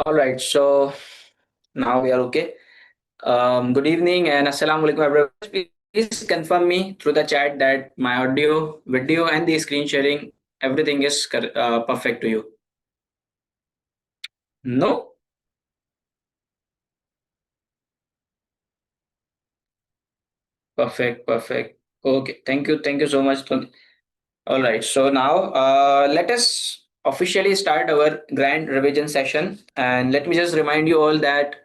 All right, so now we are okay. Good evening and assalamu alaikum everyone. Please confirm me through the chat that my audio, video, and the screen sharing, everything is perfect to you. No? Perfect, perfect. Okay, thank you so much. All right, so now let us officially start our grand revision session. And let me just remind you all that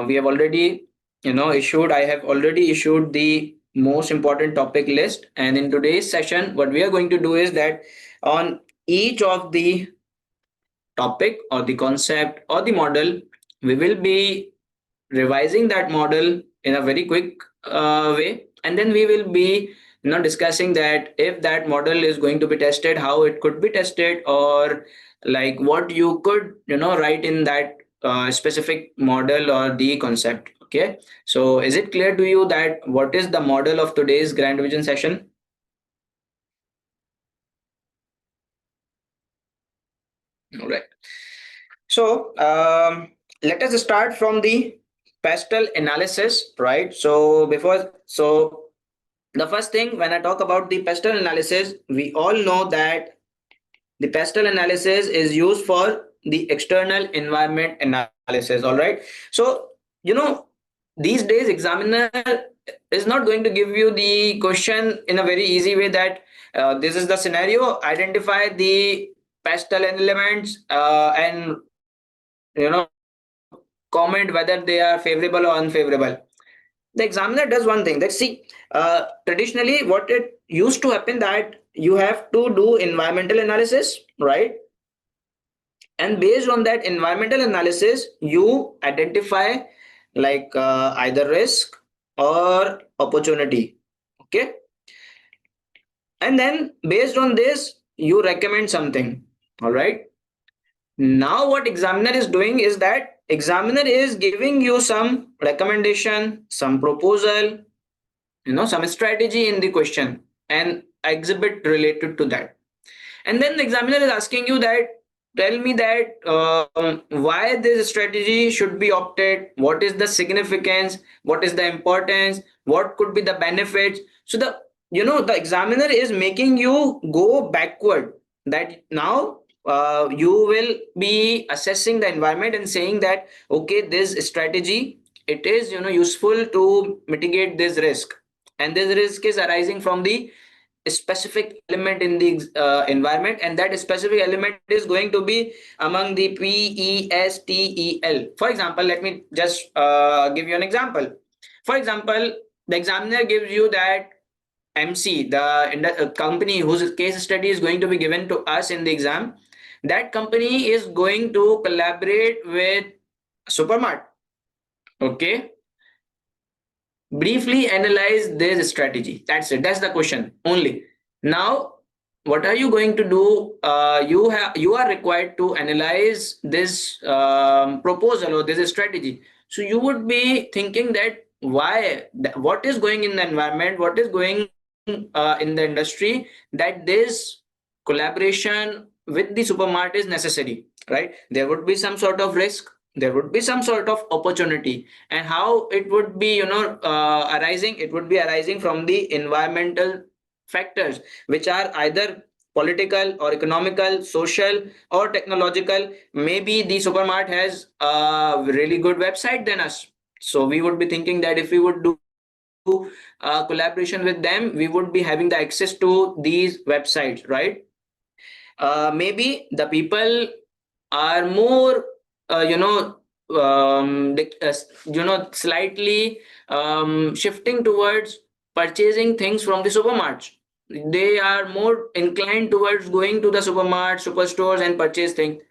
we have already issued I have already issued the most important topic list, and in today's session what we are going to do is that on each of the topic or the concept or the model, we will be revising that model in a very quick way, and then we will be discussing that if that model is going to be tested, how it could be tested, or like what you could write in that specific model or the concept. Okay, so is it clear to you that what is the model of today's grand vision session? All right, so let us start from the PESTEL analysis, right? So the first thing, when I talk about the PESTEL analysis, we all know that the PESTEL analysis is used for the external environment analysis. All right. So, you know, these days examiner is not going to give you the question in a very easy way that this is the scenario, identify the PESTEL elements, and you know comment whether they are favorable or unfavorable. The examiner does one thing, that see, traditionally what it used to happen that you have to do environmental analysis, right? And based on that environmental analysis you identify like either risk or opportunity. Okay, and then based on this you recommend something. All right, now what examiner is doing is that examiner is giving you some recommendation, some proposal, some strategy in the question and exhibit related to that. And then the examiner is asking you that tell me that why this strategy should be opted, what is the significance, what is the importance, what could be the benefits. So the examiner is making you go backward, that now you will be assessing the environment and saying that okay, this strategy, it is useful to mitigate this risk, and this risk is arising from the specific element in the environment, and that specific element is going to be among the PESTEL. For example, let me just give you an example. For example, the examiner gives you that MC, the company whose case study is going to be given to us in the exam, that company is going to collaborate with Supermart. Okay, briefly analyze this strategy. That's it. That's the question only. Now, what are you going to do? You are required to analyze this proposal or this strategy. So you would be thinking that what is going in the environment, what is going in the industry, that this collaboration with the supermarket is necessary, right? There would be some sort of risk, there would be some sort of opportunity, and how it would be arising, it would be arising from the environmental factors, which are either political or economical, social or technological. Maybe the supermart has a really good website than us, so we would be thinking that if we would do collaboration with them, we would be having the access to these websites, right? Maybe the people are more slightly shifting towards purchasing things from the supermarts. They are more inclined towards going to the supermarts, superstores, and purchase things.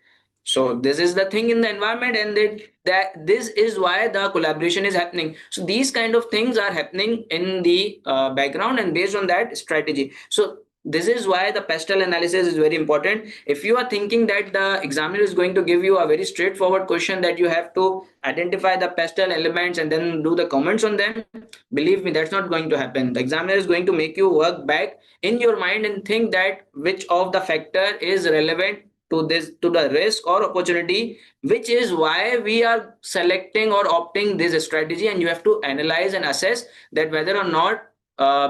So this is the thing in the environment, and that this is why the collaboration is happening. So these kind of things are happening in the background, and based on that strategy. So this is why the PESTEL analysis is very important. If you are thinking that the examiner is going to give you a very straightforward question that you have to identify the PESTEL elements and then do the comments on them, believe me, that's not going to happen. The examiner is going to make you work back in your mind and think that which of the factor is relevant to the risk or opportunity, which is why we are selecting or opting this strategy. And you have to analyze and assess that whether or not,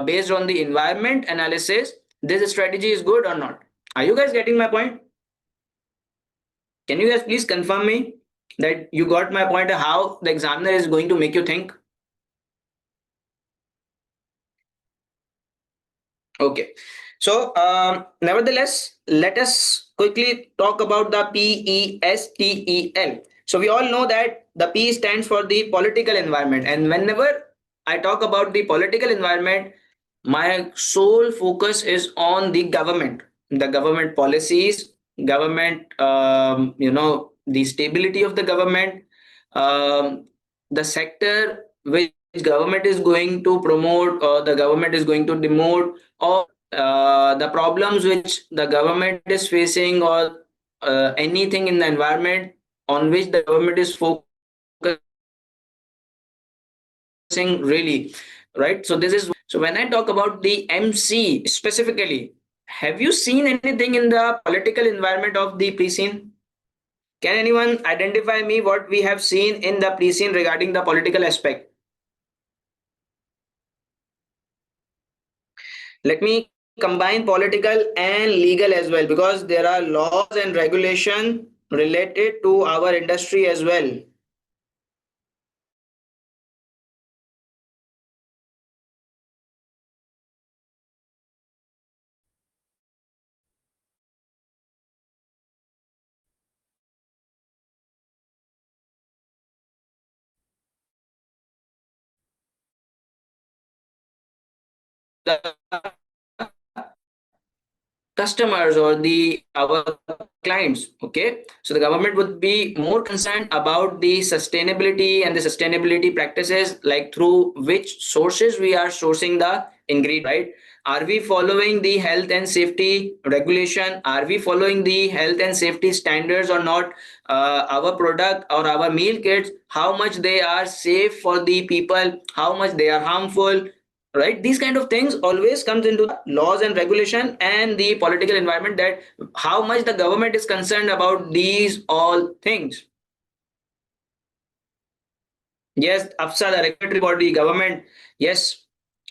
based on the environment analysis, this strategy is good or not. Are you guys getting my point? Can you guys please confirm me that you got my point, how the examiner is going to make you think? Okay. So, nevertheless, let us quickly talk about the PESTEL. So, we all know that the P stands for the political environment. And whenever I talk about the political environment, my sole focus is on the government policies, government, the stability of the government, the sector which government is going to promote or the government is going to demote, or the problems which the government is facing, or anything in the environment on which the government is focusing really, right? So this is, so when I talk about the MC specifically, have you seen anything in the political environment of the pre-scene? Can anyone identify me what we have seen in the pre-scene regarding the political aspect? Let me combine political and legal as well, because there are laws and regulation related to our industry as well. The customers or the our clients, okay, so the government would be more concerned about the sustainability and the sustainability practices, like through which sources we are sourcing the ingredient, right? Are we following the health and safety regulation? Are we following the health and safety standards or not? Our product or our meal kits, how much they are safe for the people, how much they are harmful, right? These kind of things always comes into the laws and regulation and the political environment, that how much the government is concerned about these all things. Yes, AFSA, the regulatory body, government. Yes.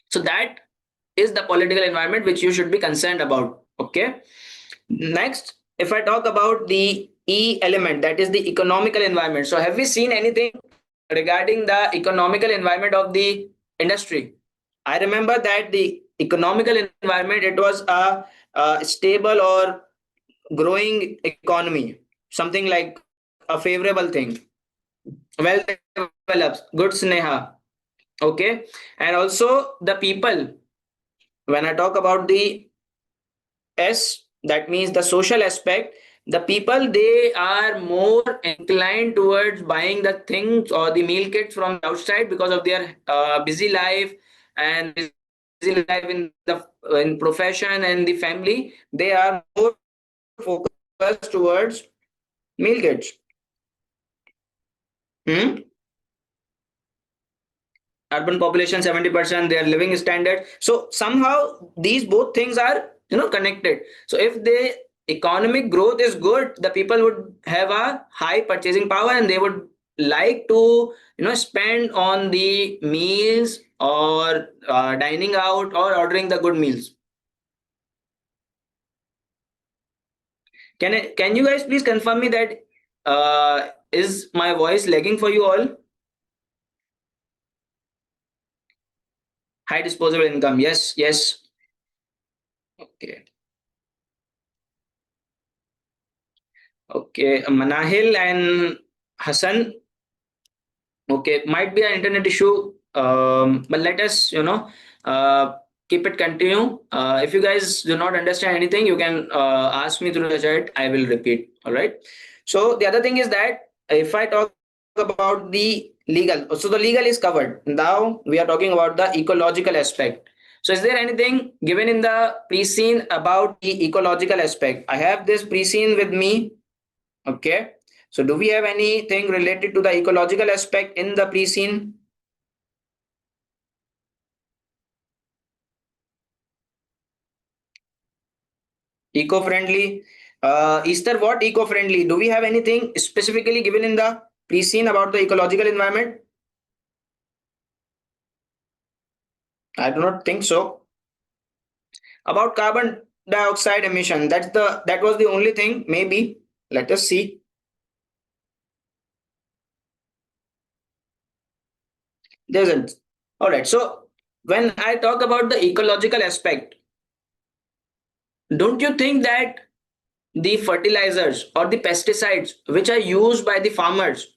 So that is the political environment which you should be concerned about. Okay. Next, if I talk about the E element, that is the economical environment. So have we seen anything regarding the economical environment of the industry? I remember that the economical environment, it was a stable or growing economy, something like a favorable thing, well developed, good sneha. Okay. And also the people, when I talk about the S, that means the social aspect. The people, they are more inclined towards buying the things or the meal kits from outside because of their busy life and busy life in the in profession and the family. They are more focused towards meal kits. Hmm? Urban population 70%, their living standard, so somehow these both things are connected. So if the economic growth is good, the people would have a high purchasing power and they would like to spend on the meals or dining out or ordering the good meals. Can you guys please confirm me that is my voice lagging for you all? High disposable income, yes, yes. Okay. Okay, Manahil and Hassan. Okay, might be an internet issue, but let us, uh, keep it continue. If you guys do not understand anything, you can ask me through the chat. I will repeat. All right. So the other thing is that if I talk about the legal, so the legal is covered. Now we are talking about the ecological aspect. So is there anything given in the pre-scene about the ecological aspect? I have this pre-scene with me. Okay. So do we have anything related to the ecological aspect in the pre-scene? Eco-friendly. Easter what eco-friendly? Do we have anything specifically given in the pre-scene about the ecological environment? I do not think so. About carbon dioxide emission, that was the only thing. Maybe let us see. There isn't. All right. So when I talk about the ecological aspect, don't you think that the fertilizers or the pesticides which are used by the farmers,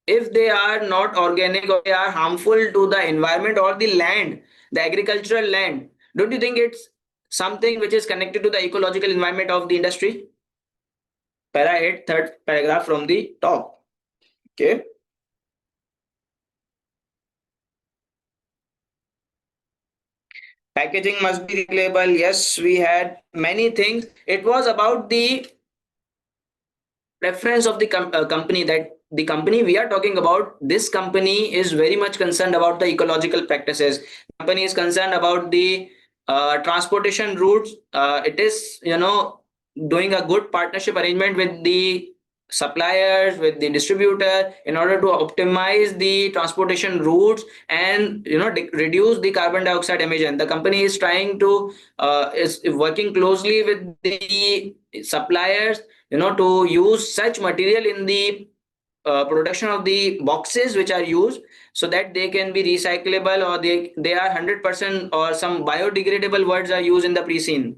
if they are not organic or they are harmful to the environment or the land, the agricultural land, don't you think it's something which is connected to the ecological environment of the industry? Para 8, third paragraph from the top. Okay. Packaging must be recyclable. Yes, we had many things. It was about the preference of the company, that the company we are talking about, this company is very much concerned about the ecological practices. Company is concerned about the transportation routes. It is, doing a good partnership arrangement with the suppliers, with the distributor, in order to optimize the transportation routes and reduce the carbon dioxide emission. The company is trying to is working closely with the suppliers, to use such material in the production of the boxes which are used, so that they can be recyclable, or they are 100%, or some biodegradable words are used in the pre-scene.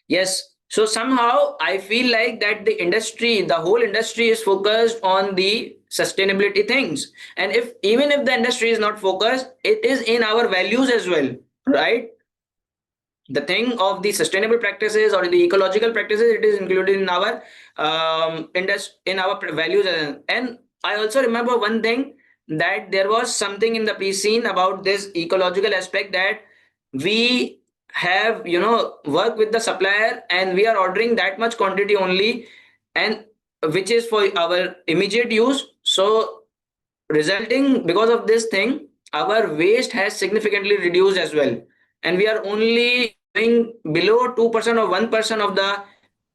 Yes. So somehow I feel like that the whole industry is focused on the sustainability things. And if even if the industry is not focused, it is in our values as well, right? The thing of the sustainable practices or the ecological practices, it is included in our in our values. And I also remember one thing, that there was something in the pre-scene about this ecological aspect, that we have work with the supplier and we are ordering that much quantity only, and which is for our immediate use. So resulting, because of this thing, our waste has significantly reduced as well, and we are only doing below 2% or 1% of the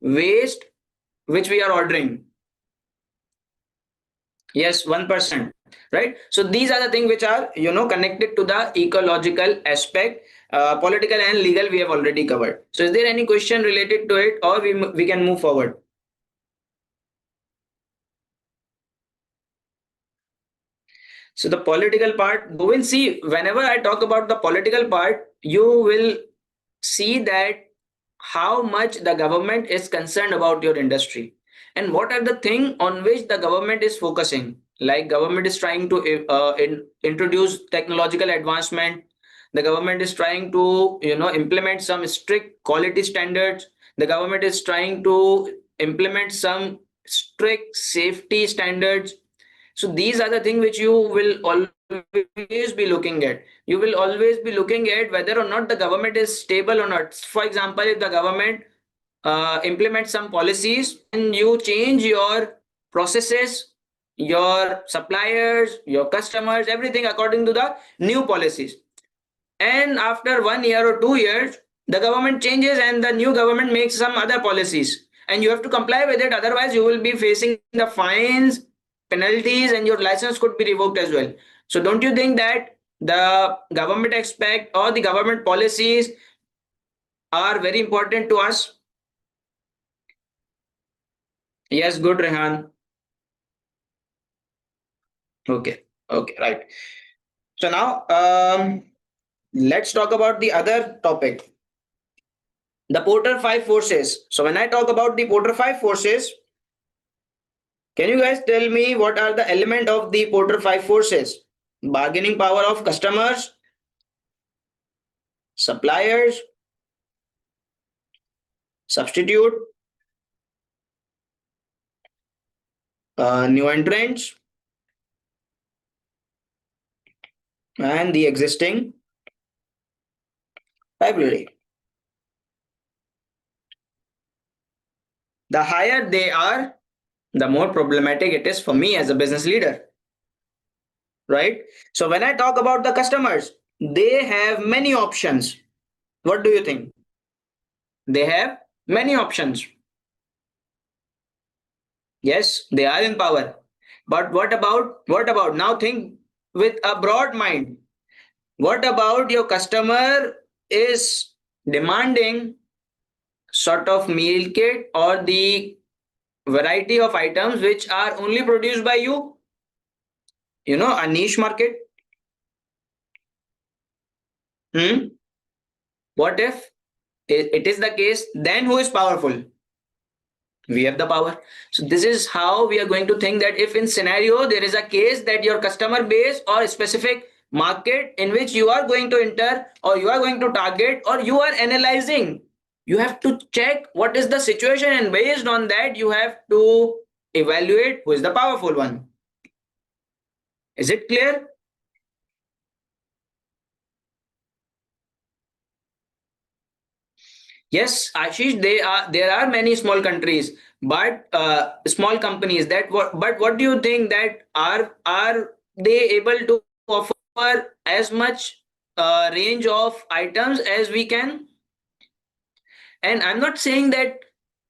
waste which we are ordering. Yes, 1%, right? So these are the things which are connected to the ecological aspect. Political and legal we have already covered. So is there any question related to it, or we can move forward? So the political part, Govind, see, whenever I talk about the political part, you will see that how much the government is concerned about your industry, and what are the thing on which the government is focusing. Like government is trying to introduce technological advancement. The government is trying to implement some strict quality standards. The government is trying to implement some strict safety standards. So these are the things which you will always be looking at. You will always be looking at whether or not the government is stable or not. For example, if the government implements some policies and you change your processes, your suppliers, your customers, everything according to the new policies. And after 1 year or 2 years, the government changes and the new government makes some other policies, and you have to comply with it. Otherwise, you will be facing the fines, penalties, and your license could be revoked as well. So, don't you think that the government aspect or the government policies are very important to us? Yes, good, Rehan. Okay, okay, right. So now, let's talk about the other topic, the Porter 5 forces. So when I talk about the Porter 5 forces, can you guys tell me what are the element of the Porter 5 forces? Bargaining power of customers, suppliers, substitute, new entrants, and the existing library. The higher they are, the more problematic it is for me as a business leader, right? So when I talk about the customers, they have many options. What do you think? They have Many options. Yes, they are in power. But what about now think with a broad mind. What about your customer is demanding sort of meal kit or the variety of items which are only produced by you, a niche market. Hmm? What if it is the case? Then who is powerful? We have the power. So this is how we are going to think that if in scenario there is a case that your customer base or specific market in which you are going to enter or you are going to target or you are analyzing, you have to check what is the situation, and based on that you have to evaluate who is the powerful one. Is it clear? Yes, Ashish, there are many small countries, but small companies that but what do you think that are they able to offer as much range of items as we can? And I'm not saying that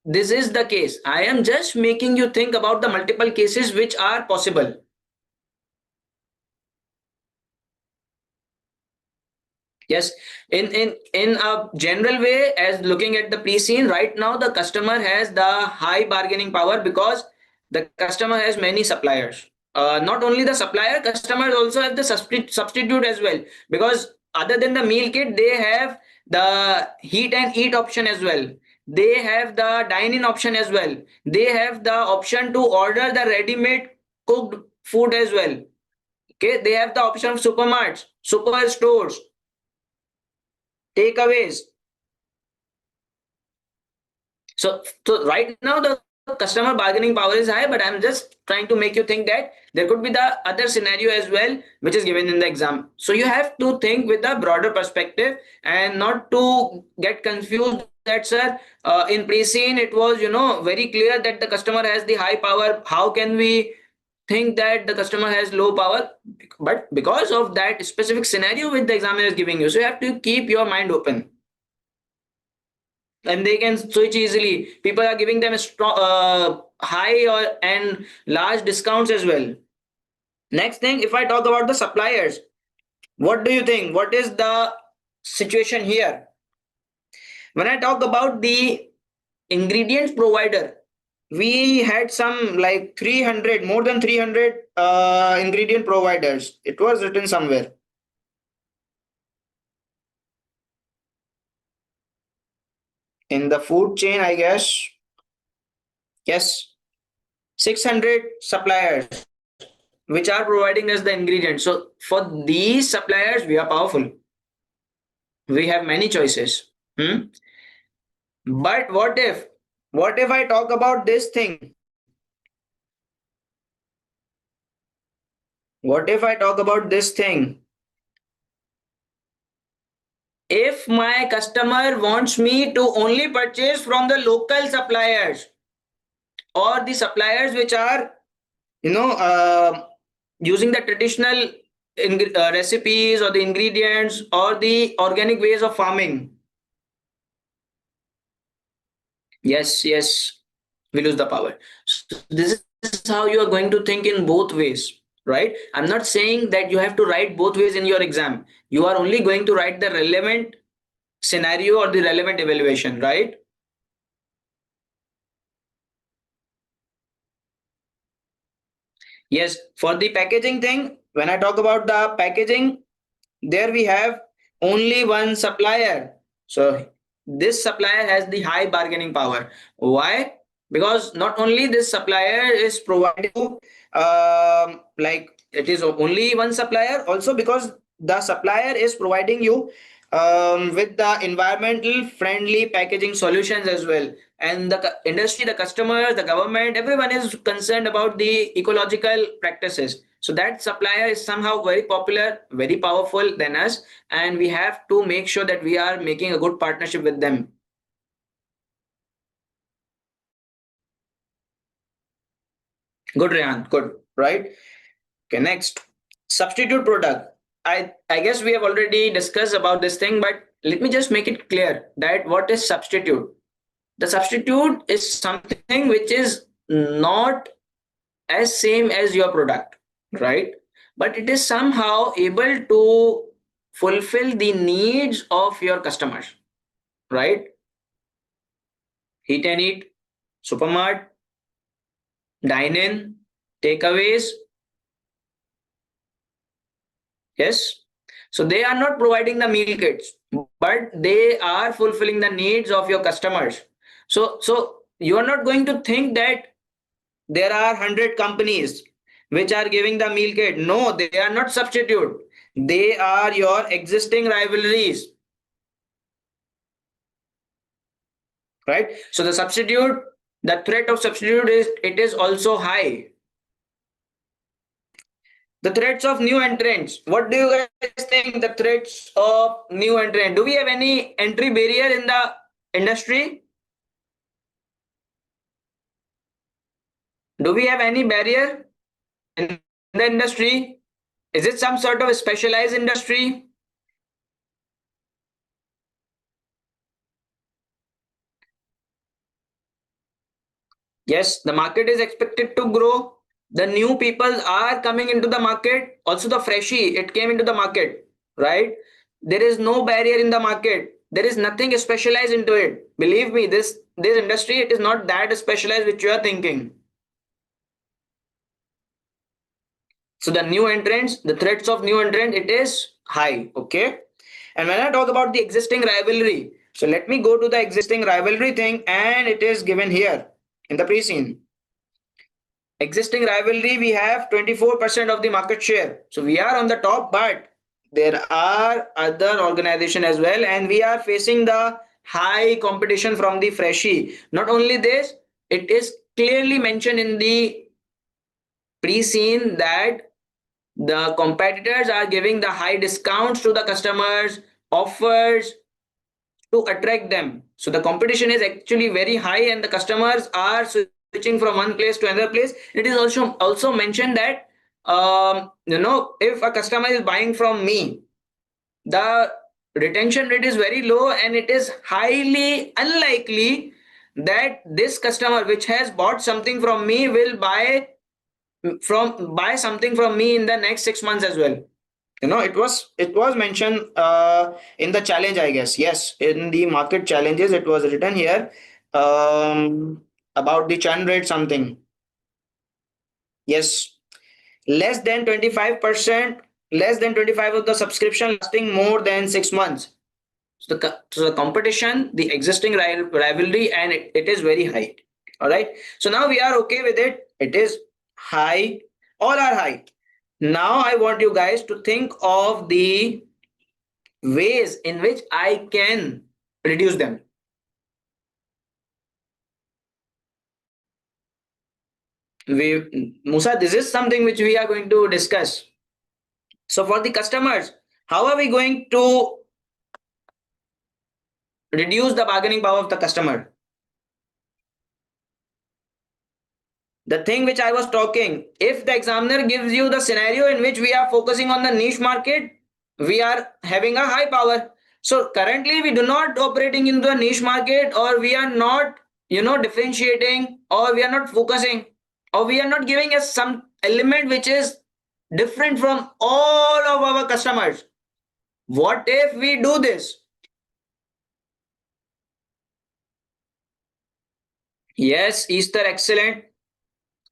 this is the case. I am just making you think about the multiple cases which are possible. Yes, in a general way, as looking at the pre-scene right now, the customer has the high bargaining power because the customer has many suppliers. Not only the supplier, customers also have the substitute as well, because other than the meal kit, they have the heat and eat option as well. They have the dine-in option as well. They have the option to order the ready-made cooked food as well. Okay, they have the option of supermarts, superstores, takeaways. So right now the customer bargaining power is high, but I'm just trying to make you think that there could be the other scenario as well, which is given in the exam. So you have to think with a broader perspective and not to get confused that, sir, in pre-scene it was, very clear that the customer has the high power. How can we think that the customer has low power? But because of that specific scenario which the examiner is giving you, so you have to keep your mind open and they can switch easily. People are giving them a strong, high or and large discounts as well. Next thing, if I talk about the suppliers, what do you think? What is the situation here? When I talk about the ingredients provider, we had some like 300, more than 300 ingredient providers. It was written somewhere in the food chain, I guess. Yes, 600 suppliers which are providing us the ingredients. So for these suppliers, we are powerful. We have many choices. Hmm? But what if I talk about this thing? What if I talk about this thing? If my customer wants me to only purchase from the local suppliers or the suppliers which are, you know, using the traditional recipes or the ingredients or the organic ways of farming. Yes, we lose the power. So this is how you are going to think in both ways, right? I'm not saying that you have to write both ways in your exam. You are only going to write the relevant scenario or the relevant evaluation, right? Yes, for the packaging thing, when I talk about the packaging, there we have only one supplier. So this supplier has the high bargaining power. Why? Because not only this supplier is providing you, like it is only one supplier, also because the supplier is providing you with the environmental friendly packaging solutions as well. And the industry, the customers, the government, everyone is concerned about the ecological practices. So that supplier is somehow very popular, very powerful than us, and we have to make sure that we are making a good partnership with them. Good, Rehan. Good. Right. Okay. Next, substitute product. I guess we have already discussed about this thing, but let me just make it clear that what is substitute. The substitute is something which is not as same as your product, right? But it is somehow able to fulfill the needs of your customers, right? Heat and eat, supermart, dine in, takeaways. Yes. So they are not providing the meal kits, but they are fulfilling the needs of your customers. So you are not going to think that there are 100 companies which are giving the meal kit. No, they are not substitute. They are your existing rivalries, right? So the substitute, the threat of substitute is it is also high. The threats of new entrants. What do you guys think? The threats of new entrant. Do we have any entry barrier in the industry? Do we have any barrier in the industry? Is it some sort of a specialized industry? Yes, the market is expected to grow. The new people are coming into the market. Also, the freshie, it came into the market, right? There is no barrier in the market. There is nothing specialized into it. Believe me, this industry, it is not that specialized which you are thinking. So the new entrants, the threats of new entrant, it is high. Okay. And when I talk about the existing rivalry, so let me go to the existing rivalry thing, and it is given here in the pre-scene. Existing rivalry, we have 24% of the market share. So we are on the top, but there are other organizations as well, and we are facing the high competition from the freshie. Not only this, it is clearly mentioned in the pre-scene that the competitors are giving the high discounts to the customers, offers to attract them. So the competition is actually very high, and the customers are switching from one place to another place. It is also mentioned that if a customer is buying from me, the retention rate is very low, and it is highly unlikely that this customer which has bought something from me will buy something from me in the next 6 months as well. It was mentioned in the challenge, I guess. Yes, in the market challenges it was written here, about the churn rate something. Yes, less than 25%, less than 25 of the subscription lasting more than 6 months. So the competition, the existing rivalry, and it is very high. All right. So now we are okay with it. It is high. All are high. Now I want you guys to think of the ways in which I can reduce them. Musa, this is something which we are going to discuss. So for the customers, how are we going to reduce the bargaining power of the customer? The thing which I was talking, if the examiner gives you the scenario in which we are focusing on the niche market, we are having a high power. So currently we do not operating in the niche market, or we are not, differentiating, or we are not focusing, or we are not giving us some element which is different from all of our customers. What if we do this? Yes, Easter, excellent.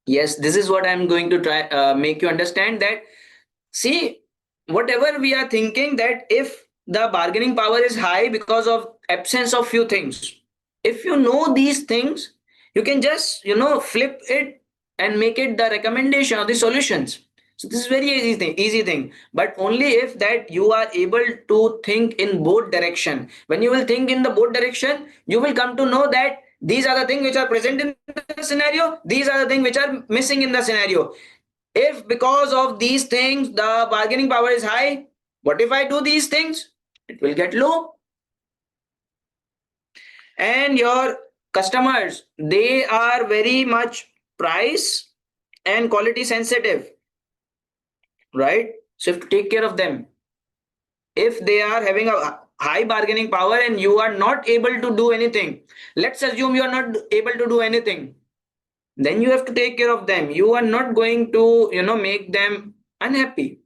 Yes, this is what I'm going to try make you understand that. See, whatever we are thinking, that if the bargaining power is high because of absence of few things, if you know these things, you can just flip it and make it the recommendation or the solutions. So this is very easy thing, but only if that you are able to think in both direction. When you will think in the both direction, you will come to know that these are the things which are present in the scenario, these are the things which are missing in the scenario. If because of these things the bargaining power is high, what if I do these things? It will get low. And your customers, they are very much price and quality sensitive, right? So you have to take care of them. If they are having a high bargaining power and you are not able to do anything, let's assume you are not able to do anything, then you have to take care of them. You are not going to, make them unhappy.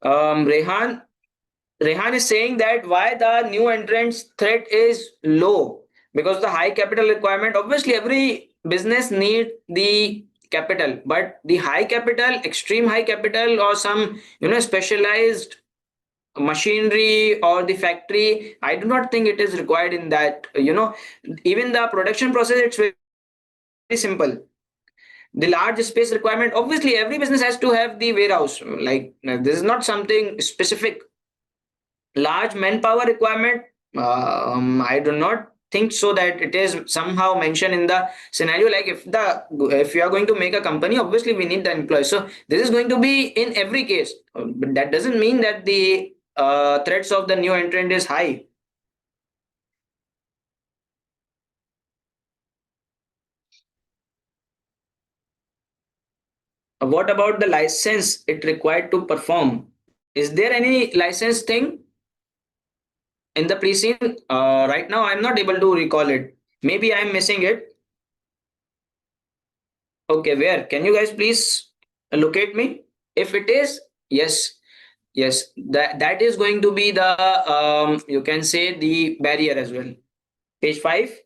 Rehan, is saying that why the new entrants threat is low, because the high capital requirement. Obviously, every business need the capital, but the high capital, extreme high capital, or some specialized machinery or the factory, I do not think it is required in that. Even the production process, it's very simple. The large space requirement, obviously, every business has to have the warehouse. Like this is not something specific. Large manpower requirement, I do not think so that it is somehow mentioned in the scenario. Like if you are going to make a company, obviously we need the employees, so this is going to be in every case. But that doesn't mean that the threats of the new entrant is high. What about the license it required to perform? Is there any license thing in the pre-scene? Right now I'm not able to recall it. Maybe I'm missing it. Okay, where? Can you guys please locate me? If it is, yes, yes, that is going to be the you can say the barrier as well. Page 5.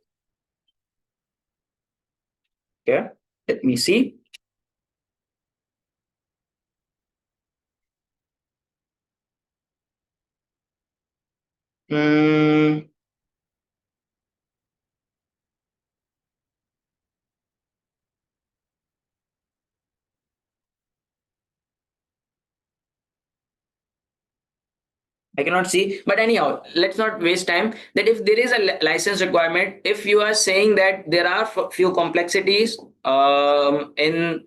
Okay, let me see. Hmm, I cannot see, but anyhow, let's not waste time. That if there is a license requirement, if you are saying that there are few complexities in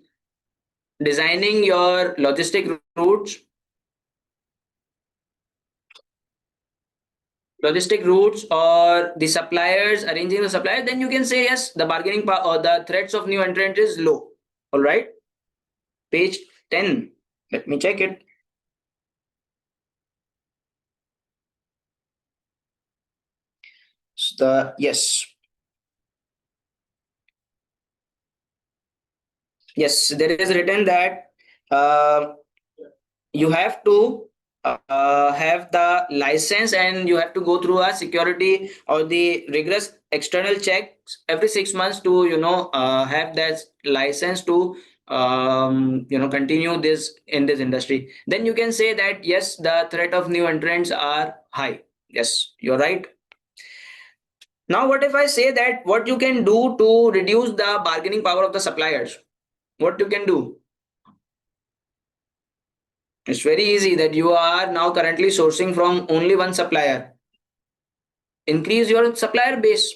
designing your logistic routes or the suppliers, arranging the suppliers, then you can say yes, the bargaining power or the threats of new entrant is low. All right, page 10. Let me check it. Yes, yes, there is written that uh, you have to have the license and you have to go through a security or the rigorous external checks every 6 months to have that license to continue this in this industry. Then you can say that yes, the threat of new entrants are high. Yes, you're right. Now what if I say that what you can do to reduce the bargaining power of the suppliers? What you can do? It's very easy. That you are now currently sourcing from only one supplier. Increase your supplier base.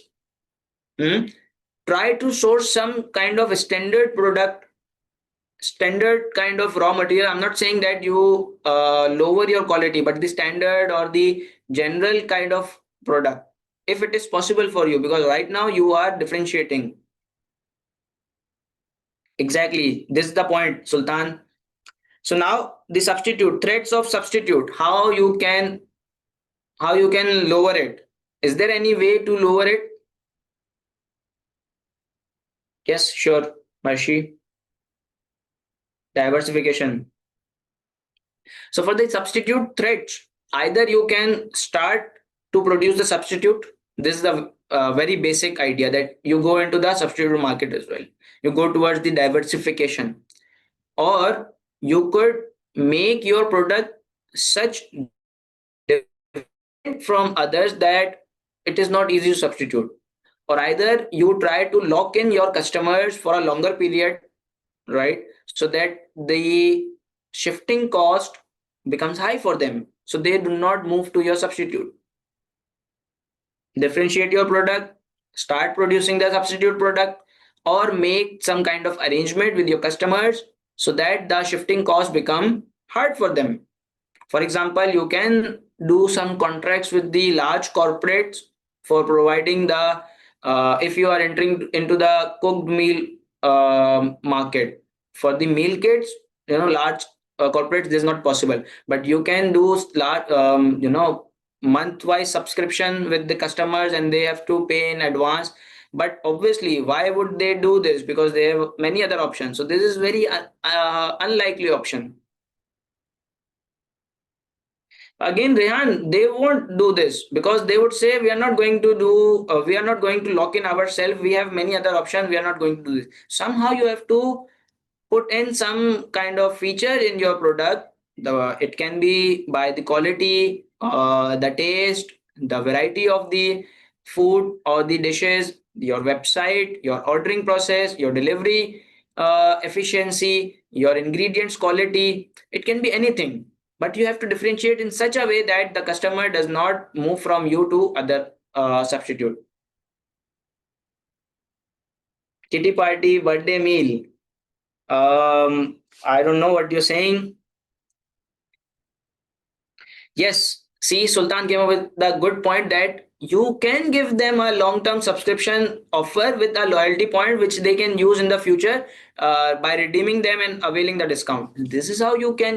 Hmm? Try to source some kind of standard product, standard kind of raw material. I'm not saying that you lower your quality, but the standard or the general kind of product, if it is possible for you, because right now you are differentiating. Exactly. This is the point, Sultan. So now the substitute, threats of substitute, how you can lower it. Is there any way to lower it? Yes, sure. Marshi, diversification. So for the substitute threats, either you can start to produce the substitute. This is the very basic idea that you go into the substitute market as well. You go towards the diversification, or you could make your product such different from others that it is not easy to substitute. Or either you try to lock in your customers for a longer period, right? So that the shifting cost becomes high for them. So they do not move to your substitute. Differentiate your product, start producing the substitute product, or make some kind of arrangement with your customers so that the shifting costs become hard for them. For example, you can do some contracts with the large corporates for providing the if you are entering into the cooked meal market for the meal kits, large corporates, this is not possible, but you can do large month-wise subscription with the customers and they have to pay in advance. But obviously, why would they do this? Because they have many other options. So this is very unlikely option. Again, Rehan, they won't do this because they would say we are not going to do, we are not going to lock in ourselves. We have many other options. We are not going to do this. Somehow you have to put in some kind of feature in your product. It can be by the quality, the taste, the variety of the food or the dishes, your website, your ordering process, your delivery efficiency, your ingredients quality. It can be anything, but you have to differentiate in such a way that the customer does not move from you to other substitute. Kitty party, birthday meal. I don't know what you're saying. Yes, see, Sultan came up with the good point that you can give them a long-term subscription offer with a loyalty point which they can use in the future by redeeming them and availing the discount. This is how you can,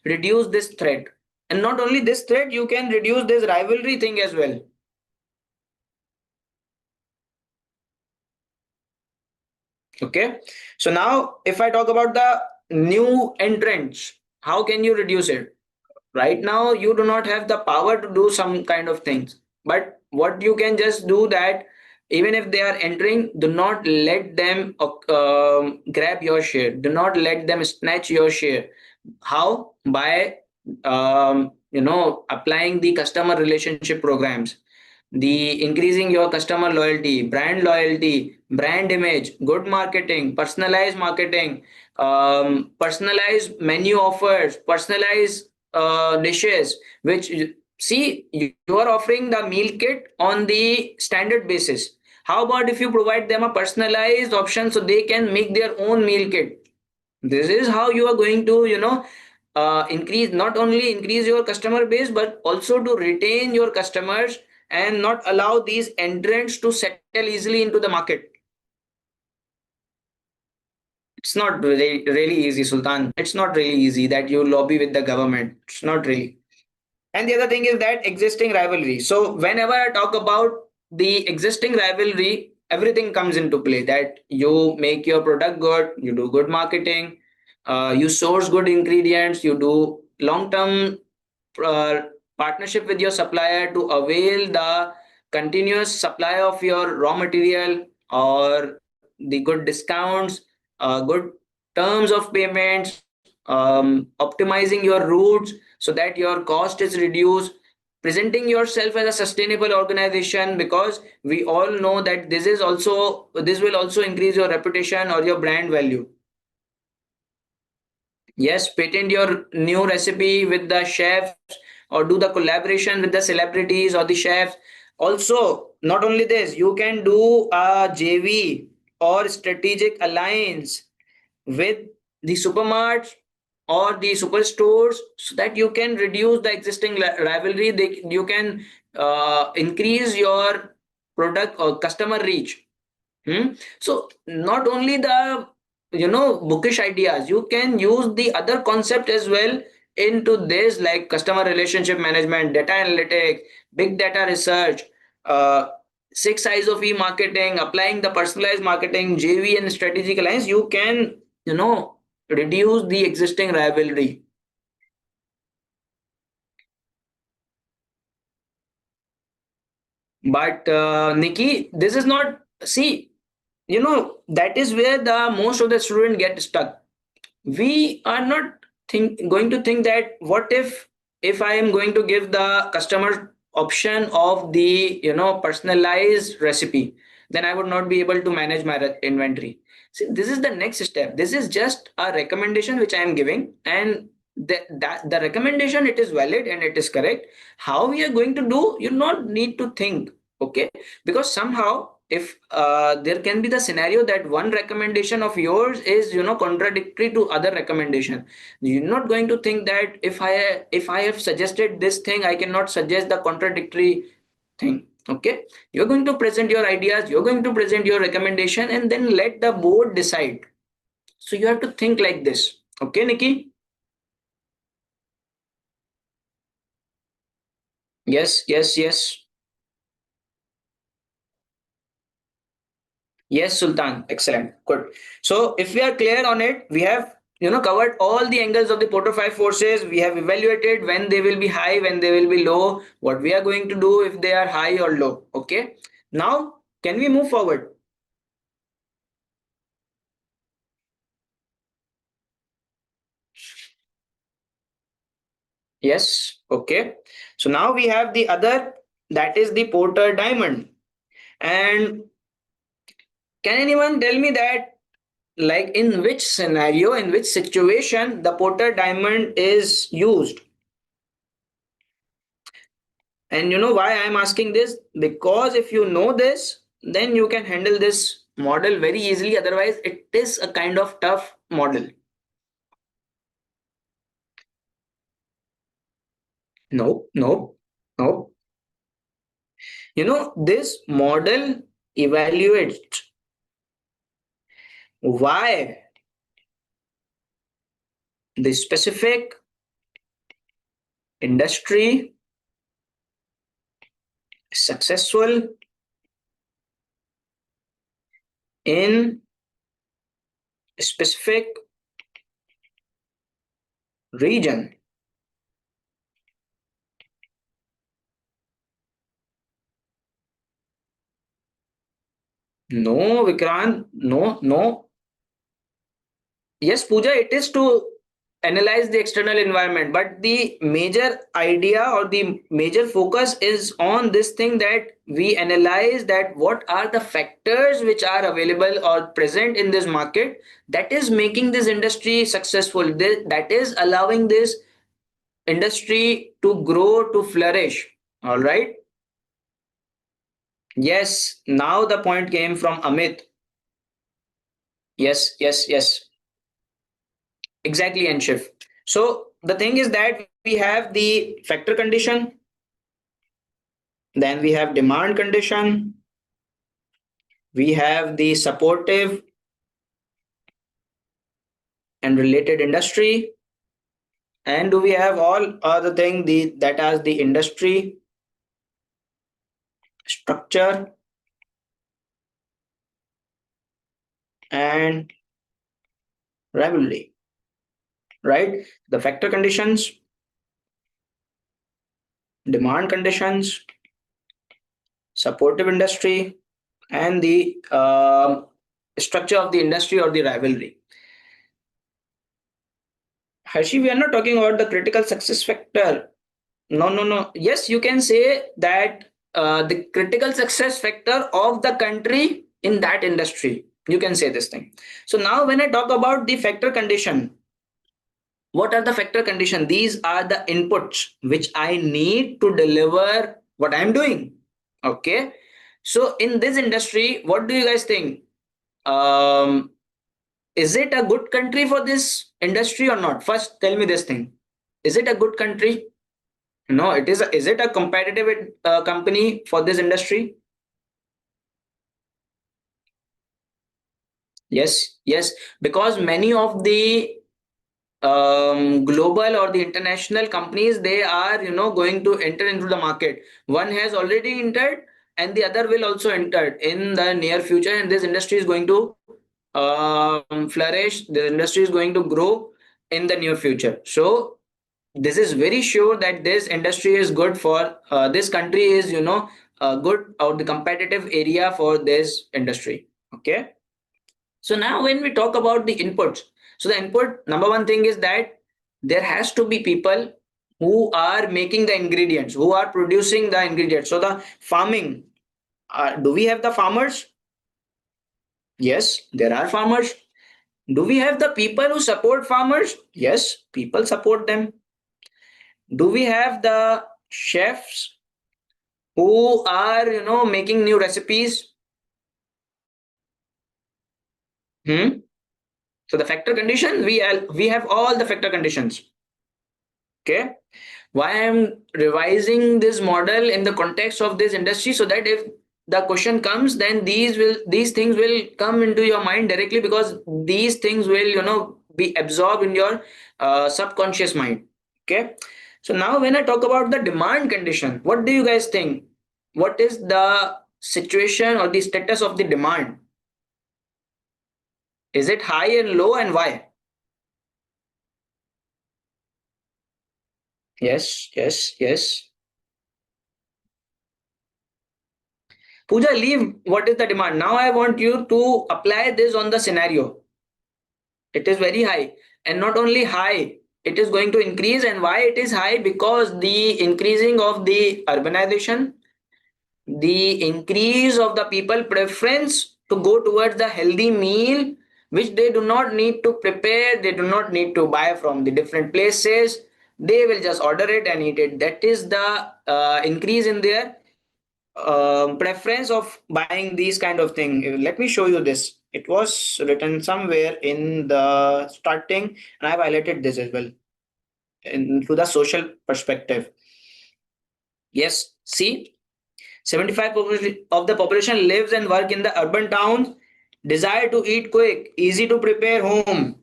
reduce this threat. And not only this threat, you can reduce this rivalry thing as well. Okay. So now if I talk about the new entrants, how can you reduce it? Right now you do not have the power to do some kind of things, but what you can just do that even if they are entering, do not let them grab your share, do not let them snatch your share. How? By applying the customer relationship programs, the increasing your customer loyalty, brand image, good marketing, personalized marketing, personalized menu offers, personalized dishes, which see, you are offering the meal kit on the standard basis. How about if you provide them a personalized option so they can make their own meal kit? This is how you are going to increase, not only increase your customer base but also to retain your customers and not allow these entrants to settle easily into the market. It's not really easy, Sultan. It's not really easy that you lobby with the government. It's not really. And the other thing is that existing rivalry. So whenever I talk about the existing rivalry, everything comes into play. That you make your product good, you do good marketing, you source good ingredients, you do long-term uh, partnership with your supplier to avail the continuous supply of your raw material or the good discounts, good terms of payments, optimizing your routes so that your cost is reduced, presenting yourself as a sustainable organization, because we all know that this will also increase your reputation or your brand value. Yes, patent your new recipe with the chefs or do the collaboration with the celebrities or the chefs. Also, not only this, you can do a JV or strategic alliance with the supermarts or the superstores so that you can reduce the existing rivalry. You can increase your product or customer reach. So not only the bookish ideas, you can use the other concept as well into this, like customer relationship management, data analytics, big data research, uh, six eyes of e-marketing, applying the personalized marketing, JV and strategic alliance. You can reduce the existing rivalry. But Nikki, this is not, see, that is where the most of the student get stuck. We are not going to think that what if I am going to give the customer option of the personalized recipe, then I would not be able to manage my inventory. See, this is the next step. This is just a recommendation which I am giving, and the recommendation, it is valid and it is correct. How we are going to do, you not need to think. Okay, because somehow if there can be the scenario that one recommendation of yours is contradictory to other recommendation, you're not going to think that if I have suggested this thing, I cannot suggest the contradictory thing. Okay, you're going to present your ideas, you're going to present your recommendation, and then let the board decide. So you have to think like this. Okay, Nikki? Yes, yes, yes. Yes, Sultan. Excellent. Good. So if we are clear on it, we have covered all the angles of the Porter 5 forces. We have evaluated when they will be high, when they will be low, what we are going to do if they are high or low. Okay. Now, can we move forward? Yes. Okay. So now we have the other, that is the Porter diamond. And can anyone tell me that, like, in which scenario, in which situation the Porter diamond is used? And you know why I am asking this? Because if you know this, then you can handle this model very easily. Otherwise, it is a kind of tough model. No, no, no. This model evaluates why the specific industry is successful in a specific region. No, Vikrant, no, no. Yes, Pooja, it is to analyze the external environment, but the major idea or the major focus is on this thing, that we analyze that what are the factors which are available or present in this market that is making this industry successful, that is allowing this industry to grow, to flourish. All right. Yes, now the point came from Amit. Yes, yes, yes. Exactly, Anshif. So the thing is that we have the factor condition, then we have demand condition, we have the supportive and related industry, and do we have all other thing that as the industry structure and rivalry, right? The factor conditions, demand conditions, supportive industry, and the structure of the industry or the rivalry. Harshi, we are not talking about the critical success factor. No, no, no. Yes, you can say that the critical success factor of the country in that industry. You can say this thing. So now when I talk about the factor condition, what are the factor condition? These are the inputs which I need to deliver what I'm doing. Okay. So in this industry, what do you guys think? Um, is it a good country for this industry or not? First, tell me this thing. Is it a good country? No, it is. Is it a competitive company for this industry? Yes, yes. Because many of the global or the international companies, they are going to enter into the market. One has already entered, and the other will also enter in the near future. And this industry is going to flourish. The industry is going to grow in the near future. So this is very sure that this industry is good for this country is good, or the competitive area for this industry. Okay. So now when we talk about the inputs, so the input number one thing is that there has to be people who are making the ingredients, who are producing the ingredients. So the farming, do we have the farmers? Yes, there are farmers. Do we have the people who support farmers? Yes, people support them. Do we have the chefs who are making new recipes? Hmm? So the factor condition, we have all the factor conditions. Okay. Why I'm revising this model in the context of this industry, so that if the question comes, then these things will come into your mind directly, because these things will be absorbed in your subconscious mind. Okay. So now when I talk about the demand condition, what do you guys think? What is the situation or the status of the demand? Is it high and low, and why? Yes, yes, yes. Pooja, leave what is the demand. Now I want you to apply this on the scenario. It is very high, and not only high, it is going to increase. And why it is high? Because the increasing of the urbanization, the increase of the people preference to go towards the healthy meal, which they do not need to prepare, they do not need to buy from the different places, they will just order it and eat it. That is the increase in their preference of buying these kind of thing. Let me show you this. It was written somewhere in the starting, and I've highlighted this as well into the social perspective. Yes, see, 75% of the population lives and work in the urban towns. Desire to eat quick, easy to prepare home,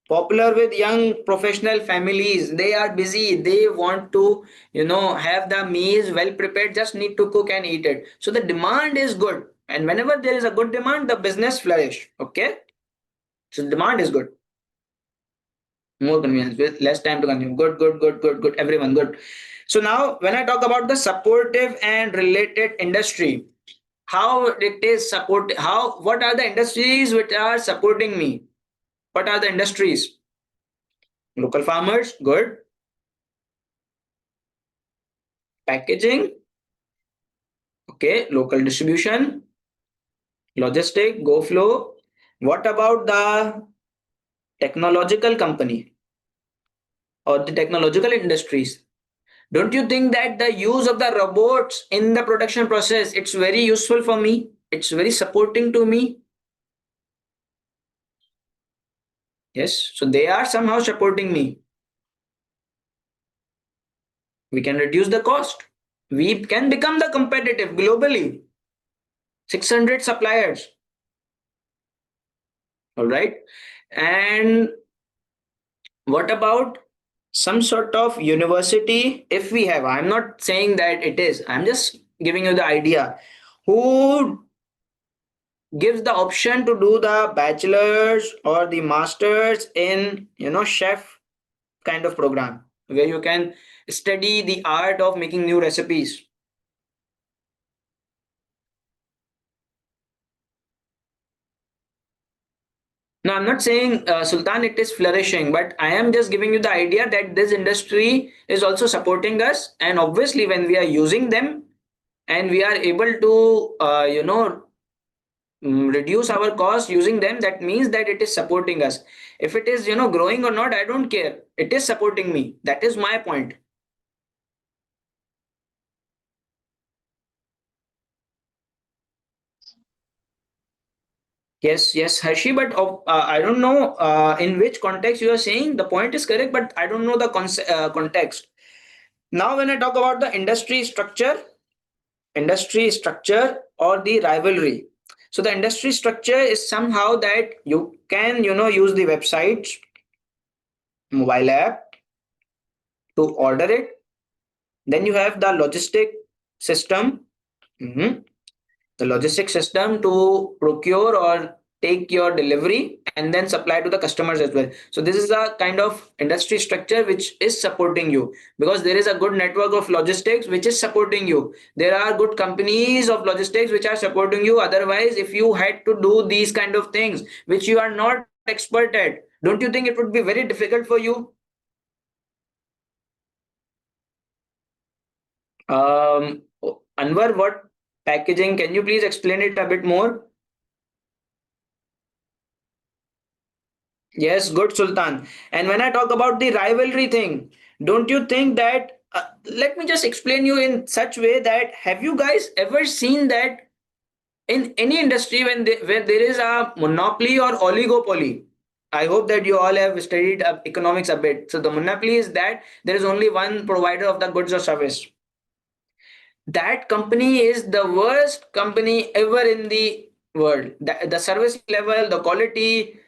popular with young professional families. They are busy. They want to, have the meals well prepared. Just need to cook and eat it. So the demand is good, and whenever there is a good demand, the business flourish. Okay, so demand is good. More convenience with less time to consume. Good, good, good, good, good. Everyone good. So now, when I talk about the supportive and related industry, how it is support, how what are the industries which are supporting me? What are the industries? Local farmers, good. Packaging, okay. Local distribution, logistic, go flow. What about the technological company or the technological industries? Don't you think that the use of the robots in the production process, it's very useful for me? It's very supporting to me. Yes, so they are somehow supporting me. We can reduce the cost. We can become the competitive globally. 600 suppliers. All right. And what about some sort of university? If we have, I'm not saying that it is, I'm just giving you the idea. Who gives the option to do the bachelor's or the master's in, chef kind of program, where you can study the art of making new recipes? No, I'm not saying, Sultan, it is flourishing, but I am just giving you the idea that this industry is also supporting us. And obviously, when we are using them and we are able to, reduce our cost using them, that means that it is supporting us. If it is, growing or not, I don't care. It is supporting me. That is my point. Yes, yes, Hershey, but I don't know in which context you are saying. The point is correct, but I don't know the context. Now, when I talk about the industry structure or the rivalry. So the industry structure is somehow that you can, use the website, mobile app to order it. Then you have the logistic system. Mhm. The logistic system to procure or take your delivery and then supply to the customers as well. So this is a kind of industry structure which is supporting you, because there is a good network of logistics which is supporting you. There are good companies of logistics which are supporting you. Otherwise, if you had to do these kind of things which you are not expert at, don't you think it would be very difficult for you? um Anwar, what packaging, can you please explain it a bit more? Yes, good, Sultan. And when I talk about the rivalry thing, don't you think that? Let me just explain you in such way that, have you guys ever seen that in any industry, where there is a monopoly or oligopoly? I hope that you all have studied economics a bit. So the monopoly is that there is only one provider of the goods or service. That company is the worst company ever in the world. The service level, the quality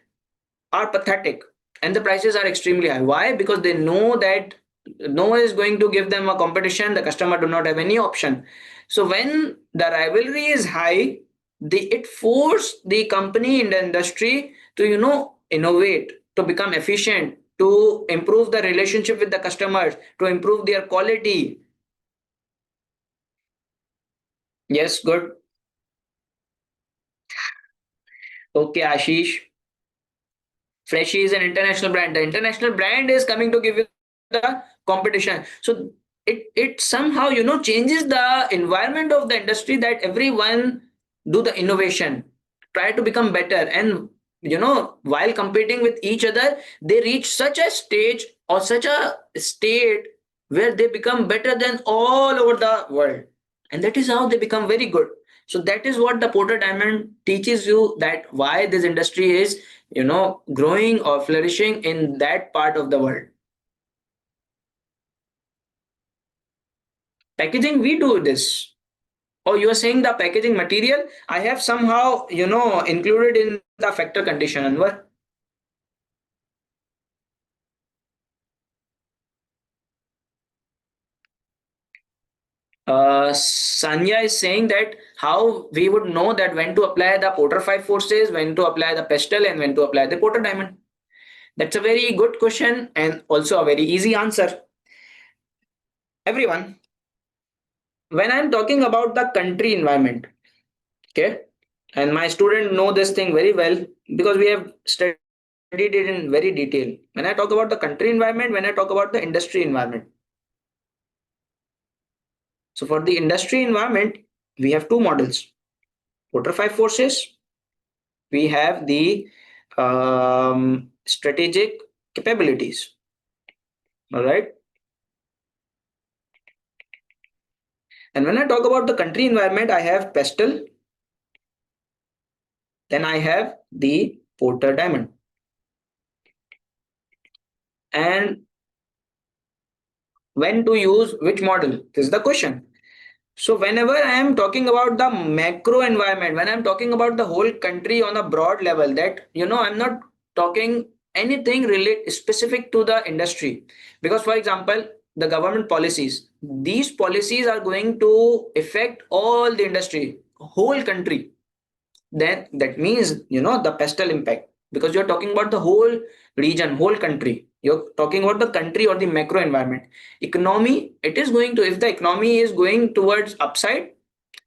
are pathetic, and the prices are extremely high. Why? Because they know that no one is going to give them a competition. The customer do not have any option. So when the rivalry is high, it force the company in the industry to innovate, to become efficient, to improve the relationship with the customers, to improve their quality. Yes, good. Okay, Ashish. Freshie is an international brand. The international brand is coming to give you the competition. So it somehow changes the environment of the industry, that everyone do the innovation, try to become better, and while competing with each other, they reach such a stage or such a state where they become better than all over the world, and that is how they become very good. So that is what the Porter Diamond teaches you, that why this industry is growing or flourishing in that part of the world. Packaging, we do this. Oh, you are saying the packaging material? I have somehow included in the factor condition, Anwar. Sanya is saying that how we would know that when to apply the Porter 5 forces, when to apply the pestle, and when to apply the Porter diamond. That's a very good question and also a very easy answer. Everyone, when I'm talking about the country environment, okay, and my student know this thing very well because we have studied it in very detail. When I talk about the country environment, when I talk about the industry environment. So for the industry environment, we have two models. Porter 5 forces, we have the strategic capabilities. All right. And when I talk about the country environment, I have PESTEL, then I have the Porter diamond. And when to use which model? This is the question. So whenever I am talking about the macro environment, when I'm talking about the whole country on a broad level, that I'm not talking anything related specific to the industry. Because for example, the government policies, these policies are going to affect all the industry, whole country. Then that means the pestle impact, because you're talking about the whole region, whole country. You're talking about the country or the macro environment. Economy, it is going to, if the economy is going towards upside,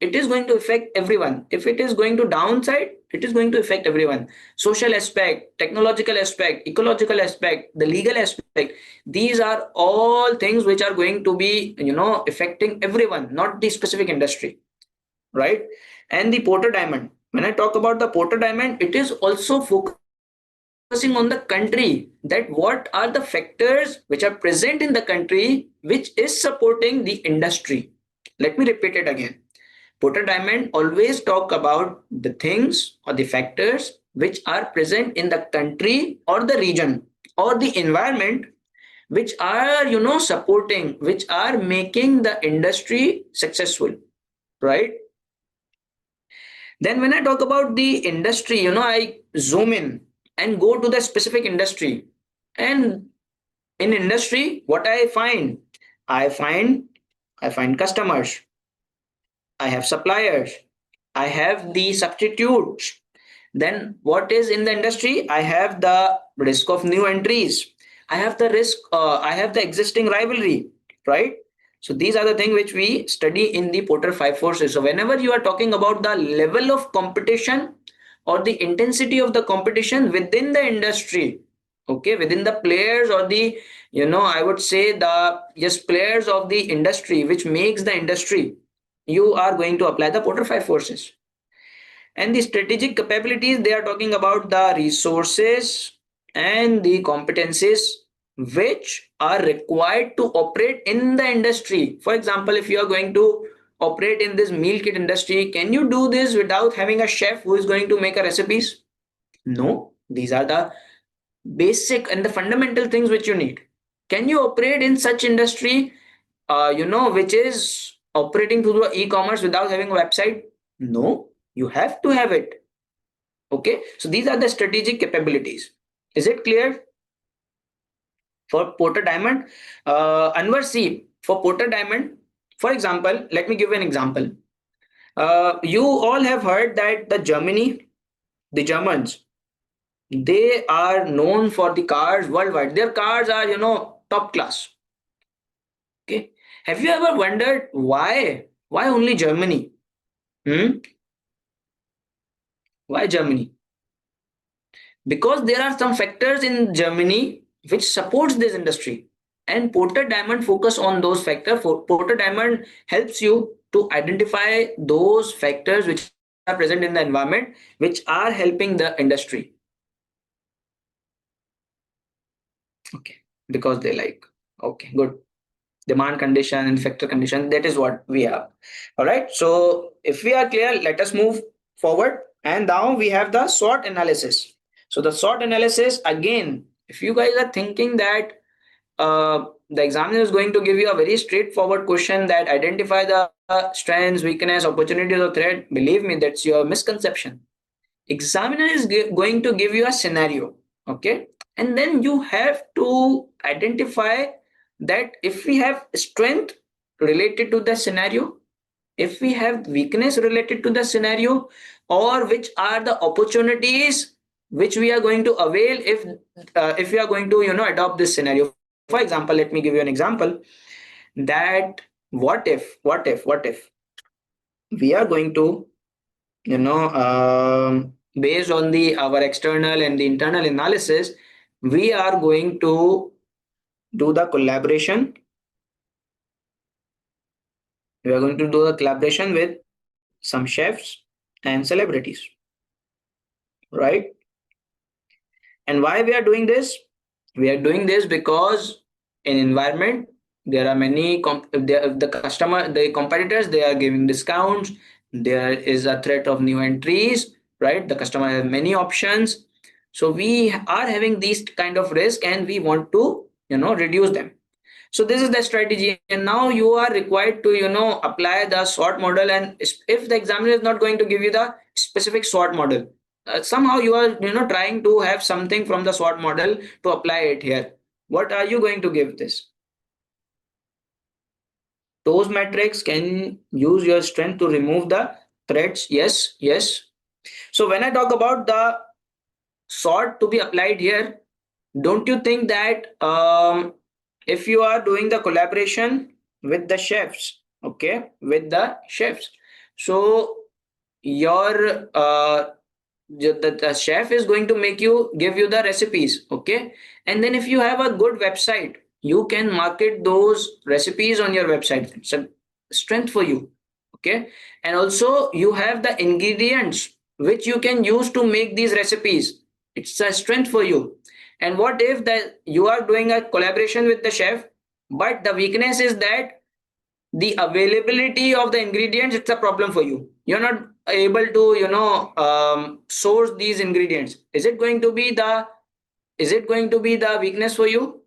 it is going to affect everyone. If it is going to downside, it is going to affect everyone. Social aspect, technological aspect, ecological aspect, the legal aspect, these are all things which are going to be affecting everyone, not the specific industry, right? And the Porter diamond, when I talk about the Porter diamond, it is also focusing on the country, that what are the factors which are present in the country which is supporting the industry. Let me repeat it again. Porter diamond always talk about the things or the factors which are present in the country or the region or the environment, which are supporting, which are making the industry successful, right? Then when I talk about the industry, I zoom in and go to the specific industry. And in industry, what I find? I find I find customers, I have suppliers, I have the substitutes. Then what is in the industry? I have the risk of new entries. I have the risk, I have the existing rivalry, right? So these are the things which we study in the Porter 5 forces. So whenever you are talking about the level of competition or the intensity of the competition within the industry, okay, within the players or the, I would say the, yes, players of the industry, which makes the industry, you are going to apply the Porter 5 forces. And the strategic capabilities, they are talking about the resources and the competencies which are required to operate in the industry. For example, if you are going to operate in this meal kit industry, can you do this without having a chef who is going to make a recipes? No, these are the basic and the fundamental things which you need. Can you operate in such industry, which is operating through the e-commerce without having a website? No, you have to have it. Okay, so these are the strategic capabilities. Is it clear? For Porter Diamond, Anwar, see, for Porter Diamond, for example, let me give you an example. You all have heard that the Germans, they are known for the cars worldwide. Their cars are, top class. Okay. Have you ever wondered why? Why only Germany? Hmm? Why Germany? Because there are some factors in Germany which supports this industry, and Porter Diamond focus on those factors. Porter Diamond helps you to identify those factors which are present in the environment which are helping the industry. Okay, because they like. Okay, good. Demand condition and factor condition, that is what we have. All right, so if we are clear, let us move forward. And now we have the SWOT analysis. So the SWOT analysis, again, if you guys are thinking that the examiner is going to give you a very straightforward question that identify the strengths, weakness, opportunities or threat, believe me, that's your misconception. Examiner is going to give you a scenario, okay, and then you have to identify that if we have strength related to the scenario, if we have weakness related to the scenario, or which are the opportunities which we are going to avail if we are going to adopt this scenario. For example, let me give you an example that what if we are going to based on the our external and the internal analysis, we are going to do the collaboration. We are going to do the collaboration with some chefs and celebrities, right? And why we are doing this? We are doing this because in environment there are many the customer, the competitors, they are giving discounts. There is a threat of new entries, right? The customer has many options. So we are having these kind of risk and we want to reduce them. So this is the strategy, and now you are required to apply the SWOT model. And if the examiner is not going to give you the specific SWOT model, somehow you are trying to have something from the SWOT model to apply it here. What are you going to give this? Those metrics can use your strength to remove the threats. Yes, yes. So when I talk about the SWOT to be applied here, don't you think that if you are doing the collaboration with the chefs, okay, with the chefs, so your the chef is going to give you the recipes, okay, and then if you have a good website, you can market those recipes on your website. It's a strength for you, okay, and also you have the ingredients which you can use to make these recipes. It's a strength for you. And what if that you are doing a collaboration with the chef, but the weakness is that the availability of the ingredients, it's a problem for you. You're not able to source these ingredients. Is it going to be the weakness for you?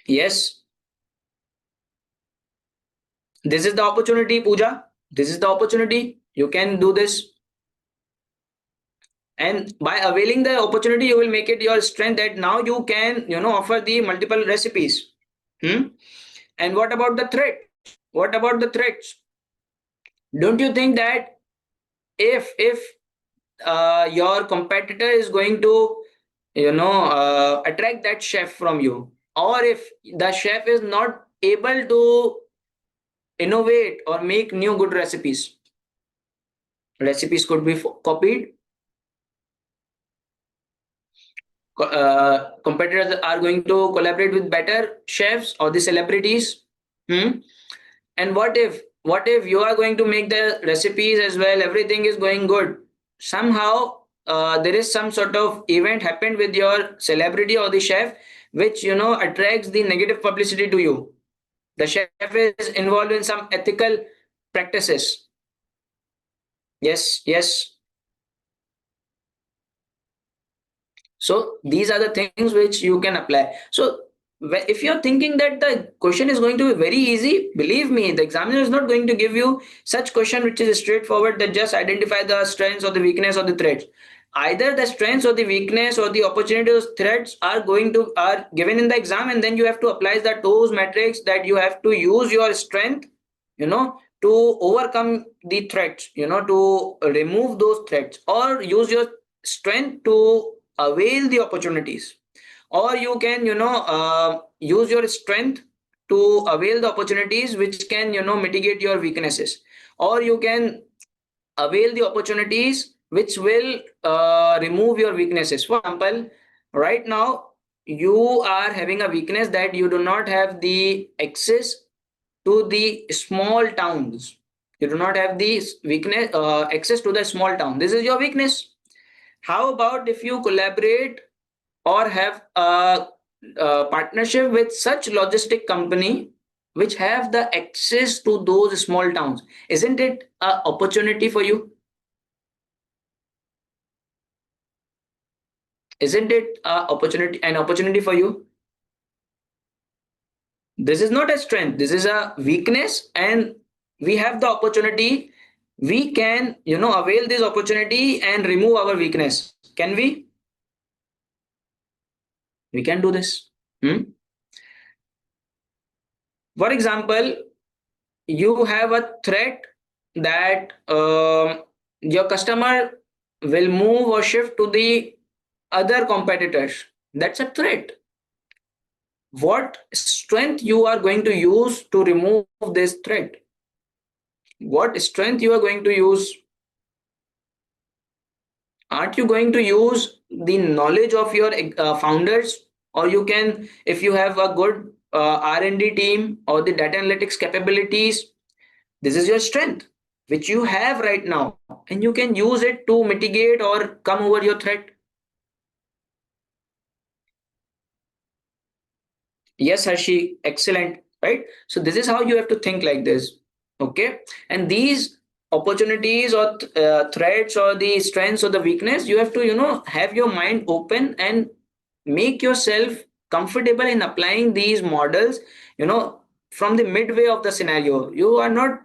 Yes. This is the opportunity, Pooja. This is the opportunity. You can do this. And by availing the opportunity, you will make it your strength that now you can offer the multiple recipes. Hmm? And what about the threat? What about the threats? Don't you think that if your competitor is going to attract that chef from you, or if the chef is not able to innovate or make new good recipes, recipes could be copied. Competitors are going to collaborate with better chefs or the celebrities. Hmm? And what if you are going to make the recipes as well, everything is going good, somehow there is some sort of event happened with your celebrity or the chef which attracts the negative publicity to you. The chef is involved in some ethical practices. Yes, yes. So these are the things which you can apply. So if you're thinking that the question is going to be very easy, believe me, the examiner is not going to give you such question which is straightforward, that just identify the strengths or the weakness or the threats. Either the strengths or the weakness or the opportunities threats are given in the exam, and then you have to apply those metrics, that you have to use your strength, to overcome the threats, to remove those threats, or use your strength to avail the opportunities, or you can use your strength to avail the opportunities which can mitigate your weaknesses, or you can avail the opportunities which will remove your weaknesses. For example, right now you are having a weakness that you do not have the access to the small towns. You do not have the weakness access to the small town. This is your weakness. How about if you collaborate or have a partnership with such logistic company which have the access to those small towns? Isn't it an opportunity for you? Isn't it an opportunity for you? This is not a strength, this is a weakness, and we have the opportunity. We can avail this opportunity and remove our weakness. Can we can do this. Hmm? For example, you have a threat that your customer will move or shift to the other competitors. That's a threat. What strength you are going to use to remove this threat? What strength you are going to use? Aren't you going to use the knowledge of your founders? Or you can, if you have a good R&D team or the data analytics capabilities, this is your strength which you have right now, and you can use it to mitigate or come over your threat. Yes, Harshi, excellent, right? So this is how you have to think like this. Okay. And these opportunities or threats or the strengths or the weakness, you have to have your mind open and make yourself comfortable in applying these models, you know from the midway of the scenario. You are not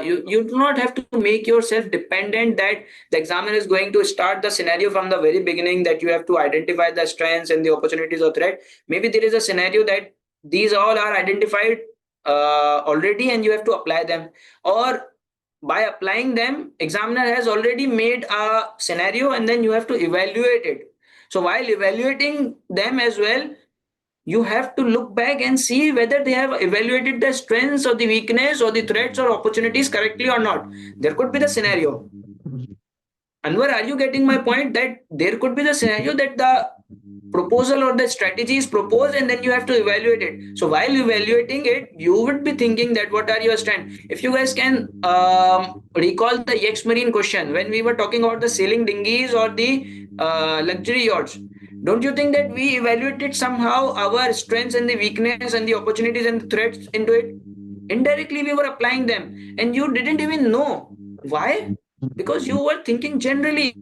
you do not have to make yourself dependent that the examiner is going to start the scenario from the very beginning, that you have to identify the strengths and the opportunities or threat. Maybe there is a scenario that these all are identified already, and you have to apply them, or by applying them, examiner has already made a scenario and then you have to evaluate it. So while evaluating them as well, you have to look back and see whether they have evaluated the strengths or the weakness or the threats or opportunities correctly or not. There could be the scenario. Anwar, are you getting my point, that there could be the scenario that the proposal or the strategy is proposed and then you have to evaluate it. So while evaluating it, you would be thinking that what are your strengths. If you guys can recall the Yex Marine question when we were talking about the sailing dinghies or the luxury yachts, don't you think that we evaluated somehow our strengths and the weakness and the opportunities and the threats into it? Indirectly, we were applying them, and you didn't even know why, because you were thinking generally.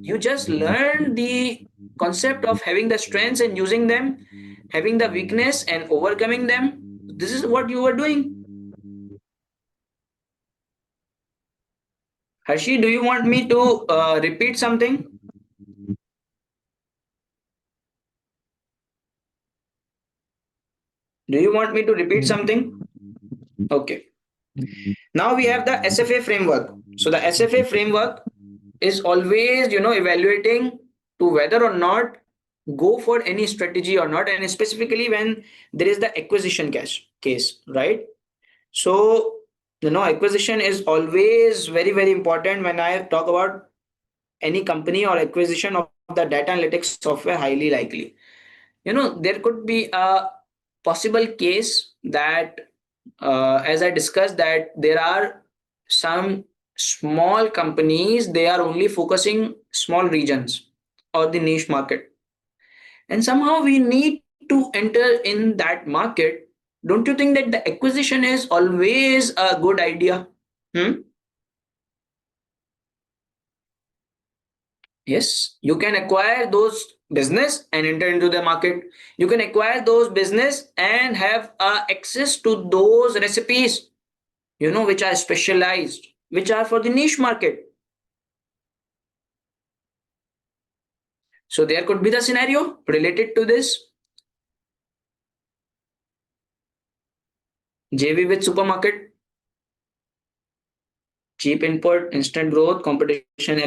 You just learned the concept of having the strengths and using them, having the weakness and overcoming them. This is what you were doing. Harshi, do you want me to repeat something? Do you want me to repeat something? Okay. Now we have the SFA framework. So the SFA framework is always, evaluating to whether or not go for any strategy or not, and specifically when there is the acquisition case, right? So, acquisition is always very, very important when I talk about any company or acquisition of the data analytics software, highly likely. There could be a possible case that, as I discussed, that there are some small companies, they are only focusing small regions or the niche market. And somehow we need to enter in that market. Don't you think that the acquisition is always a good idea? Hmm? Yes, you can acquire those business and enter into the market. You can acquire those business and have access to those recipes, which are specialized, which are for the niche market. So there could be the scenario related to this. JV with supermarket, cheap input, instant growth, competition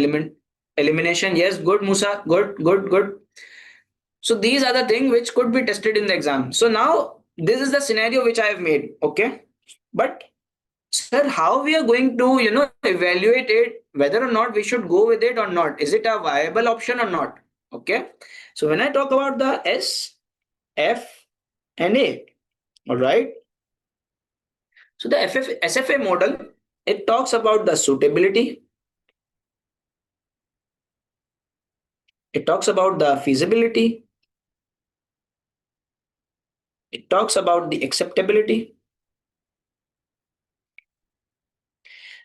elimination. Yes, good, Musa. Good, good, good. So these are the things which could be tested in the exam. So now this is the scenario which I have made. Okay. But sir, how we are going to, evaluate it, whether or not we should go with it or not? Is it a viable option or not? Okay. So when I talk about the S, F, and A, all right. So the SFA model, it talks about the suitability, it talks about the feasibility, it talks about the acceptability.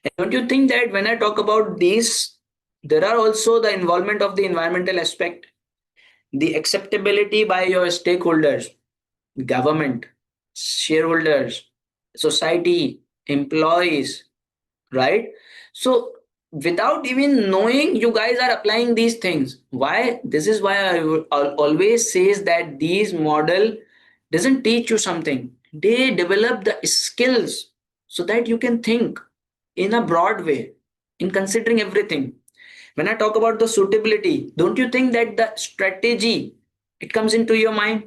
And don't you think that when I talk about these, there are also the involvement of the environmental aspect, the acceptability by your stakeholders, government, shareholders, society, employees, right? So without even knowing, you guys are applying these things. Why? This is why always says that these model doesn't teach you something. They develop the skills so that you can think in a broad way in considering everything. When I talk about the suitability, don't you think that the strategy, it comes into your mind?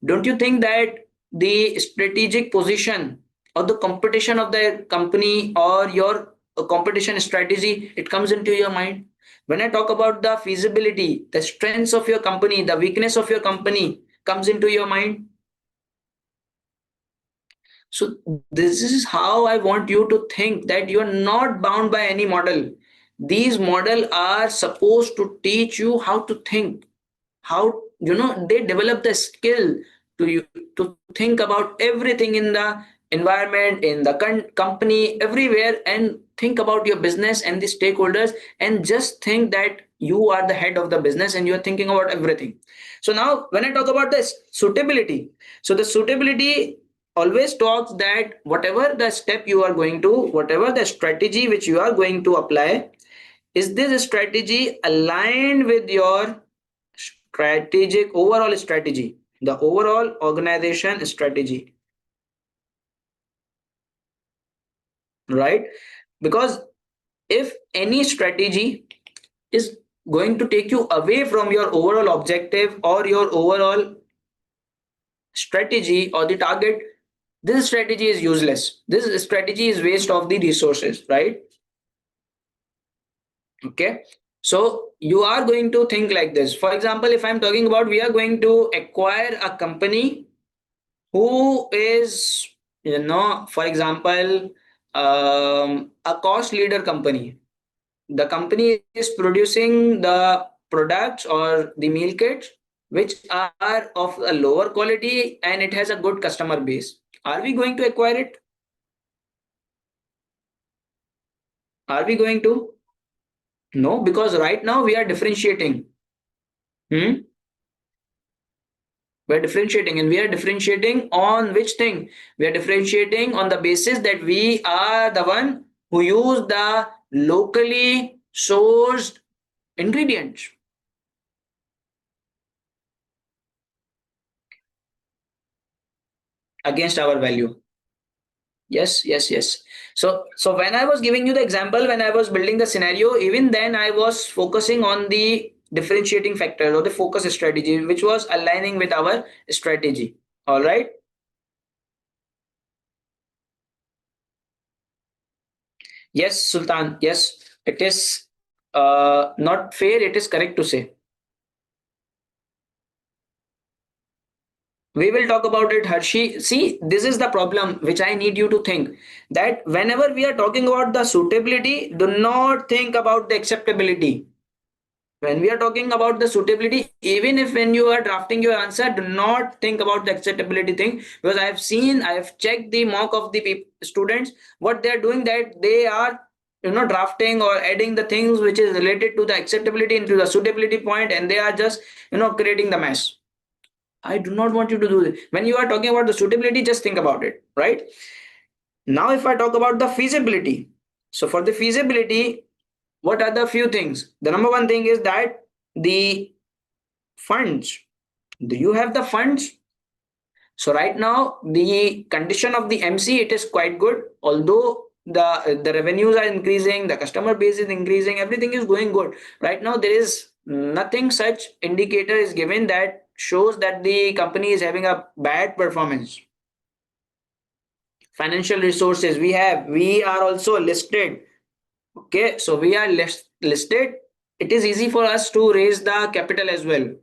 Don't you think that the strategic position or the competition of the company or your competition strategy, it comes into your mind? When I talk about the feasibility, the strengths of your company, the weakness of your company comes into your mind. So this is how I want you to think, that you are not bound by any model. These model are supposed to teach you how to think, how they develop the skill to you to think about everything in the environment, in the company, everywhere, and think about your business and the stakeholders, and just think that you are the head of the business and you are thinking about everything. So now when I talk about this suitability, so the suitability always talks that whatever the step you are going to, whatever the strategy which you are going to apply, is this strategy aligned with your strategic overall strategy, the overall organization strategy, right? Because if any strategy is going to take you away from your overall objective or your overall strategy or the target, this strategy is useless. This strategy is waste of the resources, right? Okay. So you are going to think like this. For example, if I'm talking about, we are going to acquire a company who is, for example, a cost leader company. The company is producing the products or the meal kits which are of a lower quality and it has a good customer base. Are we going to acquire it? Are we going to? No, because right now we are differentiating. Hmm? We're differentiating, and we are differentiating on which thing? We are differentiating on the basis that we are the one who use the locally sourced ingredients against our value. Yes, yes, yes. So when I was giving you the example, when I was building the scenario, even then I was focusing on the differentiating factor or the focus strategy, which was aligning with our strategy. All right. Yes, Sultan. Yes, it is not fair. It is correct to say. We will talk about it, Harshi. See, this is the problem which I need you to think, that whenever we are talking about the suitability, do not think about the acceptability. When we are talking about the suitability, even if when you are drafting your answer, do not think about the acceptability thing, because I have checked the mock of the students, what they are doing, that they are drafting or adding the things which is related to the acceptability into the suitability point, and they are just creating the mess. I do not want you to do this. When you are talking about the suitability, just think about it, right? Now if I talk about the feasibility, so for the feasibility, what are the few things? The number one thing is that the funds. Do you have the funds? So right now the condition of the MC, it is quite good. Although the revenues are increasing, the customer base is increasing, everything is going good. Right now there is nothing such indicator is given that shows that the company is having a bad performance. Financial resources we are also listed. Okay, so we are listed. It is easy for us to raise the capital as well.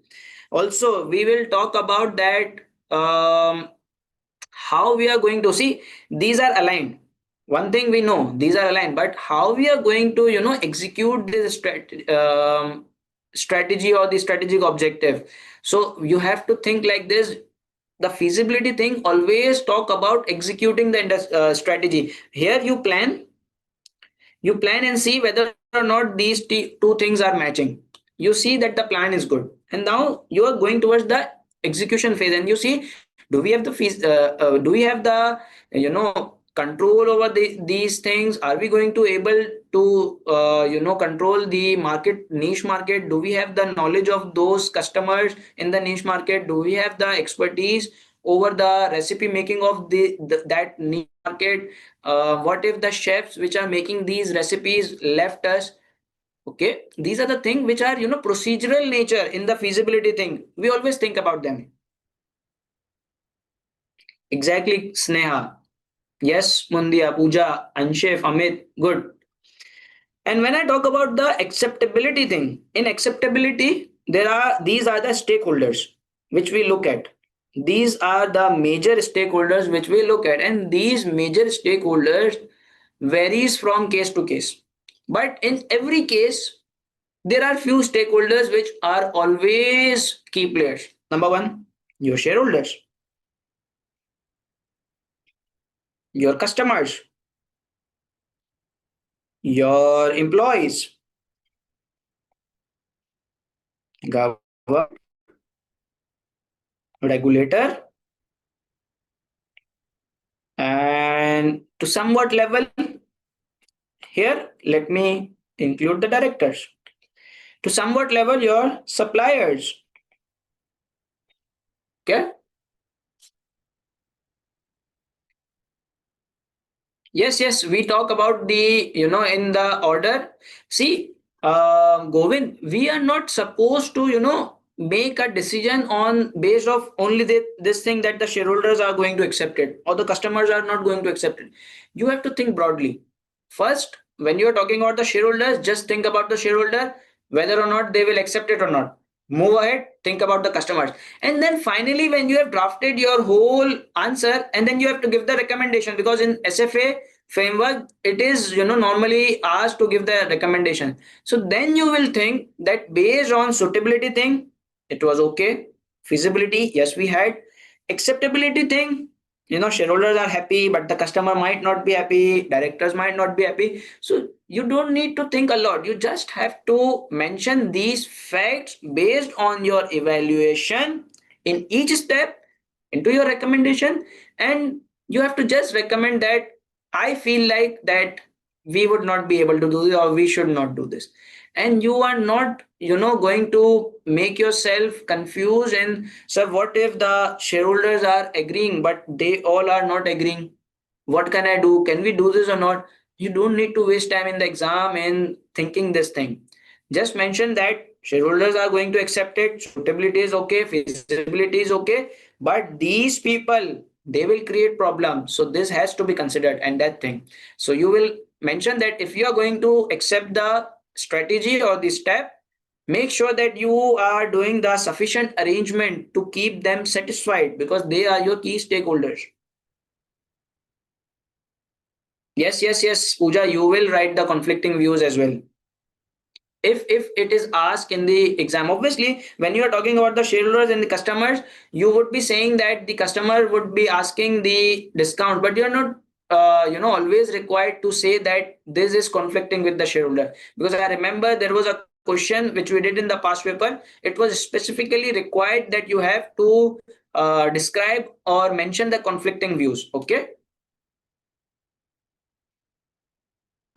Also we will talk about that, how we are going to see these are aligned. One thing we know, these are aligned, but how we are going to execute this strategy or the strategic objective. So you have to think like this. The feasibility thing always talk about executing the strategy. Here you plan and see whether or not these two things are matching. You see that the plan is good, and now you are going towards the execution phase, and you see, do we have the do we have the control over these things? Are we going to able to control the market, niche market? Do we have the knowledge of those customers in the niche market? Do we have the expertise over the recipe making of that niche market? What if the chefs which are making these recipes left us? Okay, these are the things which are procedural nature in the feasibility thing. We always think about them. Exactly, Sneha. Yes, Mundia, Pooja, Anshef, Amit, good. And when I talk about the acceptability thing, in acceptability, these are the stakeholders which we look at. These are the major stakeholders which we look at, and these major stakeholders varies from case to case. But in every case, there are few stakeholders which are always key players. Number one, your shareholders, your customers, your employees, government, regulator, and to somewhat level, here let me include the directors. To somewhat level, your suppliers. Okay. Yes, we talk about the, in the order. See, Govind, we are not supposed to, make a decision on based of only this thing that the shareholders are going to accept it or the customers are not going to accept it. You have to think broadly. First, when you're talking about the shareholders, just think about the shareholder, whether or not they will accept it or not. Move ahead, think about the customers. And then finally, when you have drafted your whole answer, and then you have to give the recommendation, because in SFA framework, it is normally asked to give the recommendation. So then you will think that based on suitability thing, it was okay. Feasibility, yes, we had. Acceptability thing, shareholders are happy, but the customer might not be happy, directors might not be happy. So you don't need to think a lot. You just have to mention these facts based on your evaluation in each step into your recommendation, and you have to just recommend that I feel like that we would not be able to do this or we should not do this. And you are not going to make yourself confused and, sir, what if the shareholders are agreeing but they all are not agreeing? What can I do? Can we do this or not? You don't need to waste time in the exam and thinking this thing. Just mention that shareholders are going to accept it, suitability is okay, feasibility is okay, but these people, they will create problems, so this has to be considered, and that thing. So you will mention that if you are going to accept the strategy or the step, make sure that you are doing the sufficient arrangement to keep them satisfied, because they are your key stakeholders. Yes, Pooja, you will write the conflicting views as well. If it is asked in the exam, obviously when you are talking about the shareholders and the customers, you would be saying that the customer would be asking the discount, but you're not always required to say that this is conflicting with the shareholder, because I remember there was a question which we did in the past paper. It was specifically required that you have to describe or mention the conflicting views. Okay.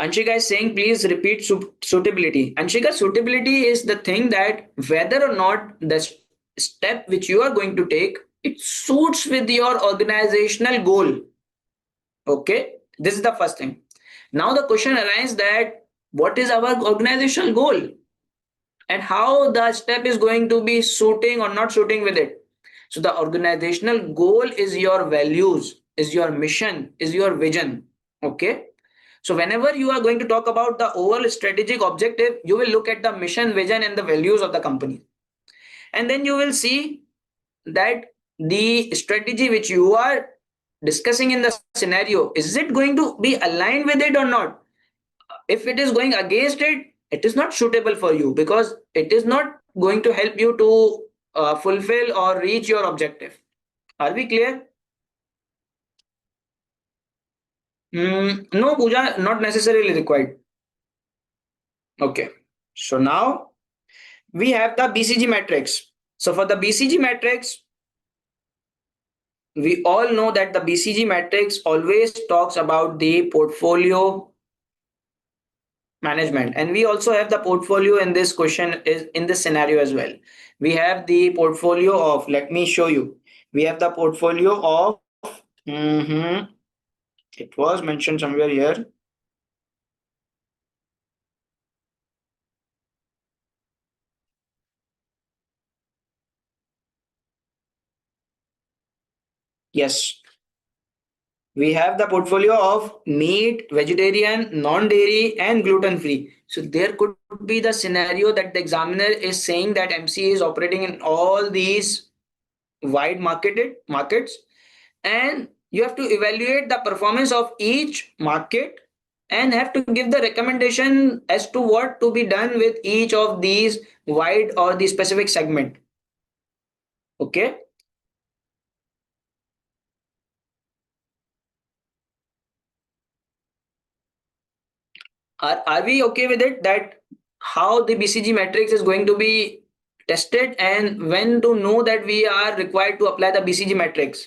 Anshika is saying, please repeat suitability. Anshika, suitability is the thing that whether or not the step which you are going to take, it suits with your organizational goal. Okay, this is the first thing. Now the question arises that what is our organizational goal and how the step is going to be suiting or not suiting with it. So the organizational goal is your values, is your mission, is your vision. Okay. So whenever you are going to talk about the overall strategic objective, you will look at the mission, vision, and the values of the company. And then you will see that the strategy which you are discussing in the scenario, is it going to be aligned with it or not? If it is going against it, it is not suitable for you because it is not going to help you to fulfill or reach your objective. Are we clear? No, Pooja, not necessarily required. Okay. So now we have the BCG matrix. So for the BCG matrix, we all know that the BCG matrix always talks about the portfolio management, and we also have the portfolio in this question is in this scenario as well. We have the portfolio of, let me show you, we have the portfolio of, mhm, it was mentioned somewhere here. Yes, we have the portfolio of meat, vegetarian, non-dairy, and gluten-free. So there could be the scenario that the examiner is saying that MC is operating in all these wide markets, and you have to evaluate the performance of each market and have to give the recommendation as to what to be done with each of these wide or the specific segment. Okay. Are we okay with it that how the BCG matrix is going to be tested and when to know that we are required to apply the BCG matrix?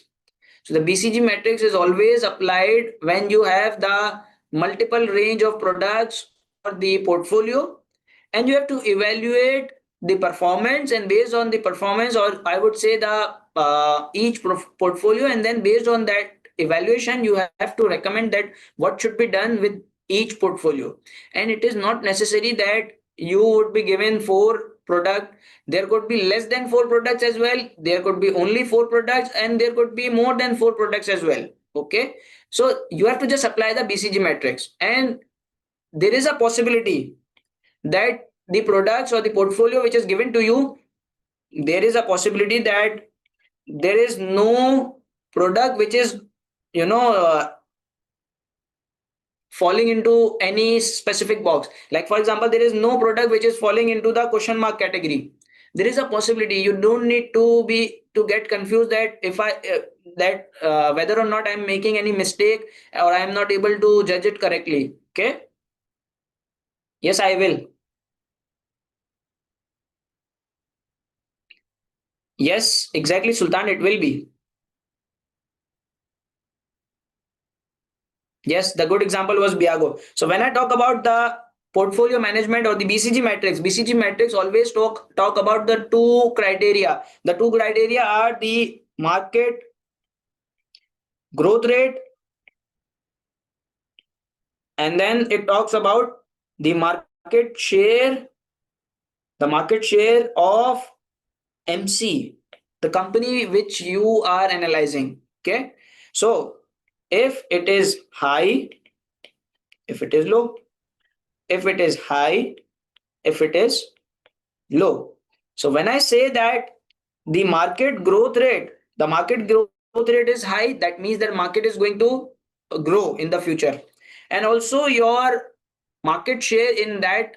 So the BCG matrix is always applied when you have the multiple range of products or the portfolio, and you have to evaluate the performance, and based on the performance, or I would say the each portfolio, and then based on that evaluation you have to recommend that what should be done with each portfolio. And it is not necessary that you would be given four product, there could be less than four products as well, there could be only four products, and there could be more than four products as well. Okay, so you have to just apply the BCG matrix, and there is a possibility that the products or the portfolio which is given to you, there is a possibility that there is no product which is you know uh, falling into any specific box. Like for example, there is no product which is falling into the question mark category. There is a possibility, you don't need to be to get confused that if I that whether or not I'm making any mistake or I am not able to judge it correctly. Okay. Yes, I will. Yes, exactly, Sultan, it will be. Yes, the good example was Biago. So when I talk about the portfolio management or the BCG matrix always talk about the two criteria. The two criteria are the market growth rate, and then it talks about the market share of MC, the company which you are analyzing. Okay. So if it is high, if it is low, if it is high, if it is low. So when I say that the market growth rate is high, that means that market is going to grow in the future. And also your market share in that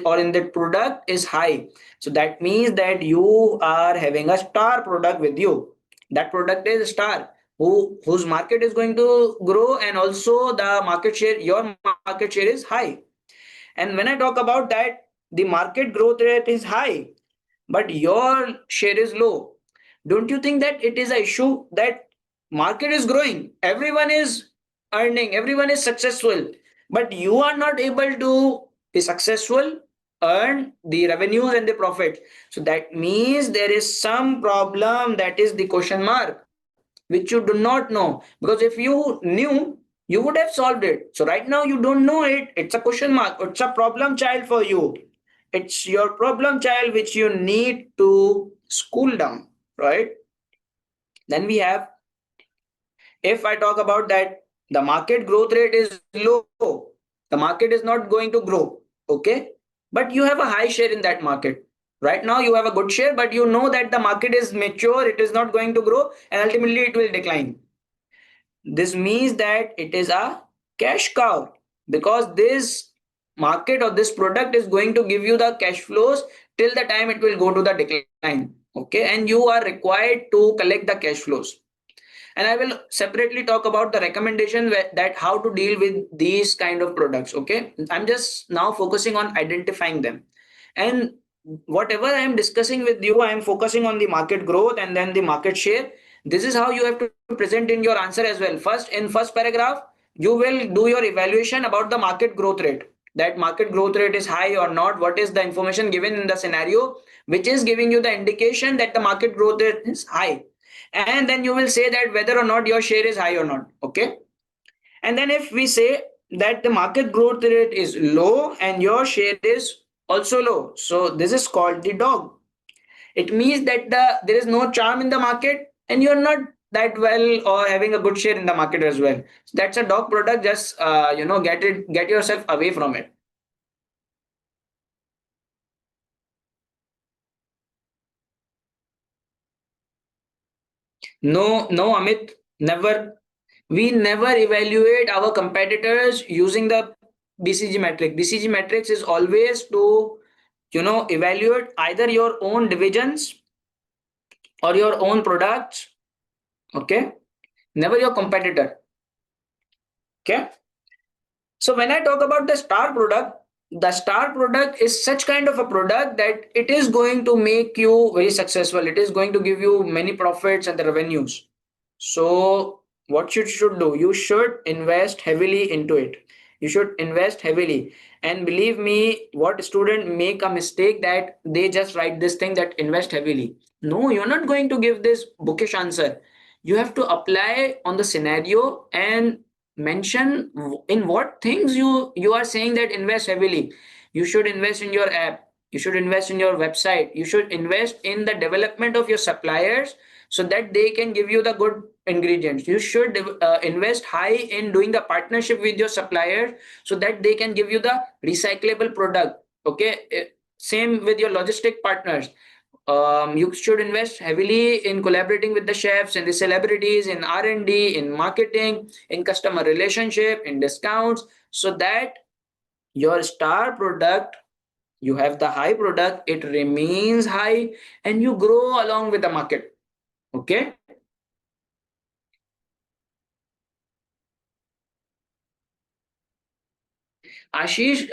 or in that product is high. So that means that you are having a star product with you. That product is star. whose market is going to grow, and also the market share, your market share is high. And when I talk about that, the market growth rate is high, but your share is low. Don't you think that it is an issue that market is growing, everyone is earning, everyone is successful, but you are not able to be successful, earn the revenues and the profit? So that means there is some problem, that is the question mark, which you do not know. Because if you knew, you would have solved it. So right now you don't know it. It's a question mark. It's a problem child for you. It's your problem child which you need to school down, right? Then we have, if I talk about that, the market growth rate is low, the market is not going to grow, okay? But you have a high share in that market. Right now you have a good share, but you know that the market is mature, it is not going to grow, and ultimately it will decline. This means that it is a cash cow, because this market or this product is going to give you the cash flows till the time it will go to the decline. Okay, and you are required to collect the cash flows. And I will separately talk about the recommendation that how to deal with these kind of products. Okay, I'm just now focusing on identifying them, and whatever I am discussing with you, I am focusing on the market growth and then the market share. This is how you have to present in your answer as well. First, in first paragraph, you will do your evaluation about the market growth rate, that market growth rate is high or not, what is the information given in the scenario which is giving you the indication that the market growth rate is high. And then you will say that whether or not your share is high or not. Okay, and then if we say that the market growth rate is low and your share is also low, so this is called the dog. It means that there is no charm in the market and you're not that well or having a good share in the market as well. So that's a dog product. Just get yourself away from it. No, Amit, never. We never evaluate our competitors using the BCG metric. BCG metrics is always to, evaluate either your own divisions or your own products. Okay, never your competitor. Okay. So when I talk about the star product is such kind of a product that it is going to make you very successful. It is going to give you many profits and the revenues. So what you should do? You should invest heavily into it. You should invest heavily. And believe me, what student make a mistake that they just write this thing that invest heavily. No, you're not going to give this bookish answer. You have to apply on the scenario and mention in what things you are saying that invest heavily. You should invest in your app, you should invest in your website, you should invest in the development of your suppliers so that they can give you the good ingredients. You should invest high in doing the partnership with your suppliers so that they can give you the recyclable product. Okay, same with your logistic partners. You should invest heavily in collaborating with the chefs and the celebrities, in R&D, in marketing, in customer relationship, in discounts, so that your star product, you have the high product, it remains high and you grow along with the market. Okay. Ashish,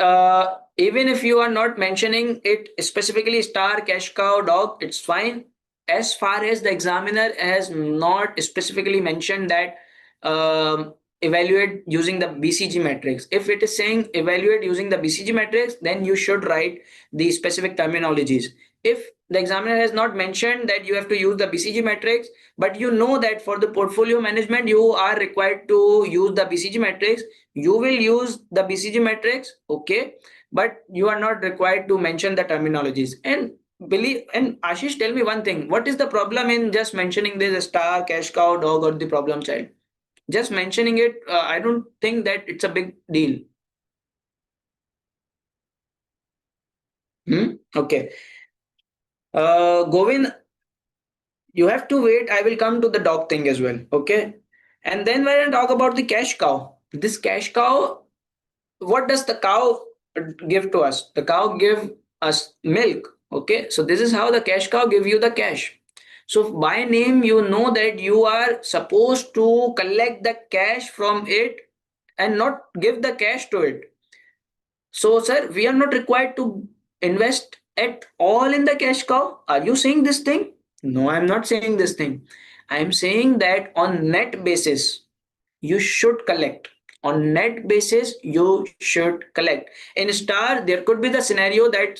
even if you are not mentioning it specifically star, cash cow, dog, it's fine. As far as the examiner has not specifically mentioned that evaluate using the BCG matrix. If it is saying evaluate using the BCG matrix, then you should write the specific terminologies. If the examiner has not mentioned that you have to use the BCG matrix, but you know that for the portfolio management you are required to use the BCG matrix, you will use the BCG matrix. Okay, but you are not required to mention the terminologies. And believe, and Ashish, tell me one thing, what is the problem in just mentioning this star, cash cow, dog, or the problem child? Just mentioning it, I don't think that it's a big deal. Okay. Govind, you have to wait. I will come to the dog thing as well. Okay. And then when I talk about the cash cow, this cash cow, what does the cow give to us? The cow give us milk. Okay. So this is how the cash cow give you the cash. So by name, you know that you are supposed to collect the cash from it and not give the cash to it. So, sir, we are not required to invest at all in the cash cow. Are you saying this thing? No, I'm not saying this thing. I'm saying that on net basis, you should collect. On net basis, you should collect. In star, there could be the scenario that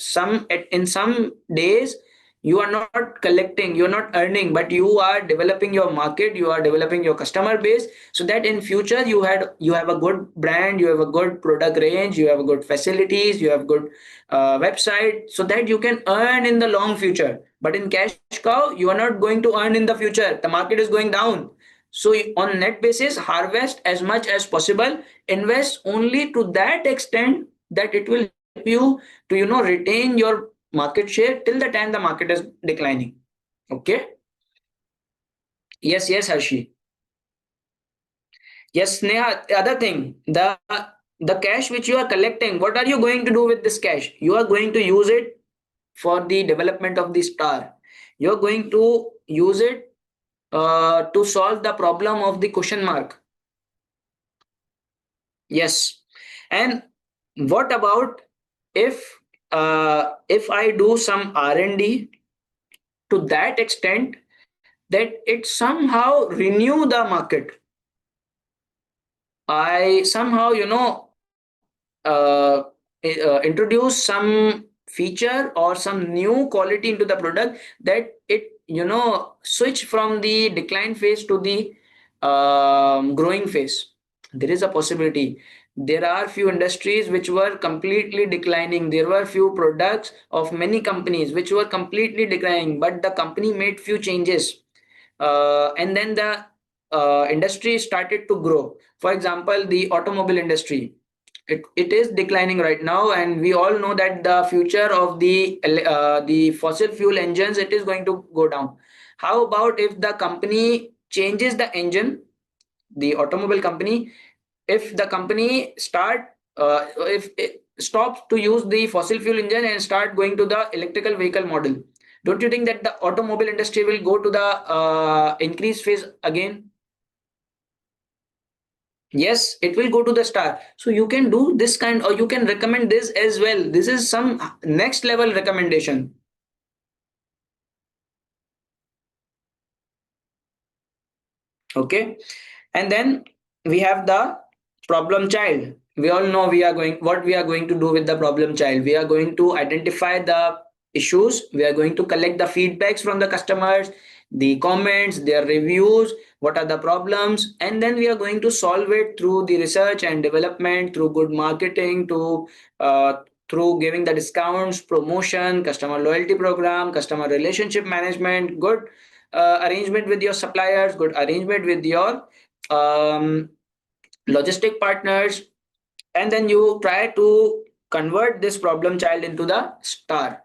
in some days you are not collecting, you're not earning, but you are developing your market, you are developing your customer base, so that in future you have a good brand, you have a good product range, you have good facilities, you have good website, so that you can earn in the long future. But in cash cow, you are not going to earn in the future. The market is going down. So on net basis, harvest as much as possible, invest only to that extent that it will help you to retain your market share till the time the market is declining. Okay. Yes, yes, Harshi. Yes, Sneha. The other thing, the cash which you are collecting, what are you going to do with this cash? You are going to use it for the development of the star. You are going to use it to solve the problem of the question mark. Yes. And what about if if I do some R&D to that extent that it somehow renew the market? I somehow introduce some feature or some new quality into the product that it switch from the decline phase to the growing phase. There is a possibility. There are few industries which were completely declining. There were few products of many companies which were completely declining, but the company made few changes, and then the industry started to grow. For example, the automobile industry, it is declining right now, and we all know that the future of the fossil fuel engines, it is going to go down. How about if the company changes the engine, the automobile company, if the company if it stops to use the fossil fuel engine and start going to the electrical vehicle model, don't you think that the automobile industry will go to the increase phase again? Yes, it will go to the star. So you can do this kind, or you can recommend this as well. This is some next level recommendation. Okay. And then we have the problem child. We all know what we are going to do with the problem child. We are going to identify the issues. We are going to collect the feedbacks from the customers, the comments, their reviews, what are the problems, and then we are going to solve it through the research and development, through good marketing, to through giving the discounts, promotion, customer loyalty program, customer relationship management, good arrangement with your suppliers, good arrangement with your um, logistic partners, and then you try to convert this problem child into the star.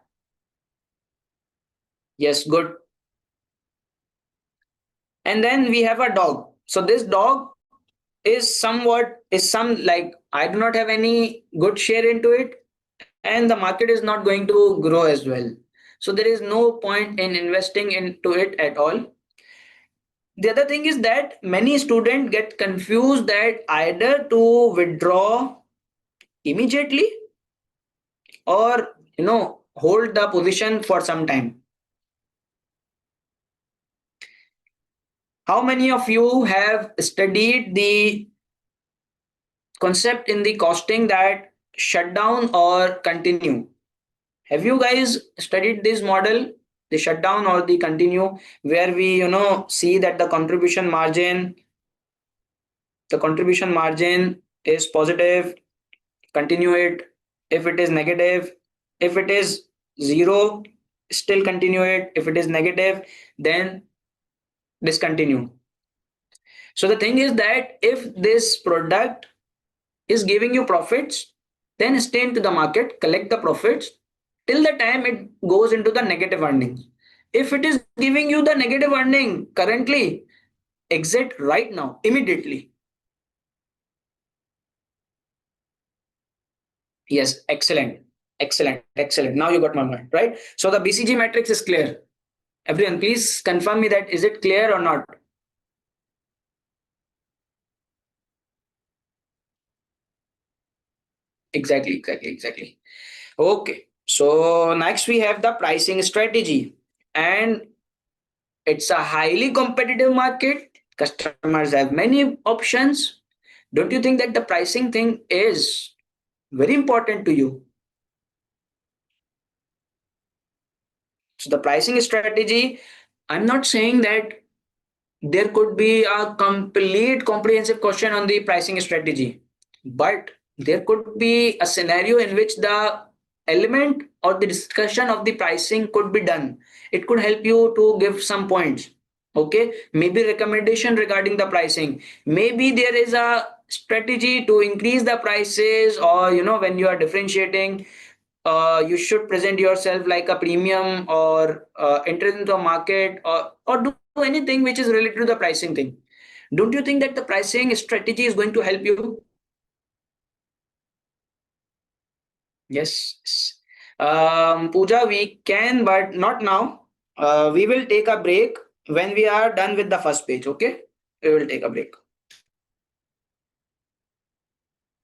Yes, good. And then we have a dog. So this dog is some, like, I do not have any good share into it, and the market is not going to grow as well. So there is no point in investing into it at all. The other thing is that many students get confused that either to withdraw immediately or hold the position for some time. How many of you have studied the concept in the costing that shut down or continue? Have you guys studied this model, the shutdown or the continue, where we see that the contribution margin is positive, continue it. If it is negative, if it is zero, still continue it. If it is negative, then discontinue. So the thing is that if this product is giving you profits, then stay into the market, collect the profits till the time it goes into the negative earnings. If it is giving you the negative earning currently, exit right now, immediately. Yes, excellent, excellent, excellent. Now you got my point, right? So the BCG matrix is clear. Everyone, please confirm me that is it clear or not? Exactly. Okay. So next we have the pricing strategy, and it's a highly competitive market. Customers have many options. Don't you think that the pricing thing is very important to you? So the pricing strategy, I'm not saying that there could be a complete comprehensive question on the pricing strategy, but there could be a scenario in which the element or the discussion of the pricing could be done. It could help you to give some points. Okay, maybe recommendation regarding the pricing, maybe there is a strategy to increase the prices, or when you are differentiating, you should present yourself like a premium, or enter into a market, or do anything which is related to the pricing thing. Don't you think that the pricing strategy is going to help you? Yes. Pooja, we can, but not now. We will take a break when we are done with the first page. Okay, we will take a break.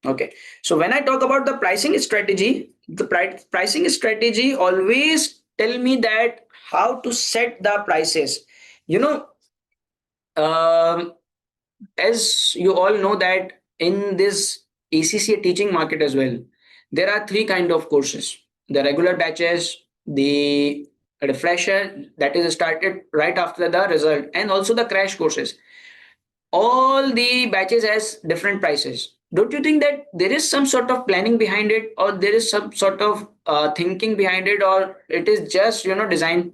Okay. So when I talk about the pricing strategy, the pricing strategy always tell me that how to set the prices. You know, um, as you all know that in this ACCA teaching market as well, there are three kind of courses: the regular batches, the refresher that is started right after the result, and also the crash courses. All the batches has different prices. Don't you think that there is some sort of planning behind it, or there is some sort of thinking behind it, or it is just design?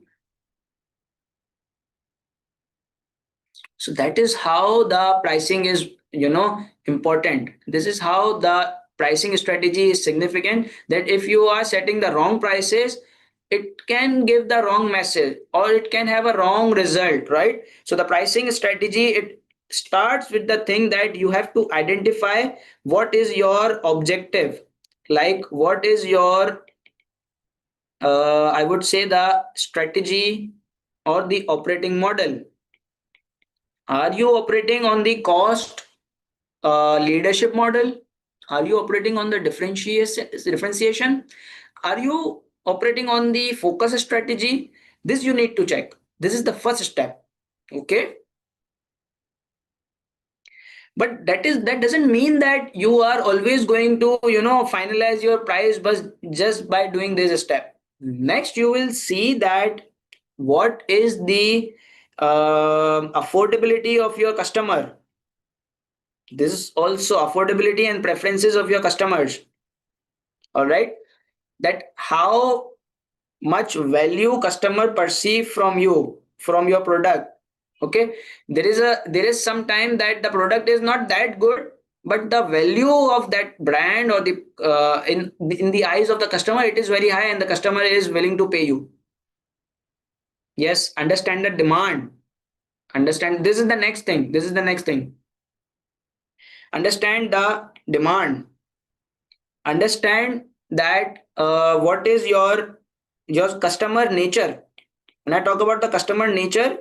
So that is how the pricing is important. This is how the pricing strategy is significant, that if you are setting the wrong prices, it can give the wrong message, or it can have a wrong result, right? So the pricing strategy, it starts with the thing that you have to identify what is your objective, like what is your I would say the strategy or the operating model. Are you operating on the cost leadership model? Are you operating on the differentiation? Are you operating on the focus strategy? This you need to check. This is the first step. Okay. But that doesn't mean that you are always going to finalize your price but just by doing this step. Next you will see that what is the affordability of your customer. This is also affordability and preferences of your customers. All right, that how much value customer perceive from you, from your product. Okay, there is some time that the product is not that good, but the value of that brand or the in the eyes of the customer, it is very high, and the customer is willing to pay you. Yes, understand the demand. Understand, this is the next thing. Understand the demand. Understand that what is your customer nature. When I talk about the customer nature,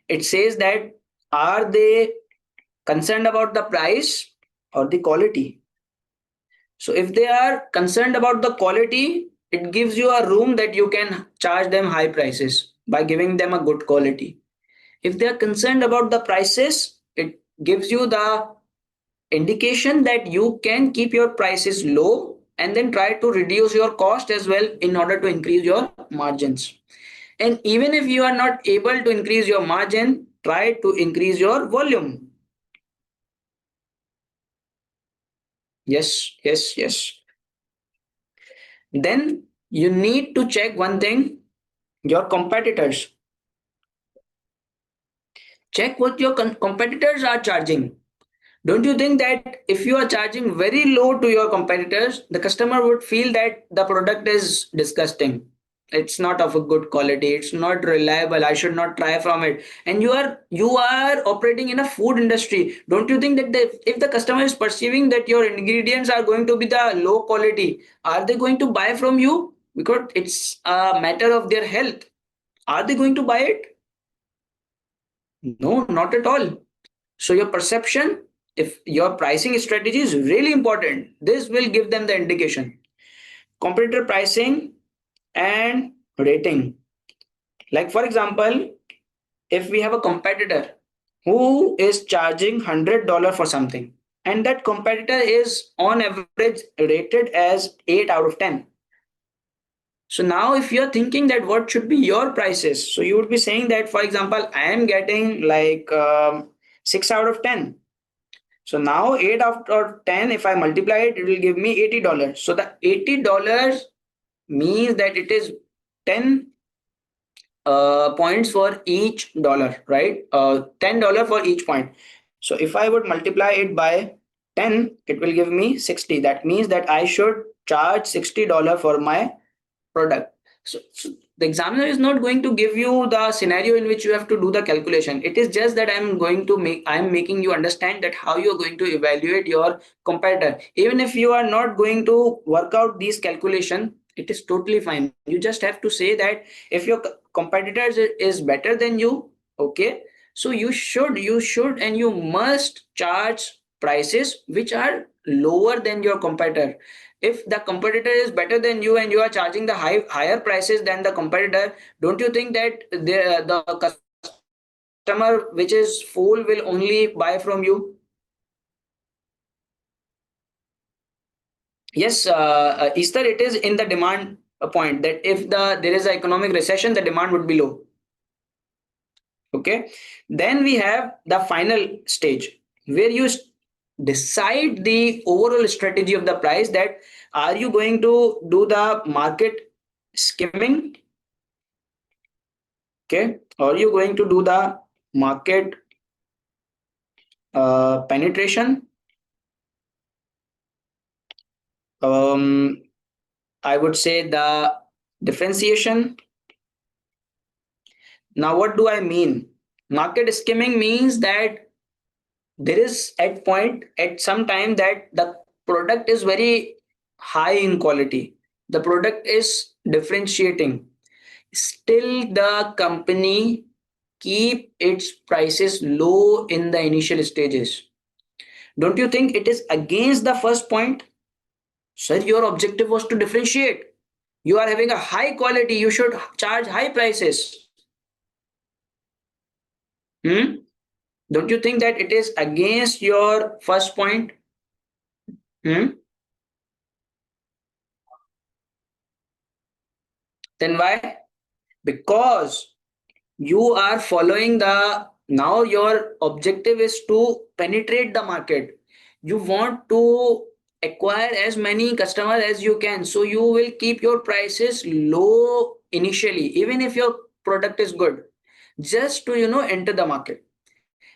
it says that are they concerned about the price or the quality. So if they are concerned about the quality, it gives you a room that you can charge them high prices by giving them a good quality. If they are concerned about the prices, it gives you the indication that you can keep your prices low and then try to reduce your cost as well in order to increase your margins. And even if you are not able to increase your margin, try to increase your volume. Yes. Then you need to check one thing: your competitors. Check what your competitors are charging. Don't you think that if you are charging very low to your competitors, the customer would feel that the product is disgusting? it's not of a good quality, it's not reliable, I should not try from it. And you are operating in a food industry. Don't you think that if the customer is perceiving that your ingredients are going to be the low quality, are they going to buy from you? Because it's a matter of their health. Are they going to buy it? No, not at all. So your perception, if your pricing strategy is really important, this will give them the indication. Competitor pricing and rating. Like for example, if we have a competitor who is charging $100 for something, and that competitor is on average rated as 8 out of 10. So now if you're thinking that what should be your prices, so you would be saying that, for example, I am getting like 6 out of 10. So now 8 out of 10, if I multiply it, it will give me $80. So the $80 means that it is 10 points for each dollar, right? $10 for each point. So if I would multiply it by 10, it will give me 60. That means that I should charge $60 for my product. So the examiner is not going to give you the scenario in which you have to do the calculation. It is just that I'm making you understand that how you are going to evaluate your competitor. Even if you are not going to work out these calculation, it is totally fine. You just have to say that if your competitor is better than you, okay, so you should and you must charge prices which are lower than your competitor. If the competitor is better than you and you are charging the higher prices than the competitor, don't you think that the customer which is fool will only buy from you? Yes, Easter, it is in the demand point that if there is an economic recession, the demand would be low. Okay, then we have the final stage where you decide the overall strategy of the price, that are you going to do the market skimming, okay, or are you going to do the market penetration, um, I would say the differentiation. Now what do I mean? Market skimming means that there is at some time that the product is very high in quality, the product is differentiating, still the company keep its prices low in the initial stages. Don't you think it is against the first point? Sir, your objective was to differentiate. You are having a high quality, you should charge high prices. Hmm? Don't you think that it is against your first point? Hmm? Then why? Because you are following the, now your objective is to penetrate the market. You want to acquire as many customers as you can, so you will keep your prices low initially even if your product is good, just to enter the market.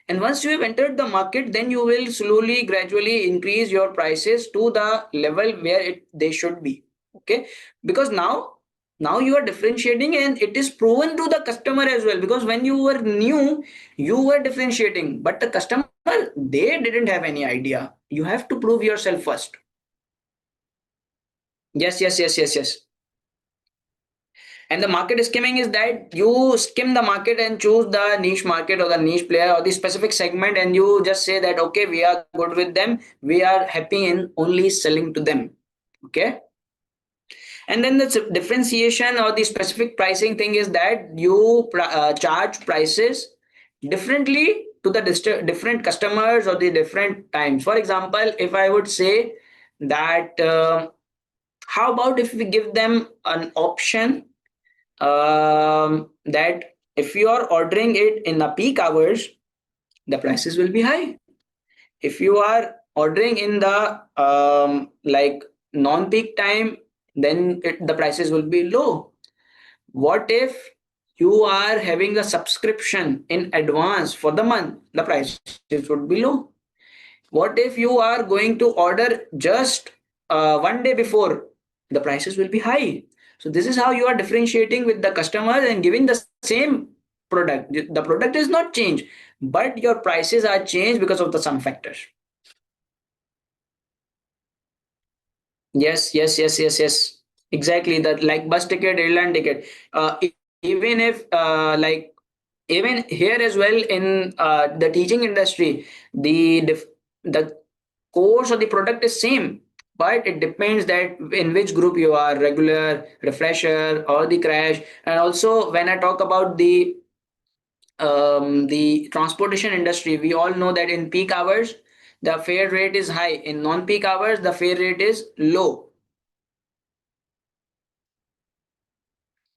And once you have entered the market, then you will slowly gradually increase your prices to the level where they should be. Okay, because now you are differentiating and it is proven to the customer as well, because when you were new you were differentiating, but the customer, they didn't have any idea. You have to prove yourself first. Yes. And the market skimming is that you skim the market and choose the niche market or the niche player or the specific segment, and you just say that okay, we are good with them, we are happy in only selling to them. Okay. And then the differentiation or the specific pricing thing is that you charge prices differently to the different customers or the different times. For example, if I would say that how about if we give them an option, that if you are ordering it in the peak hours, the prices will be high. If you are ordering in the like non-peak time, then the prices will be low. What if you are having a subscription in advance for the month, the prices would be low. What if you are going to order just 1 day before, the prices will be high. So this is how you are differentiating with the customers and giving the same product. The product is not changed, but your prices are changed because of the some factors. Yes. Exactly. That, like bus ticket, airline ticket. Even if even here as well in the teaching industry, the course or the product is same, but it depends that in which group you are, regular, refresher, or the crash. And also, when I talk about the transportation industry, we all know that in peak hours the fare rate is high, in non peak hours the fare rate is low.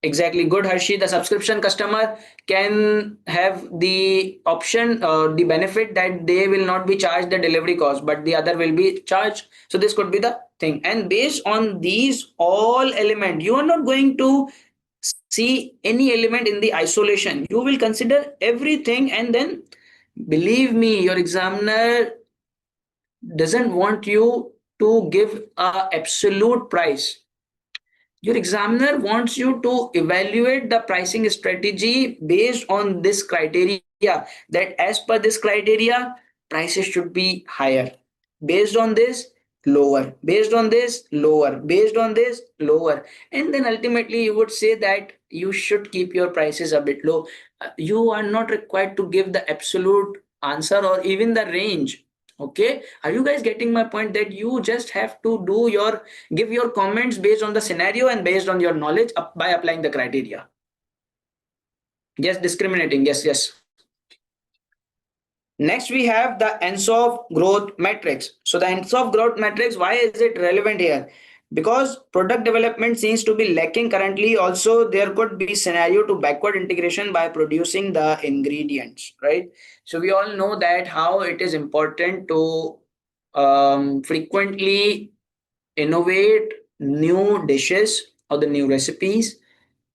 Exactly. Good, Hershey. The subscription customer can have the option or the benefit that they will not be charged the delivery cost, but the other will be charged. So this could be the thing. And based on these all element, you are not going to see any element in the isolation. You will consider everything, and then believe me, your examiner doesn't want you to give a absolute price. Your examiner wants you to evaluate the pricing strategy based on this criteria, that as per this criteria, prices should be higher. Based on this, lower. Based on this, lower. Based on this, lower. And then ultimately, you would say that you should keep your prices a bit low. You are not required to give the absolute answer or even the range. Okay, are you guys getting my point, that you just have to do your give your comments based on the scenario and based on your knowledge by applying the criteria. Yes, discriminating. Yes. Next, we have the Ansoff growth matrix. So the Ansoff growth matrix, why is it relevant here? Because product development seems to be lacking currently. Also, there could be scenario to backward integration by producing the ingredients, right? So we all know that how it is important to frequently innovate new dishes or the new recipes,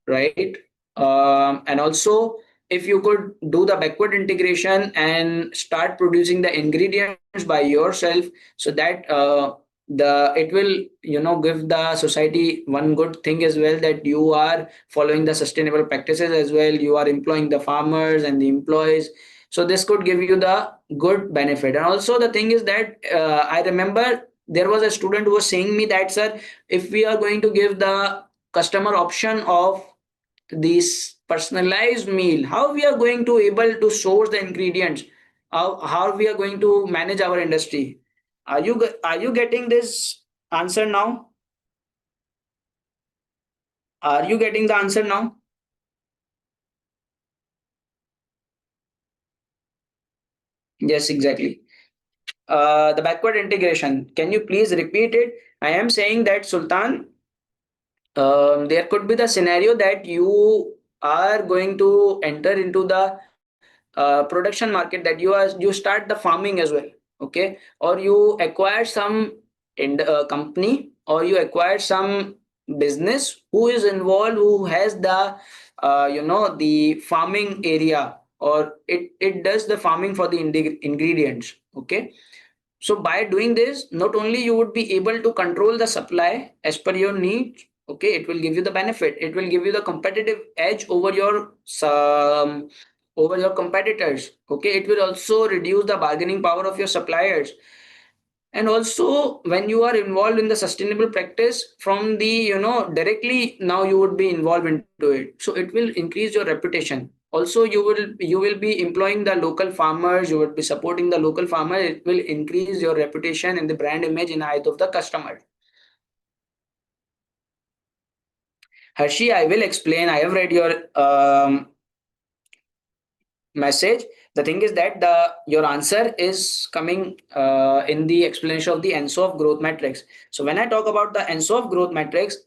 right? And also, if you could do the backward integration and start producing the ingredients by yourself, so that the it will, give the society one good thing as well, that you are following the sustainable practices as well, you are employing the farmers and the employees. So this could give you the good benefit. And also the thing is that I remember there was a student who was saying me that, sir, if we are going to give the customer option of this personalized meal, how we are going to able to source the ingredients, how we are going to manage our industry? Are you getting this answer now? Are you getting the answer now? Yes, exactly. The backward integration, can you please repeat it? I am saying that, Sultan, there could be the scenario that you are going to enter into the production market, that you start the farming as well. Okay, or you acquire some company, or you acquire some business who is involved, who has the the farming area, or it does the farming for the ingredients. Okay, so by doing this, not only you would be able to control the supply as per your needs, okay, it will give you the benefit. It will give you the competitive edge over your competitors. Okay, it will also reduce the bargaining power of your suppliers. And also, when you are involved in the sustainable practice from the, directly, now you would be involved into it. So it will increase your reputation. Also, you will be employing the local farmers, you will be supporting the local farmer. It will increase your reputation and the brand image in the eyes of the customer. Hershey, I will explain. I have read your message. The thing is that the your answer is coming in the explanation of the Ansoff growth matrix. So when I talk about the Ansoff growth matrix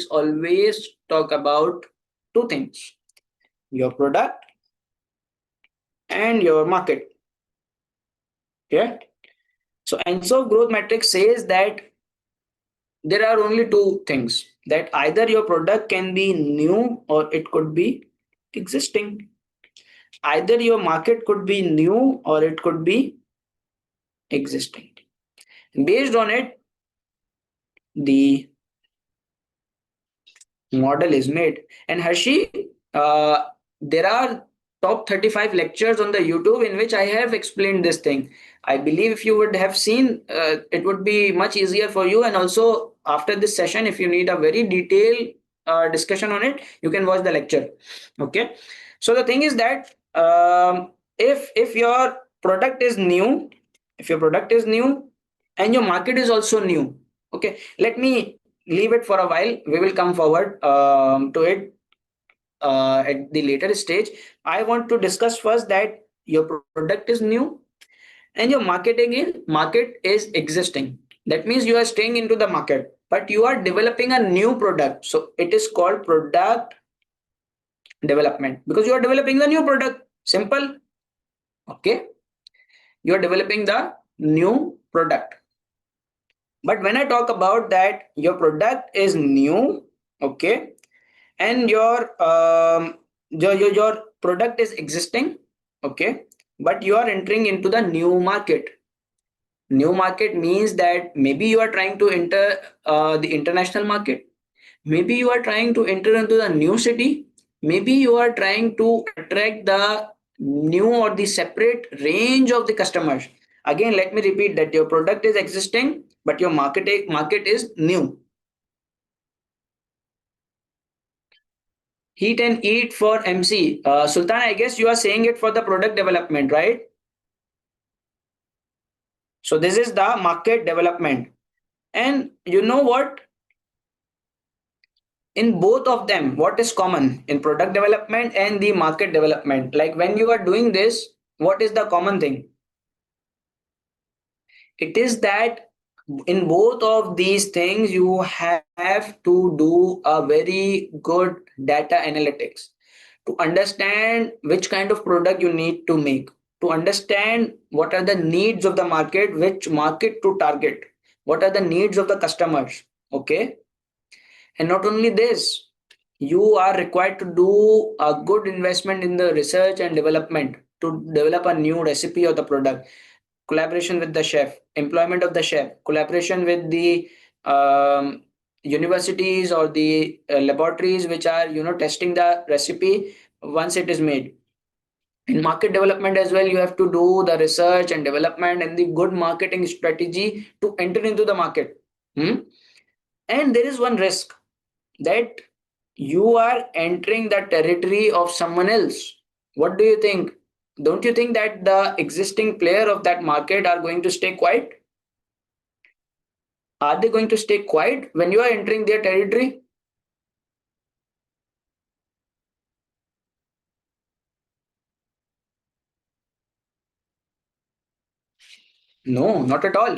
always talk about two things: your product and your market. Okay. So Ansoff growth matrix says that there are only two things, that either your product can be new or it could be existing. Either your market could be new or it could be existing. Based on it, the model is made. And Hershey, uh, there are top 35 lectures on the YouTube in which I have explained this thing. I believe if you would have seen, it would be much easier for you. And also, after this session, if you need a very detailed discussion on it, you can watch the lecture. Okay. So the thing is that if your product is new, if your product is new and your market is also new, okay, let me leave it for a while. We will come forward to it at the later stage. I want to discuss first that your product is new and your market is existing. That means you are staying into the market, but you are developing a new product. So it is called product development because you are developing the new product. Simple. Okay. You are developing the new product. But when I talk about that, your product is new, okay, and your product is existing, okay, but you are entering into the new market. New market means that maybe you are trying to enter the international market. Maybe you are trying to enter into the new city. Maybe you are trying to attract the new or the separate range of the customers. Again, let me repeat that your product is existing, but your market is new. Heat and eat for MC. Sultan, I guess you are saying it for the product development, right? So this is the market development. And you know what? In both of them, what is common in product development and the market development? Like when you are doing this, what is the common thing? It is that in both of these things, you have to do a very good data analytics to understand which kind of product you need to make, to understand what are the needs of the market, which market to target, what are the needs of the customers. Okay. And not only this, you are required to do a good investment in the research and development to develop a new recipe of the product, collaboration with the chef, employment of the chef, collaboration with the universities or the laboratories which are testing the recipe once it is made. In market development as well, you have to do the research and development and the good marketing strategy to enter into the market. Hmm? And there is one risk that you are entering the territory of someone else. What do you think? Don't you think that the existing player of that market are going to stay quiet? Are they going to stay quiet when you are entering their territory? No, not at all.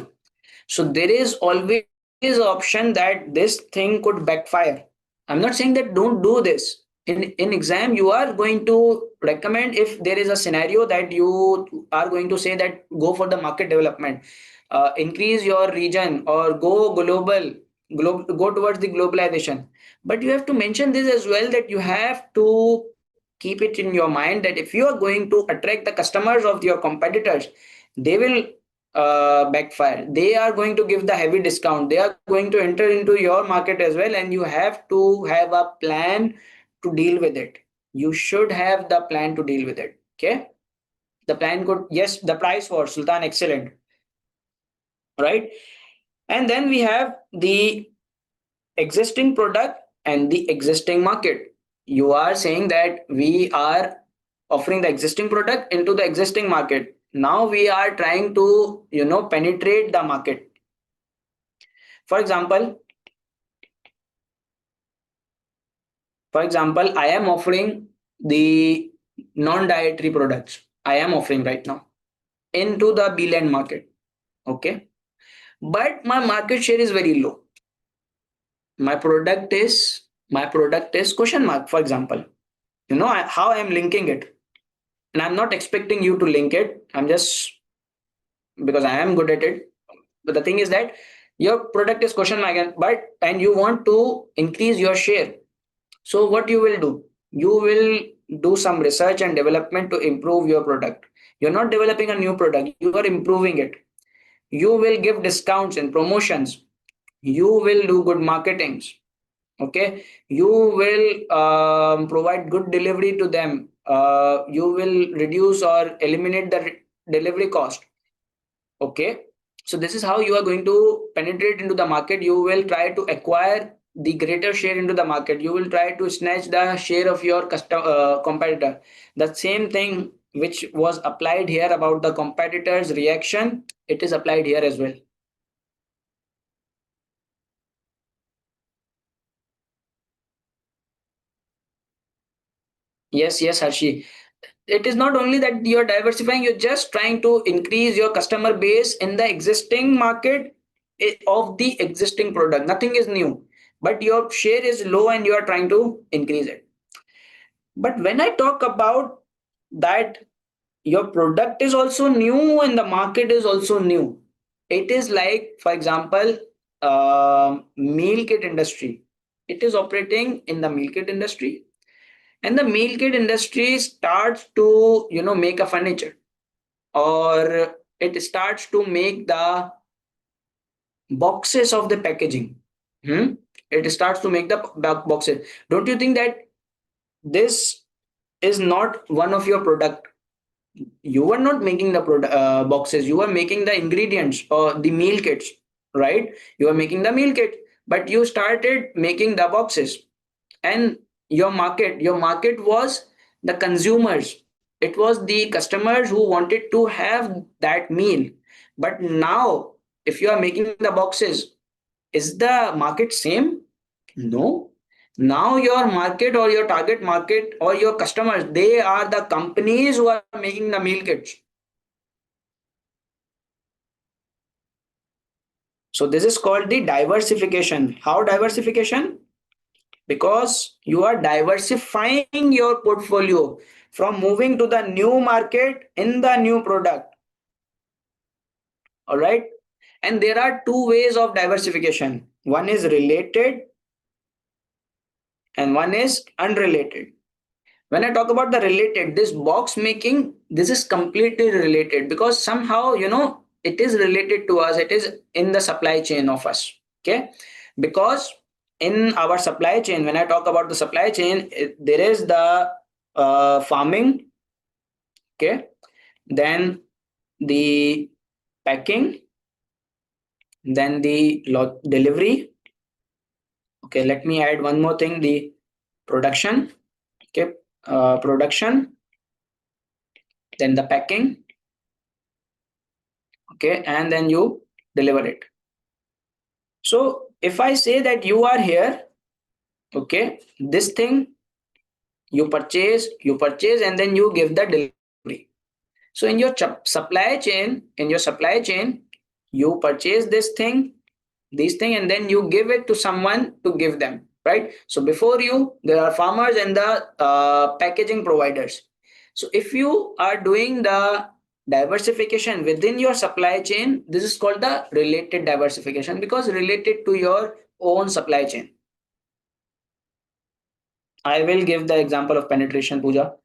So there is always an option that this thing could backfire. I'm not saying that don't do this. In exam, you are going to recommend if there is a scenario that you are going to say that go for the market development, increase your region or go global, go towards the globalization. But you have to mention this as well that you have to keep it in your mind that if you are going to attract the customers of your competitors, they will backfire. They are going to give the heavy discount. They are going to enter into your market as well, and you have to have a plan to deal with it. You should have the plan to deal with it. Okay. The plan could, yes, the price war, Sultan, excellent. Right. And then we have the existing product and the existing market. You are saying that we are offering the existing product into the existing market. Now we are trying to penetrate the market. For example, I am offering the non-dietary products. I am offering right now into the B-land market. Okay. But my market share is very low. My product is question mark, for example. How I am linking it. And I'm not expecting you to link it. I'm just because I am good at it. But the thing is that your product is question mark, and you want to increase your share. So what you will do? You will do some research and development to improve your product. You're not developing a new product. You are improving it. You will give discounts and promotions. You will do good marketings. Okay, you will provide good delivery to them. You will reduce or eliminate the delivery cost. Okay, so this is how you are going to penetrate into the market. You will try to acquire the greater share into the market. You will try to snatch the share of your competitor. The same thing which was applied here about the competitor's reaction, it is applied here as well. Yes, yes, Harshi. It is not only that you're diversifying, you're just trying to increase your customer base in the existing market of the existing product. Nothing is new, but your share is low and you are trying to increase it. But when I talk about that your product is also new and the market is also new, it is like, for example, meal kit industry. It is operating in the meal kit industry, and the meal kit industry starts to make a furniture, or it starts to make the boxes of the packaging. Hmm? It starts to make the boxes. Don't you think that this is not one of your product? You are not making the product boxes, you are making the ingredients or the meal kits, right? You are making the meal kit, but you started making the boxes. And your market was the consumers, it was the customers who wanted to have that meal. But now if you are making the boxes, is the market same? No. Now your market or your target market or your customers, they are the companies who are making the meal kits. So this is called the diversification. How diversification? Because you are diversifying your portfolio from moving to the new market in the new product. All right. And there are two ways of diversification. One is related and one is unrelated. When I talk about the related, this box making, this is completely related because somehow, it is related to us. It is in the supply chain of us. Okay. Because in our supply chain, when I talk about the supply chain, there is the farming. Okay. Then the packing, then the delivery. Okay. Let me add one more thing, the production. Okay. Production, then the packing. Okay. And then you deliver it. So if I say that you are here, okay, this thing you purchase and then you give the delivery. So in your supply chain, you purchase this thing, and then you give it to someone to give them, right? So before you, there are farmers and the packaging providers. So if you are doing the diversification within your supply chain, this is called the related diversification because related to your own supply chain. I will give the example of penetration, Puja.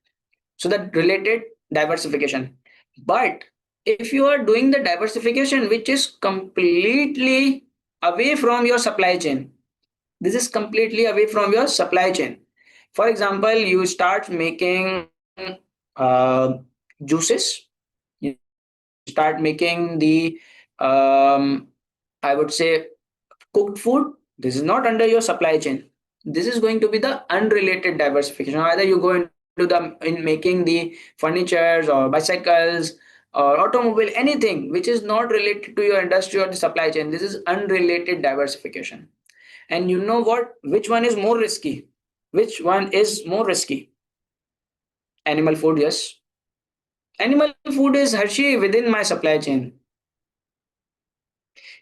So that related diversification. But if you are doing the diversification which is completely away from your supply chain, this is completely away from your supply chain. For example, you start making uh, juices, you start making the I would say cooked food. This is not under your supply chain. This is going to be the unrelated diversification. Either you go into the in making the furnitures or bicycles or automobile, anything which is not related to your industry or the supply chain. This is unrelated diversification. And you know what? Which one is more risky? Which one is more risky? Animal food, yes. Animal food is Hershey within my supply chain.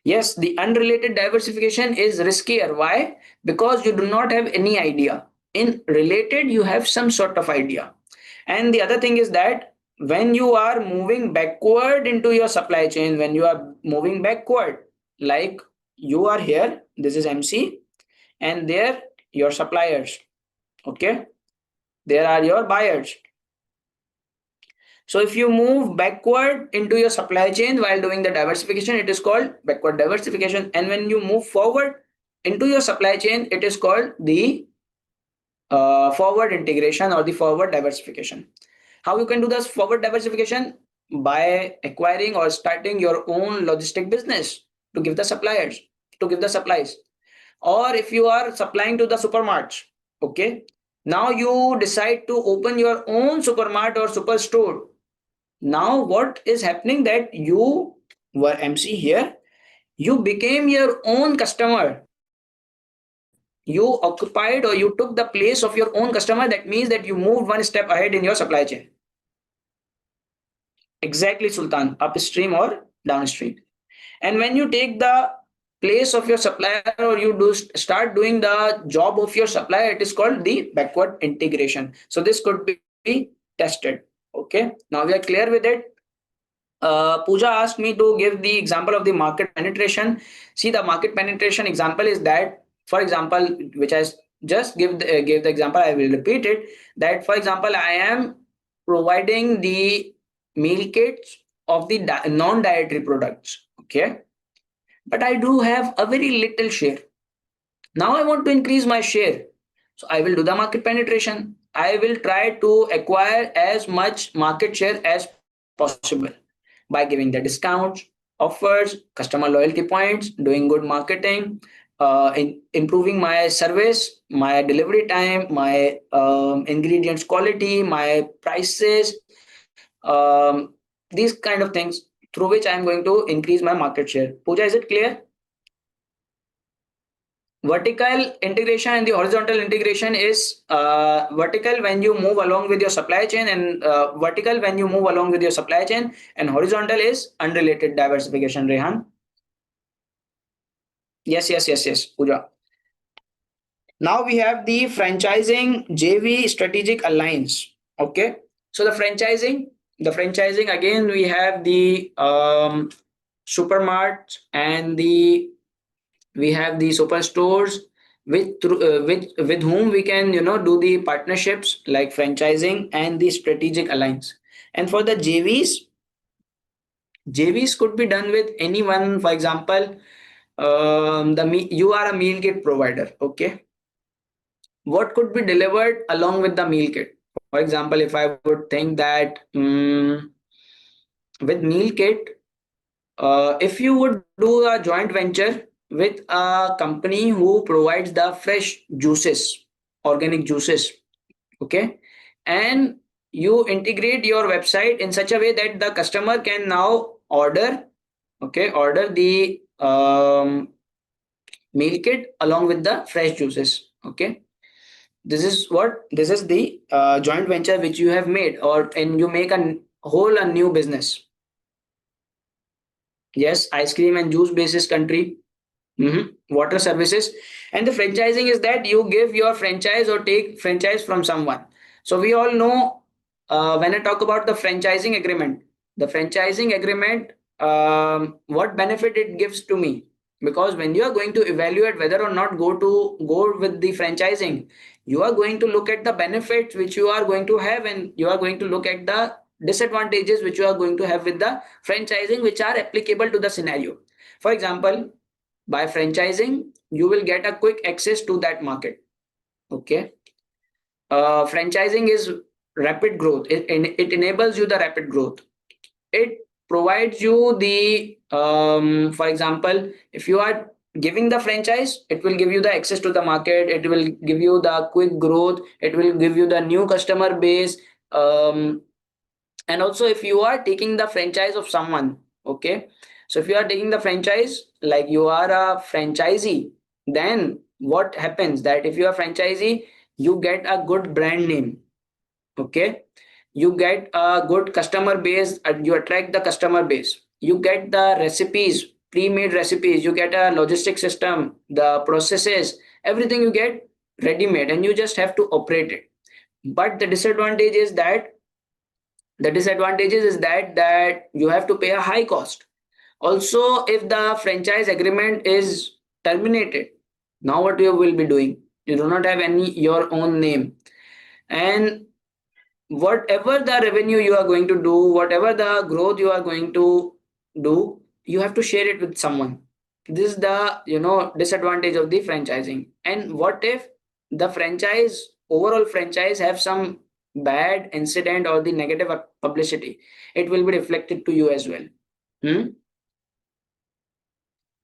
Yes, the unrelated diversification is riskier. Why? Because you do not have any idea. In related, you have some sort of idea. And the other thing is that when you are moving backward into your supply chain, when you are moving backward, like you are here, this is MC, and there your suppliers. Okay, there are your buyers. So if you move backward into your supply chain while doing the diversification, it is called backward diversification. And when you move forward, into your supply chain, it is called the forward integration or the forward diversification. How you can do this forward diversification? By acquiring or starting your own logistic business to give the suppliers, to give the supplies. Or if you are supplying to the supermarts, okay, now you decide to open your own supermart or superstore. Now what is happening that you were MC here, you became your own customer, you occupied or you took the place of your own customer. That means that you moved one step ahead in your supply chain. Exactly, Sultan, upstream or downstream. And when you take the place of your supplier or you do start doing the job of your supplier, it is called the backward integration. So this could be tested. Okay, now we are clear with it. Pooja asked me to give the example of the market penetration. See, the market penetration example is that, for example, which I just gave the example, I will repeat it. That, for example, I am providing the meal kits of the non-dietary products. Okay, but I do have a very little share. Now I want to increase my share. So I will do the market penetration. I will try to acquire as much market share as possible by giving the discounts, offers, customer loyalty points, doing good marketing, improving my service, my delivery time, my ingredients quality, my prices, these kind of things through which I am going to increase my market share. Pooja, is it clear? Vertical integration and the horizontal integration is vertical when you move along with your supply chain, and vertical when you move along with your supply chain, and horizontal is unrelated diversification. Rehan, yes, Pooja. Now we have the franchising JV strategic alliance. Okay, so the franchising again, we have the supermarts and the we have the superstores with whom we can do the partnerships like franchising and the strategic alliance. And for the JVs could be done with anyone. For example, you are a meal kit provider. Okay, what could be delivered along with the meal kit? For example, if I would think that with meal kit, if you would do a joint venture with a company who provides the fresh juices, organic juices, okay, and you integrate your website in such a way that the customer can now order, okay, order the meal kit along with the fresh juices. Okay, this is the joint venture which you have made, or and you make a new business. Yes, ice cream and juice basis country. Water services. And the franchising is that you give your franchise or take franchise from someone. So we all know, when I talk about the franchising agreement, what benefit it gives to me. Because when you are going to evaluate whether or not go with the franchising, you are going to look at the benefits which you are going to have, and you are going to look at the disadvantages which you are going to have with the franchising, which are applicable to the scenario. For example, by franchising, you will get a quick access to that market. Okay. Franchising is rapid growth. It enables you the rapid growth. It provides you the, for example, if you are giving the franchise, it will give you the access to the market. It will give you the quick growth. It will give you the new customer base. And also, if you are taking the franchise of someone, okay, so if you are taking the franchise, like you are a franchisee, then what happens that if you are franchisee, you get a good brand name. Okay, you get a good customer base, you attract the customer base, you get the recipes, pre-made recipes, you get a logistic system, the processes, everything you get ready made, and you just have to operate it. But the disadvantages is that you have to pay a high cost. Also, if the franchise agreement is terminated, now what you will be doing? You do not have any your own name, and whatever the revenue you are going to do, whatever the growth you are going to do, you have to share it with someone. This is the disadvantage of the franchising. And what if the overall franchise have some bad incident or the negative publicity? It will be reflected to you as well. Hmm?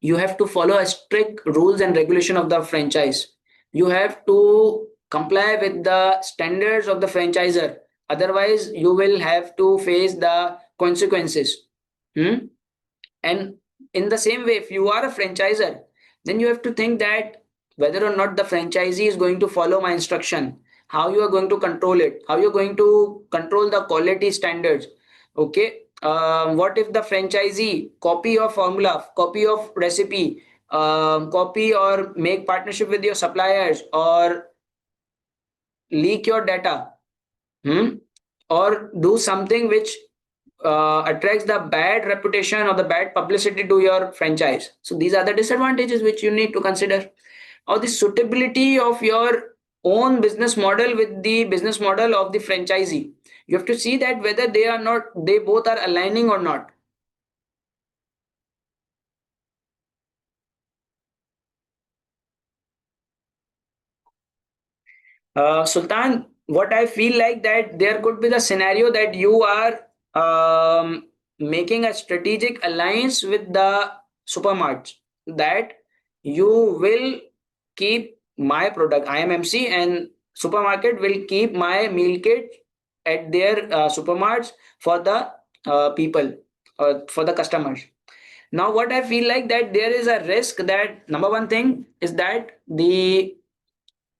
You have to follow a strict rules and regulation of the franchise. You have to comply with the standards of the franchisor. Otherwise, you will have to face the consequences. Hmm? And in the same way, if you are a franchisor, then you have to think that whether or not the franchisee is going to follow my instruction, how you are going to control it, how you're going to control the quality standards. Okay. What if the franchisee copy your formula, copy of recipe, copy or make partnership with your suppliers or leak your data, hmm? Or do something which attracts the bad reputation or the bad publicity to your franchise. So these are the disadvantages which you need to consider, or the suitability of your own business model with the business model of the franchisee. You have to see that whether they both are aligning or not. Sultan, what I feel like that there could be the scenario that you are making a strategic alliance with the supermarkets, that you will keep my product. I am MC, and supermarket will keep my meal kit at their supermarkets for the people, for the customers. Now, what I feel like that there is a risk that number one thing is that the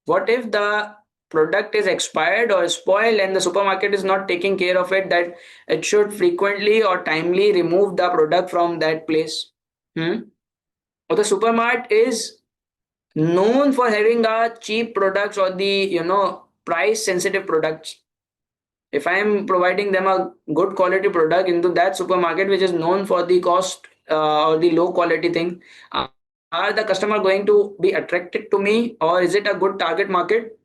what if the product is expired or spoiled and the supermarket is not taking care of it, that it should frequently or timely remove the product from that place. Hmm? Or the supermarket is known for having a cheap products or the price sensitive products. If I am providing them a good quality product into that supermarket which is known for the cost or the low quality thing, are the customer going to be attracted to me, or is it a good target market?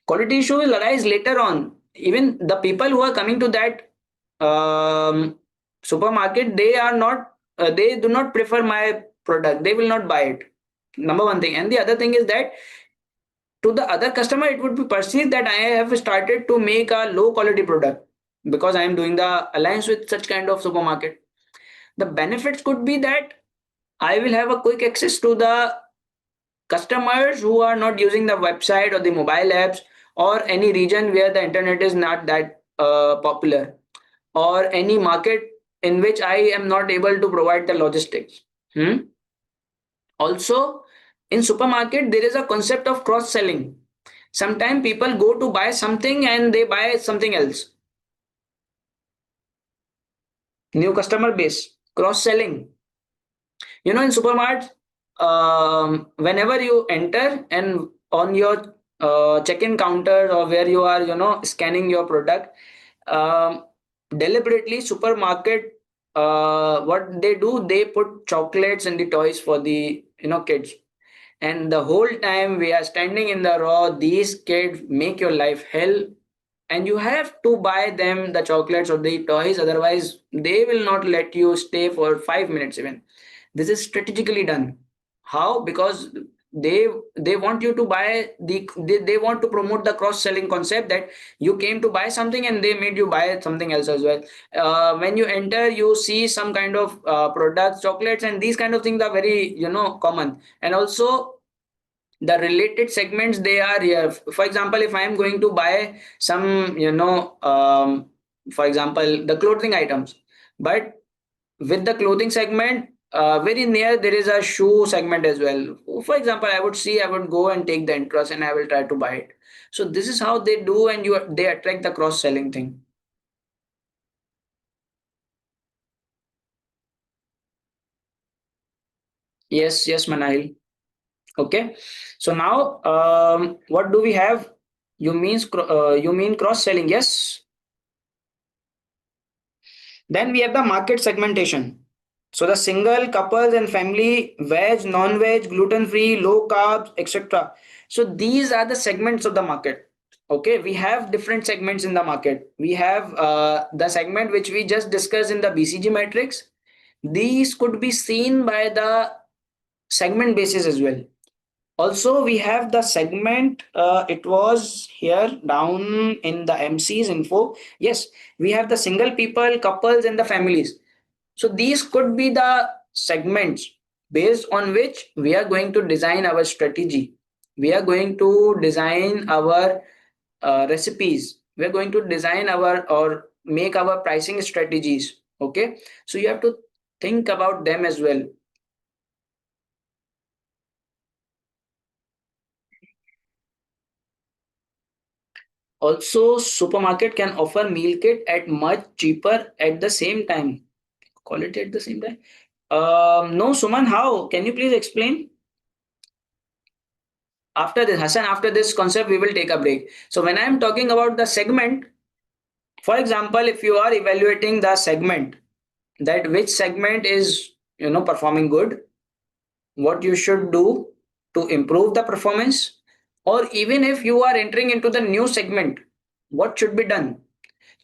Quality issue will arise later on. Even the people who are coming to that supermarket, they do not prefer my product. They will not buy it. Number one thing. And the other thing is that to the other customer, it would be perceived that I have started to make a low quality product because I am doing the alliance with such kind of supermarket. The benefits could be that I will have a quick access to the customers who are not using the website or the mobile apps, or any region where the internet is not that popular, or any market in which I am not able to provide the logistics. Hmm? Also, in supermarket there is a concept of cross selling. Sometimes people go to buy something and they buy something else. New customer base, cross selling. In supermarkets, whenever you enter and on your check-in counter or where you are scanning your product, um, deliberately supermarket, what they do, they put chocolates and the toys for the kids, and the whole time we are standing in the row, these kids make your life hell, and you have to buy them the chocolates or the toys, otherwise they will not let you stay for 5 minutes even. This is strategically done. How? Because they want you to buy they want to promote the cross selling concept, that you came to buy something and they made you buy something else as well. When you enter, you see some kind of products, chocolates, and these kind of things are very common. And also the related segments they are here. For example, if I am going to buy some for example the clothing items, but with the clothing segment, very near there is a shoe segment as well. For example, I would go and take the interest and I will try to buy it. So this is how they do, and they attract the cross selling thing. Yes, Manahil. Okay, so now what do we have? You mean cross selling? Yes. Then we have the market segmentation. So the single, couples and family, veg, non-veg, gluten-free, low carbs, etc. So these are the segments of the market. Okay, we have different segments in the market. We have the segment which we just discussed in the BCG matrix. These could be seen by the segment basis as well. Also, we have the segment. It was here down in the MC's info. Yes, we have the single people, couples, and the families. So these could be the segments based on which we are going to design our strategy. We are going to design our recipes. We are going to design our or make our pricing strategies. Okay, so you have to think about them as well. Also, supermarket can offer meal kit at much cheaper at the same time. Quality at the same time. No, Suman, how? Can you please explain? After this, Hassan, after this concept, we will take a break. So when I am talking about the segment, for example, if you are evaluating the segment, that which segment is performing good, what you should do to improve the performance, or even if you are entering into the new segment, what should be done?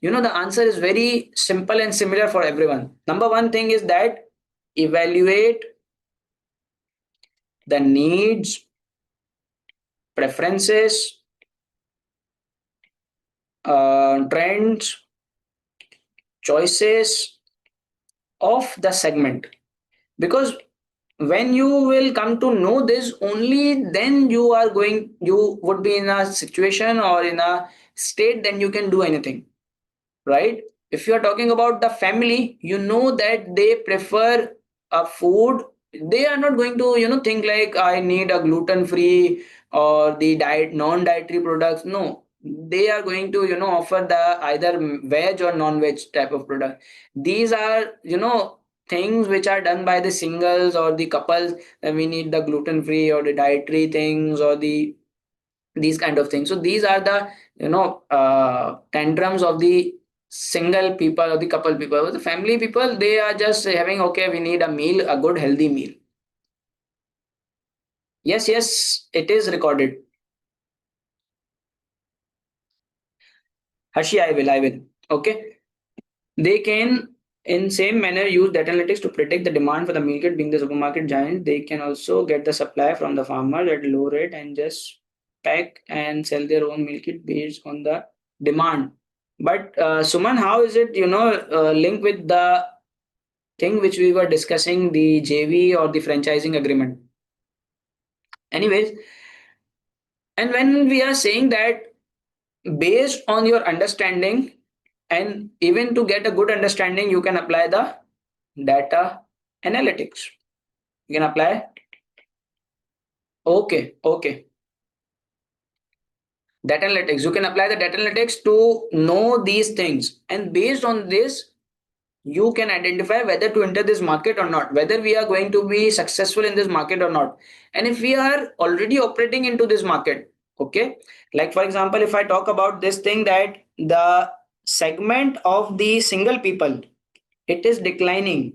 The answer is very simple and similar for everyone. Number one thing is that evaluate the needs, preferences, trends, choices of the segment. Because when you will come to know this, only then you would be in a situation or in a state, then you can do anything, right? If you are talking about the family, that they prefer a food. They are not going to think like I need a gluten free or the diet non-dietary products. No, they are going to offer the either veg or non-veg type of product. These are things which are done by the singles or the couples, that we need the gluten free or the dietary things or these kind of things. So these are the tantrums of the single people or the couple people. The family people, they are just having, okay, we need a meal, a good healthy meal. Yes, yes, it is recorded. Hashi, I will. Okay. They can in same manner use data analytics to predict the demand for the meal kit. Being the supermarket giant, they can also get the supply from the farmer at low rate and just pack and sell their own meal kit based on the demand. But Suman, how is it linked with the thing which we were discussing, the JV or the franchising agreement? Anyways, and when we are saying that based on your understanding, and even to get a good understanding, you can apply the data analytics. You can apply. Okay. Data analytics. You can apply the data analytics to know these things, and based on this, you can identify whether to enter this market or not, whether we are going to be successful in this market or not. And if we are already operating into this market, okay, like for example, if I talk about this thing that the segment of the single people, it is declining.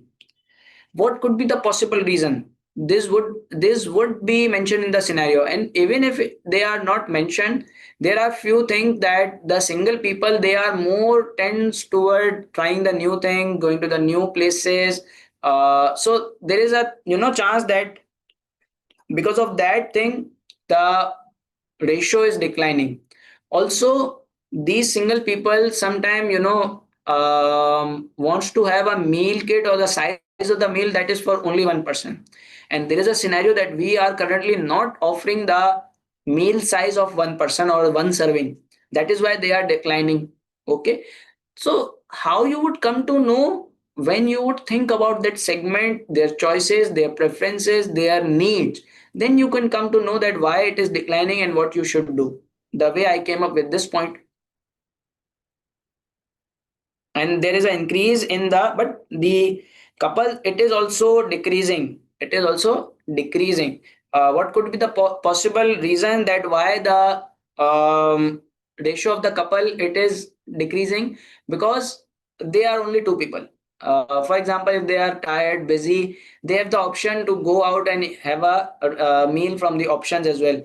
What could be the possible reason? This would be mentioned in the scenario, and even if they are not mentioned, there are few things that the single people, they are more tends toward trying the new thing, going to the new places. So there is a chance that because of that thing, the ratio is declining. Also, these single people sometime wants to have a meal kit or the size of the meal that is for only one person. And there is a scenario that we are currently not offering the meal size of one person or one serving. That is why they are declining. Okay. So how you would come to know, when you would think about that segment, their choices, their preferences, their needs, then you can come to know that why it is declining and what you should do. The way I came up with this point. And there is an increase in the, but the couple, it is also decreasing. It is also decreasing. What could be the possible reason that why the ratio of the couple, it is decreasing? Because they are only two people. For example, if they are tired, busy, they have the option to go out and have a meal from the options as well.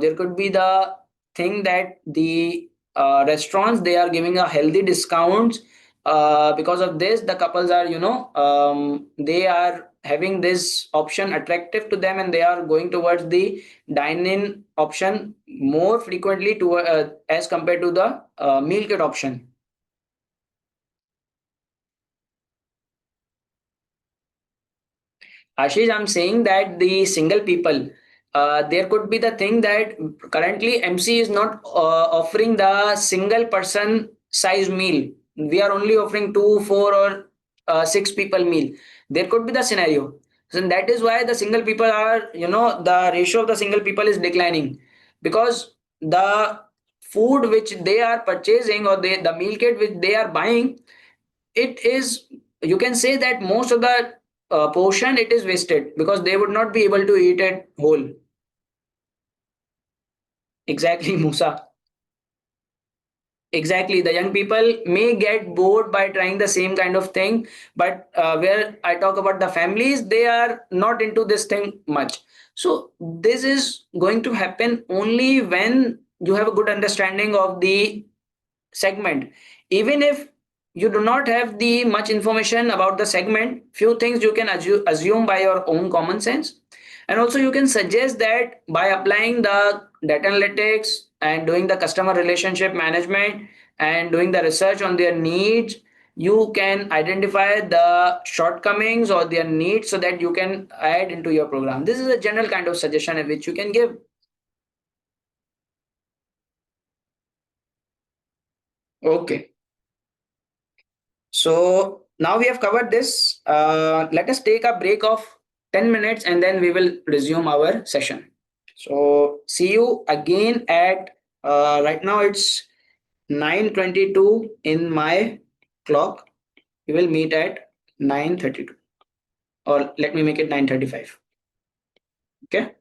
There could be the thing that the restaurants, they are giving a healthy discounts because of this the couples are they are having this option attractive to them and they are going towards the dine-in option more frequently to as compared to the meal kit option. Ashish, I'm saying that the single people, there could be the thing that currently MC is not offering the single person size meal. We are only offering two, four, or six people meal. There could be the scenario. So that is why the single people are, the ratio of the single people is declining because the food which they are purchasing or the meal kit which they are buying, it is, you can say that most of the portion it is wasted because they would not be able to eat it whole. Exactly, Musa. Exactly, the young people may get bored by trying the same kind of thing, but where I talk about the families, they are not into this thing much. So this is going to happen only when you have a good understanding of the segment. Even if you do not have the much information about the segment, few things you can assume by your own common sense, and also you can suggest that by applying the data analytics and doing the customer relationship management and doing the research on their needs, you can identify the shortcomings or their needs so that you can add into your program. This is a general kind of suggestion which you can give. Okay. So now we have covered this. Let us take a break of 10 minutes and then we will resume our session. So see you again at right now it's 9:22 in my clock. We will meet at 9:32 or let me make it 9:35. Okay.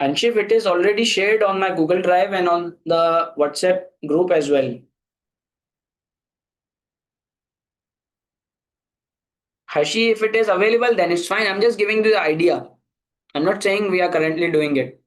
Anshif, it is already shared on my Google Drive and on the WhatsApp group as well. Hashi, if it is available, then it's fine. I'm just giving you the idea. I'm not saying we are currently doing it.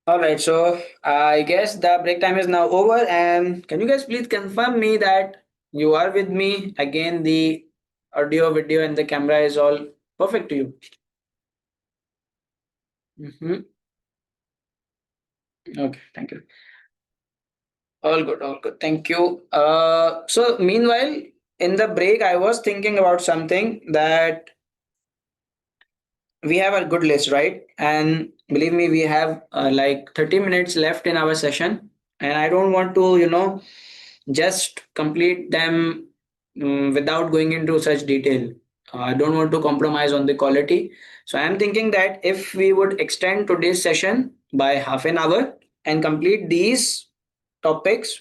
All right, so I guess the break time is now over. And can you guys please confirm me that you are with me? Again, the audio, video, and the camera is all perfect to you. Hmm. Okay, thank you. All good, all good. Thank you. So meanwhile, in the break, I was thinking about something that we have a good list, right? And believe me, we have like 30 minutes left in our session. And I don't want to, just complete them without going into such detail. I don't want to compromise on the quality. So I'm thinking that if we would extend today's session by half an hour and complete these topics,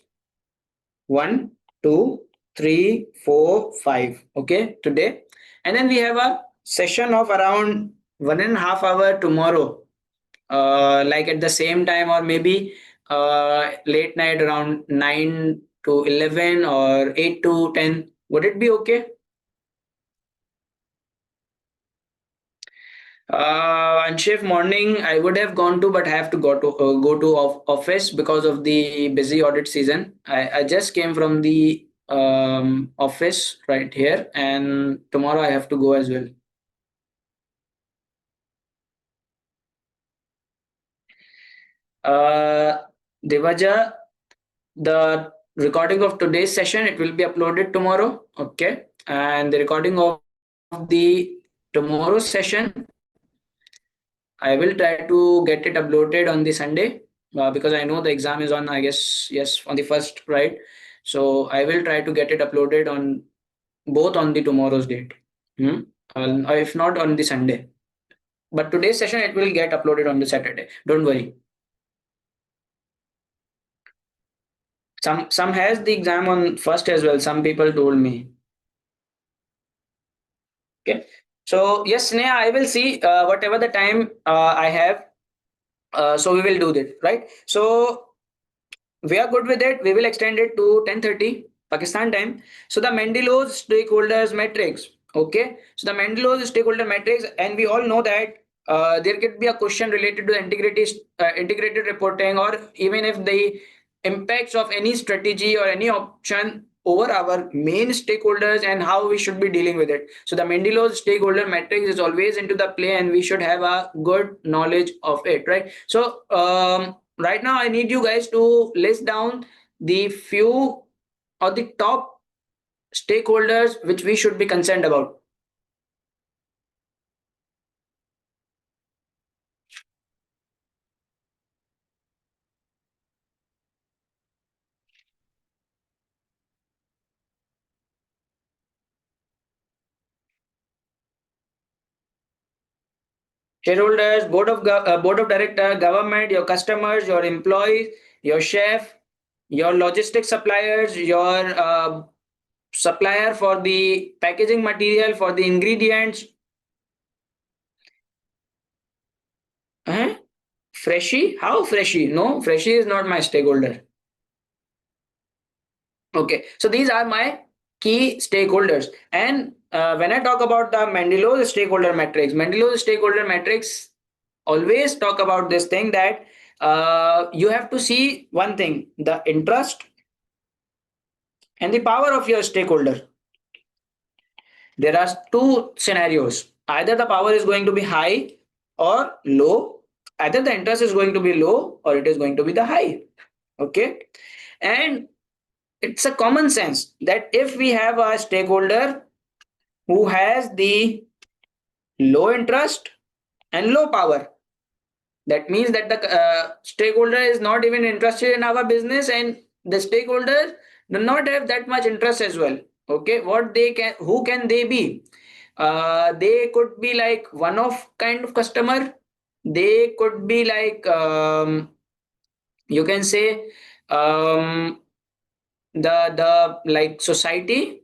one, two, three, four, five. Okay, today. And then we have a session of around 1.5 hour tomorrow, like at the same time, or maybe late night around 9 to 11 or 8 to 10. Would it be okay? On shift morning, I would have gone to, but I have to go to office because of the busy audit season. I just came from the office right here, and tomorrow I have to go as well. Uh, Devaja, the recording of today's session, it will be uploaded tomorrow. Okay, and the recording of the tomorrow's session, I will try to get it uploaded on the Sunday, because I know the exam is on, I guess, yes, on the first, right? So I will try to get it uploaded on both on the tomorrow's date. Hmm? If not on the Sunday. But today's session, it will get uploaded on the Saturday. Don't worry. Some has the exam on first as well. Some people told me. Okay. So yes, Sneha, I will see whatever the time I have. So we will do that, right? So we are good with it. We will extend it to 10:30 Pakistan time. So the Mendelow's stakeholders matrix. Okay. So the Mendelow's stakeholder matrix, and we all know that there could be a question related to the integrated reporting, or even if the impacts of any strategy or any option over our main stakeholders and how we should be dealing with it. So the Mendelow's stakeholder matrix is always into the play, and we should have a good knowledge of it, right? So right now I need you guys to list down the few or the top stakeholders which we should be concerned about. Shareholders, board of director, government, your customers, your employees, your chef, your logistics suppliers, your supplier for the packaging material, for the ingredients. Huh? Freshie? How Freshie? No, Freshie is not my stakeholder. Okay, so these are my key stakeholders. And when I talk about the Mendelow's stakeholder matrix, Mendelow's stakeholder matrix always talk about this thing that you have to see one thing, the interest and the power of your stakeholder. There are two scenarios. Either the power is going to be high or low. Either the interest is going to be low or it is going to be the high. Okay. And it's a common sense that if we have a stakeholder who has the low interest and low power, that means that the stakeholder is not even interested in our business, and the stakeholders do not have that much interest as well. Okay, what they can, who can they be? They could be like one of kind of customer. They could be like you can say the like society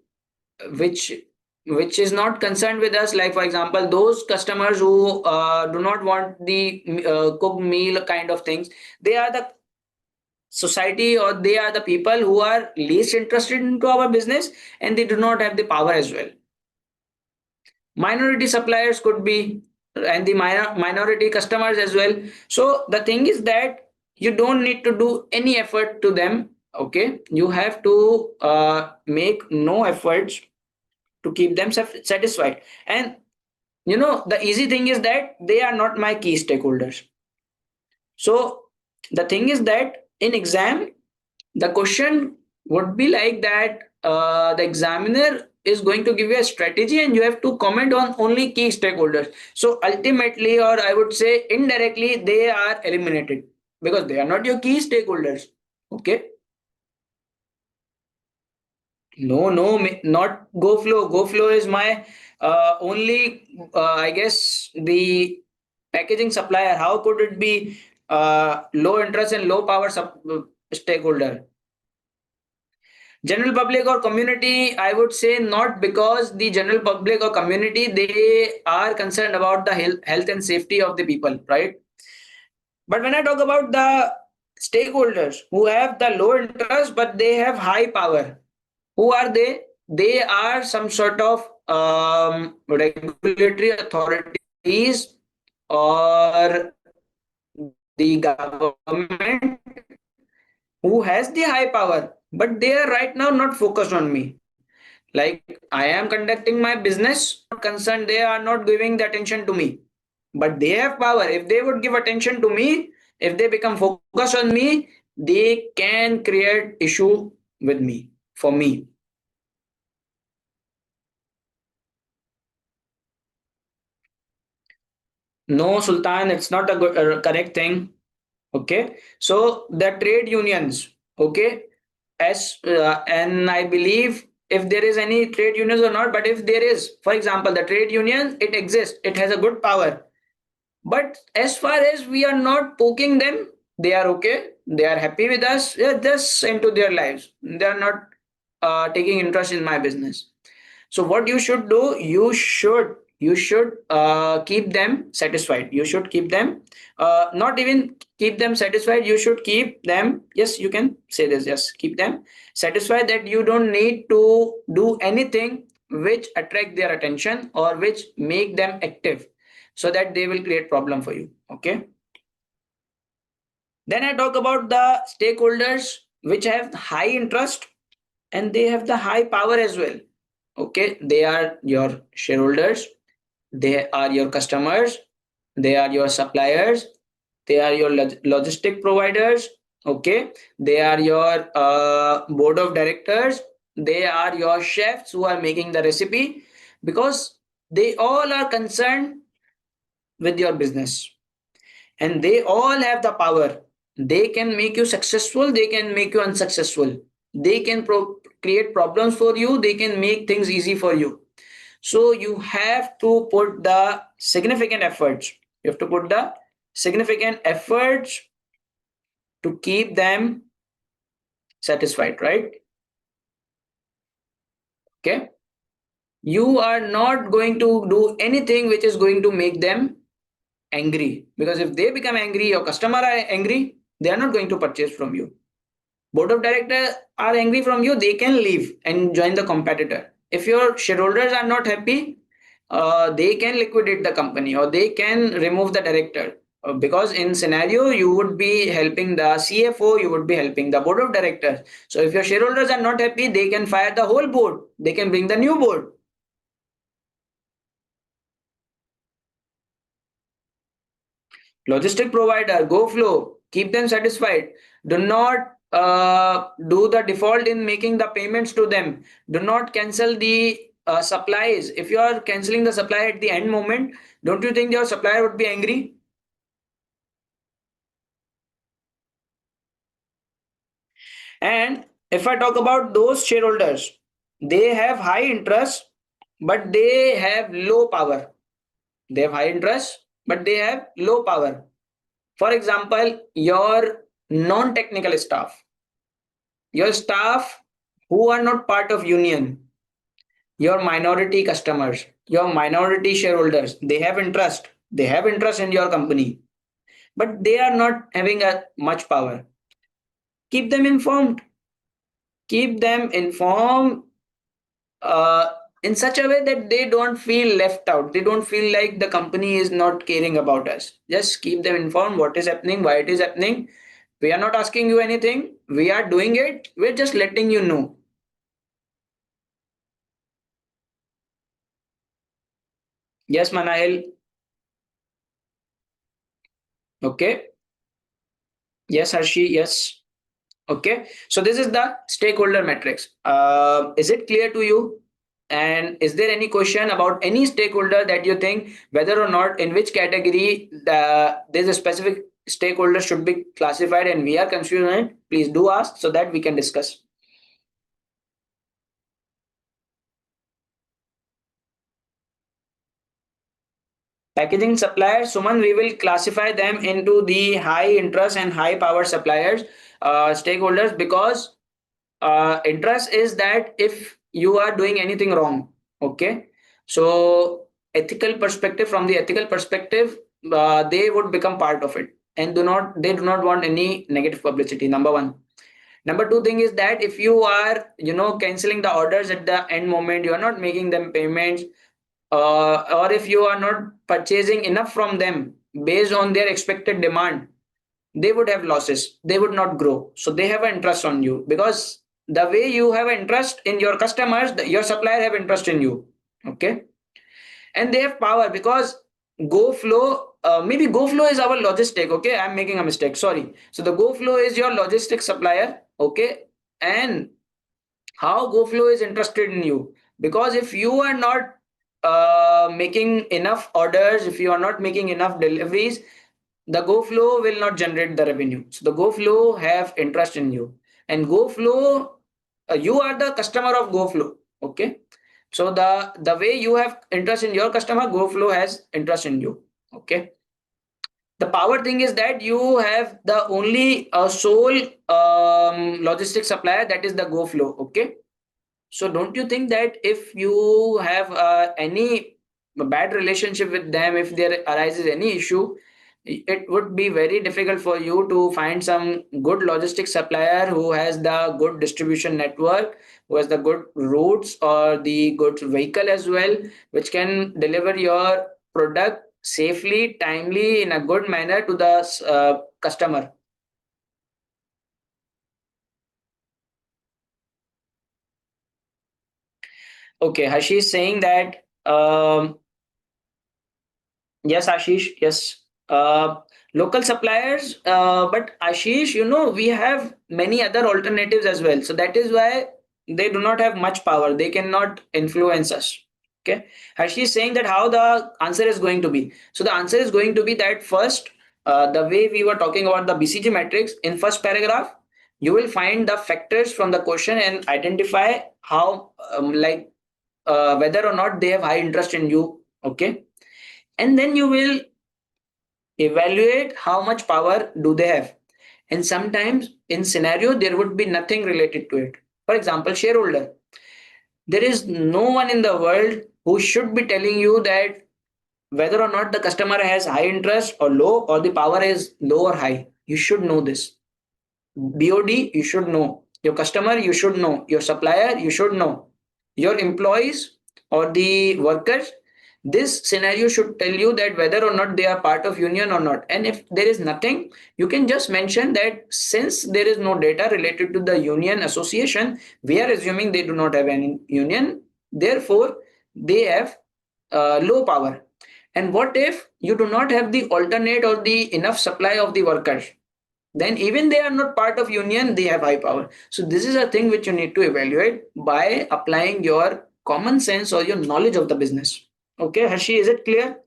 which is not concerned with us, like for example those customers who do not want the cooked meal kind of things. They are the society, or they are the people who are least interested into our business, and they do not have the power as well. Minority suppliers could be, and the minority customers as well. So the thing is that you don't need to do any effort to them. Okay, you have to make no efforts to keep them satisfied. And the easy thing is that they are not my key stakeholders. So the thing is that in exam, the question would be like that, the examiner is going to give you a strategy and you have to comment on only key stakeholders. So ultimately, or I would say indirectly, they are eliminated because they are not your key stakeholders. Okay. No, no, not Go Flow. Go Flow is my only, I guess, the packaging supplier. How could it be low interest and low power stakeholder? General public or community, I would say not, because the general public or community, they are concerned about the health and safety of the people, right? But when I talk about the stakeholders who have the low interest but they have high power, who are they? They are some sort of regulatory authorities or the government who has the high power, but they are right now not focused on me. Like I am conducting my business, not concerned, they are not giving the attention to me. But they have power. If they would give attention to me, if they become focused on me, they can create issue with me, for me. No, Sultan, it's not a good, correct thing. Okay. So the trade unions, okay, and I believe if there is any trade unions or not, but if there is, for example, the trade union, it exists, it has a good power. But as far as we are not poking them, they are okay. They are happy with us. They're just into their lives. They are not taking interest in my business. So what you should do, you should keep them satisfied. You should keep them, not even keep them satisfied. You should keep them. Yes, you can say this. Yes, keep them satisfied that you don't need to do anything which attract their attention or which make them active, so that they will create problem for you. Okay. Then I talk about the stakeholders which have high interest and they have the high power as well. Okay, they are your shareholders, they are your customers, they are your suppliers, they are your logistic providers. Okay, they are your board of directors, they are your chefs who are making the recipe, because they all are concerned with your business and they all have the power. They can make you successful, they can make you unsuccessful, they can create problems for you, they can make things easy for you. So you have to put the significant efforts. You have to put the significant efforts to keep them satisfied, right? Okay. You are not going to do anything which is going to make them angry, because if they become angry, your customer are angry, they are not going to purchase from you. Board of directors are angry from you, they can leave and join the competitor. If your shareholders are not happy, they can liquidate the company or they can remove the director. Because in scenario, you would be helping the CFO, you would be helping the board of directors. So if your shareholders are not happy, they can fire the whole board. They can bring the new board. Logistic provider, go flow, keep them satisfied. Do not do the default in making the payments to them. Do not cancel the supplies. If you are canceling the supply at the end moment, don't you think your supplier would be angry? And if I talk about those shareholders, they have high interest, but they have low power. They have high interest, but they have low power. For example, your non-technical staff, your staff who are not part of union, your minority customers, your minority shareholders, they have interest in your company, but they are not having a much power. Keep them informed. Keep them informed uh, in such a way that they don't feel left out, they don't feel like the company is not caring about us. Just keep them informed what is happening, why it is happening. We are not asking you anything. We are doing it. We're just letting you know. Yes, Manahil. Okay. Yes, Harshi. Yes. Okay. So this is the stakeholder matrix. Is it clear to you? And is there any question about any stakeholder that you think whether or not in which category there's a specific stakeholder should be classified and we are confused on it? Please do ask so that we can discuss. Packaging suppliers, Suman, we will classify them into the high interest and high power suppliers, stakeholders, because interest is that if you are doing anything wrong, okay, so ethical perspective, from the ethical perspective, they would become part of it and they do not want any negative publicity. Number one. Number two thing is that if you are, canceling the orders at the end moment, you are not making them payments, or if you are not purchasing enough from them based on their expected demand, they would have losses. They would not grow. So they have an interest on you, because the way you have an interest in your customers, your supplier have interest in you. Okay. And they have power because GoFlow, maybe GoFlow is our logistic. Okay. I'm making a mistake. Sorry. So the GoFlow is your logistic supplier. Okay. And how GoFlow is interested in you, because if you are not making enough orders, if you are not making enough deliveries, the GoFlow will not generate the revenue. So the GoFlow have interest in you, and GoFlow, you are the customer of GoFlow. Okay. So the way you have interest in your customer, GoFlow has interest in you. Okay. The power thing is that you have the only sole logistics supplier, that is the GoFlow. Okay. So don't you think that if you have any bad relationship with them, if there arises any issue, it would be very difficult for you to find some good logistics supplier who has the good distribution network, who has the good routes or the good vehicle as well, which can deliver your product safely, timely, in a good manner to the customer. Okay, Hashi is saying that yes, Ashish. Yes. Local suppliers, but Ashish, we have many other alternatives as well. So that is why they do not have much power. They cannot influence us. Okay. Ashish is saying that how the answer is going to be. So the answer is going to be that first, the way we were talking about the BCG matrix in first paragraph, you will find the factors from the question and identify how, whether or not they have high interest in you. Okay. And then you will evaluate how much power do they have, and sometimes in scenario there would be nothing related to it. For example, shareholder, there is no one in the world who should be telling you that whether or not the customer has high interest or low, or the power is low or high. You should know this. BOD, you should know. Your customer, you should know. Your supplier, you should know. Your employees or the workers, this scenario should tell you that whether or not they are part of union or not. And if there is nothing, you can just mention that since there is no data related to the union association, we are assuming they do not have any union. Therefore, they have low power. And what if you do not have the alternate or the enough supply of the workers? Then even they are not part of union, they have high power. So this is a thing which you need to evaluate by applying your common sense or your knowledge of the business. Okay, Harshi, is it clear?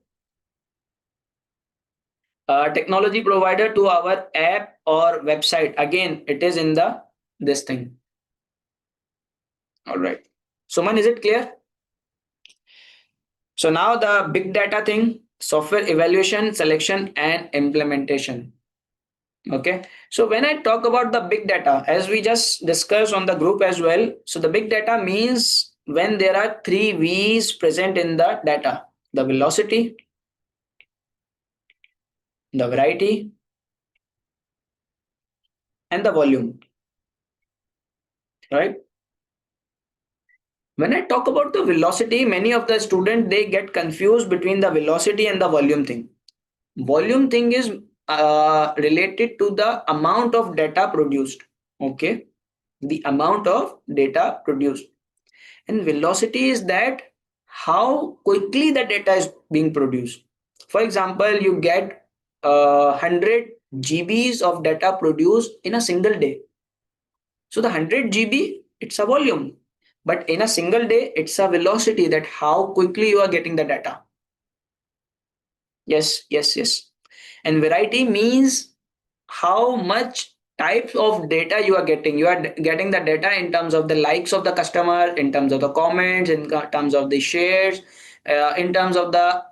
Technology provider to our app or website, again it is in the this thing. All right, Suman, is it clear? So now the big data thing, software evaluation, selection and implementation. Okay. So when I talk about the big data, as we just discussed on the group as well, so the big data means when there are three V's present in the data: the velocity, the variety, and the volume, right? When I talk about the velocity, many of the students, they get confused between the velocity and the volume thing. Volume thing is related to the amount of data produced. Okay, the amount of data produced, and velocity is that how quickly the data is being produced. For example, you get 100 GBs of data produced in a single day. So the 100 GB, it's a volume, but in a single day, it's a velocity, that how quickly you are getting the data. Yes, yes, yes. And variety means how much types of data you are getting. You are getting the data in terms of the likes of the customer, in terms of the comments, in terms of the shares, in terms of the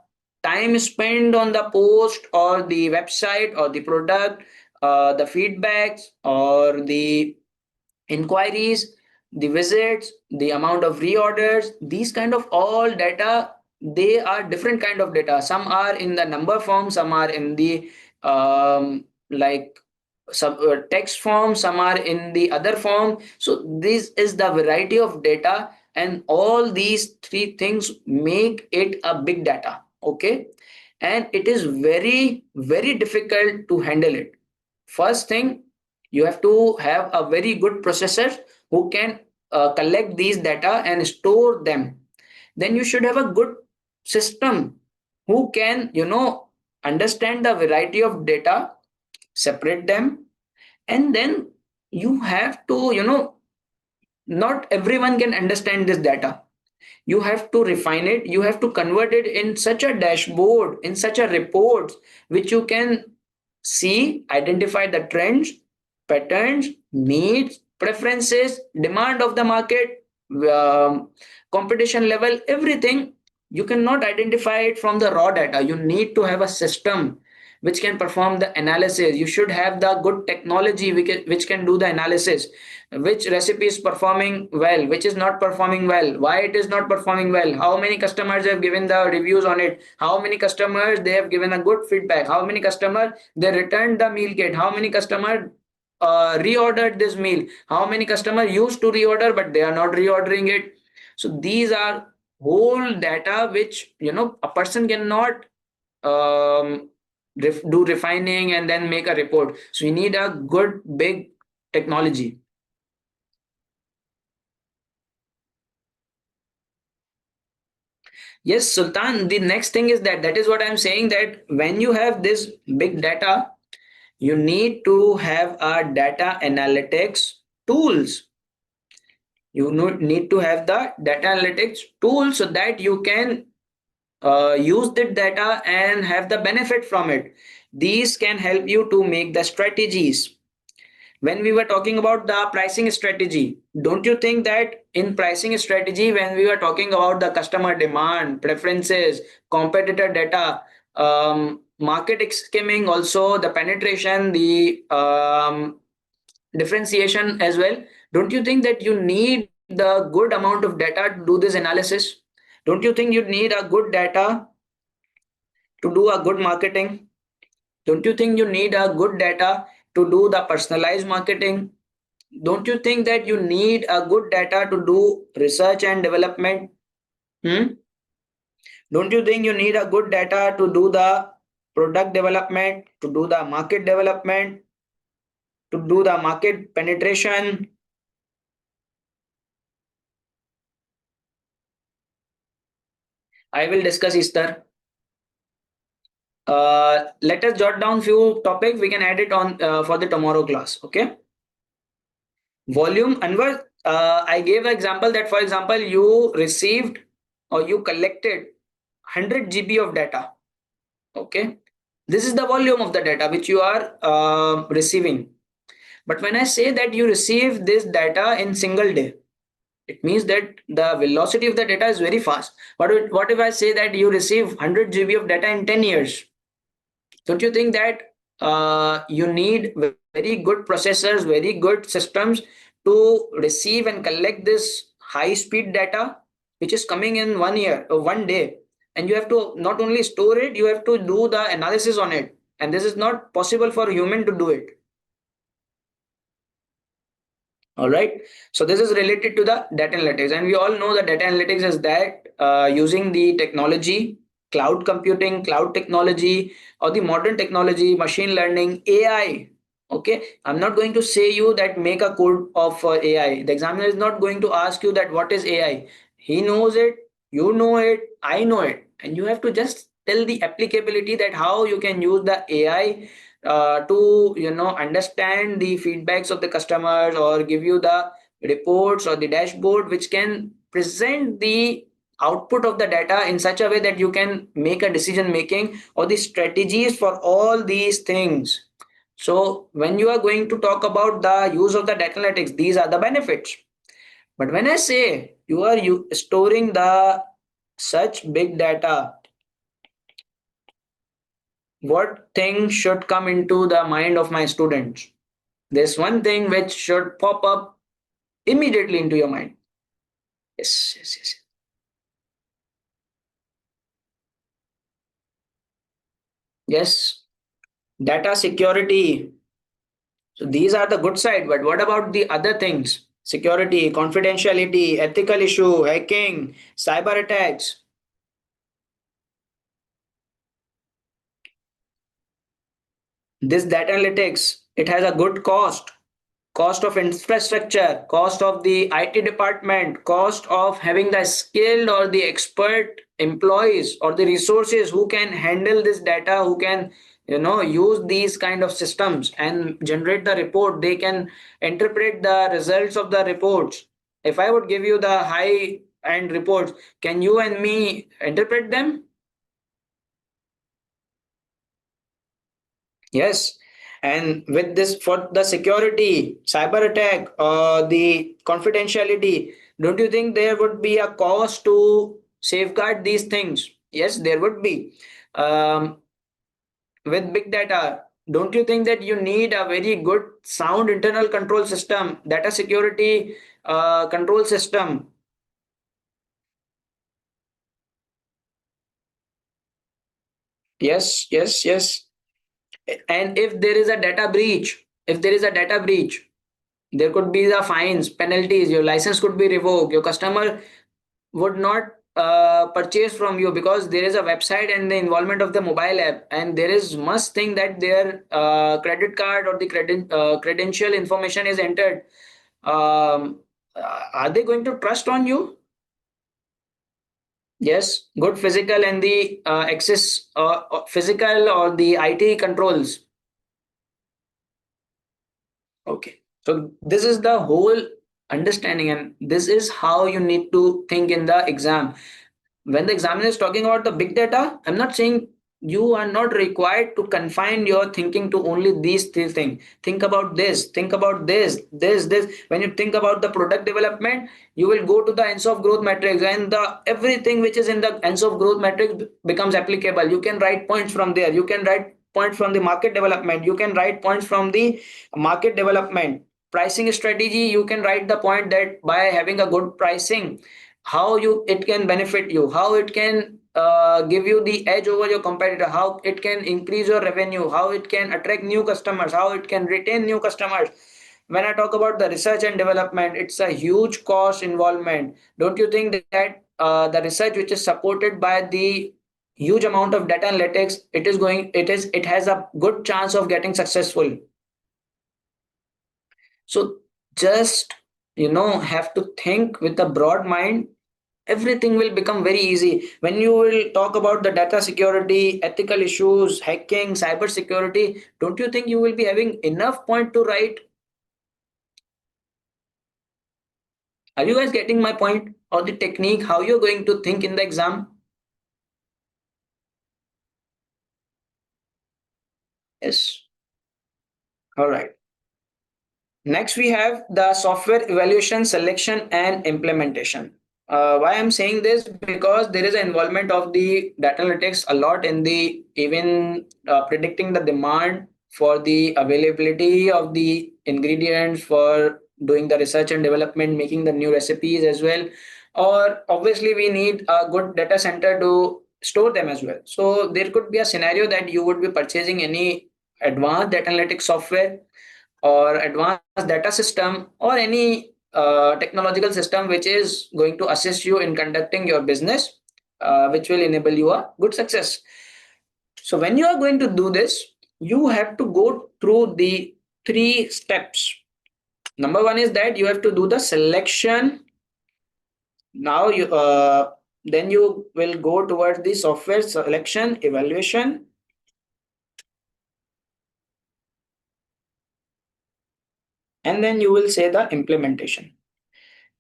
time spent on the post or the website or the product, the feedbacks or the inquiries, the visits, the amount of reorders. These kind of all data, they are different kind of data. Some are in the number form, some are in the like text form, some are in the other form. So this is the variety of data, and all these three things make it a big data. Okay, and it is very very difficult to handle it. First thing, you have to have a very good processor who can collect these data and store them. Then you should have a good system who can, understand the variety of data, separate them, and then you have to, not everyone can understand this data. You have to refine it, you have to convert it in such a dashboard, in such a report, which you can see, identify the trends, patterns, needs, preferences, demand of the market, competition level, everything. You cannot identify it from the raw data. You need to have a system which can perform the analysis. You should have the good technology which can do the analysis, which recipe is performing well, which is not performing well, why it is not performing well, how many customers have given the reviews on it, how many customers they have given a good feedback, how many customers they returned the meal kit, how many customers reordered this meal, how many customers used to reorder but they are not reordering it. So these are whole data which a person cannot um, do refining and then make a report. So you need a good big technology. Yes, Sultan. The next thing is that is what I'm saying, that when you have this big data, you need to have a data analytics tools. You need to have the data analytics tools so that you can use the data and have the benefit from it. These can help you to make the strategies. When we were talking about the pricing strategy, don't you think that in pricing strategy, when we were talking about the customer demand, preferences, competitor data, market skimming, also the penetration, the differentiation as well, don't you think that you need the good amount of data to do this analysis? Don't you think you need a good data to do a good marketing? Don't you think you need a good data to do the personalized marketing? Don't you think that you need a good data to do research and development? Hmm? Don't you think you need a good data to do the product development, to do the market development, to do the market penetration? I will discuss, Easter. Let us jot down few topics. We can add it on for the tomorrow class. Okay. Volume, Anwar. I gave an example that, for example, you received or you collected 100 GB of data. Okay. This is the volume of the data which you are receiving. But when I say that you receive this data in single day, it means that the velocity of the data is very fast. What if I say that you receive 100 GB of data in 10 years? Don't you think that you need very good processors, very good systems to receive and collect this high speed data, which is coming in 1 year or 1 day? And you have to not only store it, you have to do the analysis on it. And this is not possible for human to do it. All right. So this is related to the data analytics. And we all know that data analytics is that using the technology. cloud computing, cloud technology, or the modern technology, machine learning, AI. Okay, I'm not going to say you that make a code of AI. The examiner is not going to ask you that what is AI. He knows it, you know it, I know it, and you have to just tell the applicability that how you can use the AI to understand the feedbacks of the customers or give you the reports or the dashboard which can present the output of the data in such a way that you can make a decision making or the strategies for all these things. So when you are going to talk about the use of the data analytics, these are the benefits. But when I say you are storing the such big data, what thing should come into the mind of my students? There's one thing which should pop up immediately into your mind. Yes, yes, yes. Yes, data security. So these are the good side, but what about the other things? Security, confidentiality, ethical issue, hacking, cyber attacks. This data analytics, it has a good cost of infrastructure, cost of the IT department, cost of having the skilled or the expert employees or the resources who can handle this data, who can use these kind of systems and generate the report. They can interpret the results of the reports. If I would give you the high end reports, can you and me interpret them? Yes, and with this for the security, cyber attack, the confidentiality, don't you think there would be a cost to safeguard these things? Yes, there would be. Um, with big data, don't you think that you need a very good sound internal control system, data security control system? Yes, yes, yes. And if there is a data breach, if there is a data breach, there could be the fines, penalties, your license could be revoked, your customer would not purchase from you because there is a website and the involvement of the mobile app, and there is must think that their credit card or the credential information is entered. Are they going to trust on you? Yes, good physical and the access physical or the IT controls. Okay. So this is the whole understanding, and this is how you need to think in the exam. When the examiner is talking about the big data, I'm not saying you are not required to confine your thinking to only these three things. Think about this, think about this. When you think about the product development, you will go to the Ansoff growth matrix, and the everything which is in the Ansoff growth matrix becomes applicable. You can write points from there. You can write points from the market development. You can write points from the market development. Pricing strategy, you can write the point that by having a good pricing, how you it can benefit you, how it can give you the edge over your competitor, how it can increase your revenue, how it can attract new customers, how it can retain new customers. When I talk about the research and development, it's a huge cost involvement. Don't you think that the research which is supported by the huge amount of data analytics, it has a good chance of getting successful? So just have to think with a broad mind. Everything will become very easy when you will talk about the data security, ethical issues, hacking, cyber security. Don't you think you will be having enough point to write? Are you guys getting my point, or the technique how you're going to think in the exam? Yes. All right. Next, we have the software evaluation, selection, and implementation. Why I'm saying this? Because there is an involvement of the data analytics a lot in the even predicting the demand for the availability of the ingredients for doing the research and development, making the new recipes as well. Or obviously, we need a good data center to store them as well. So there could be a scenario that you would be purchasing any advanced data analytics software or advanced data system or any technological system which is going to assist you in conducting your business. which will enable you a good success. So when you are going to do this, you have to go through the 3 steps. Number one is that you have to do the selection. Now you then you will go towards the software selection, evaluation, and then you will say the implementation.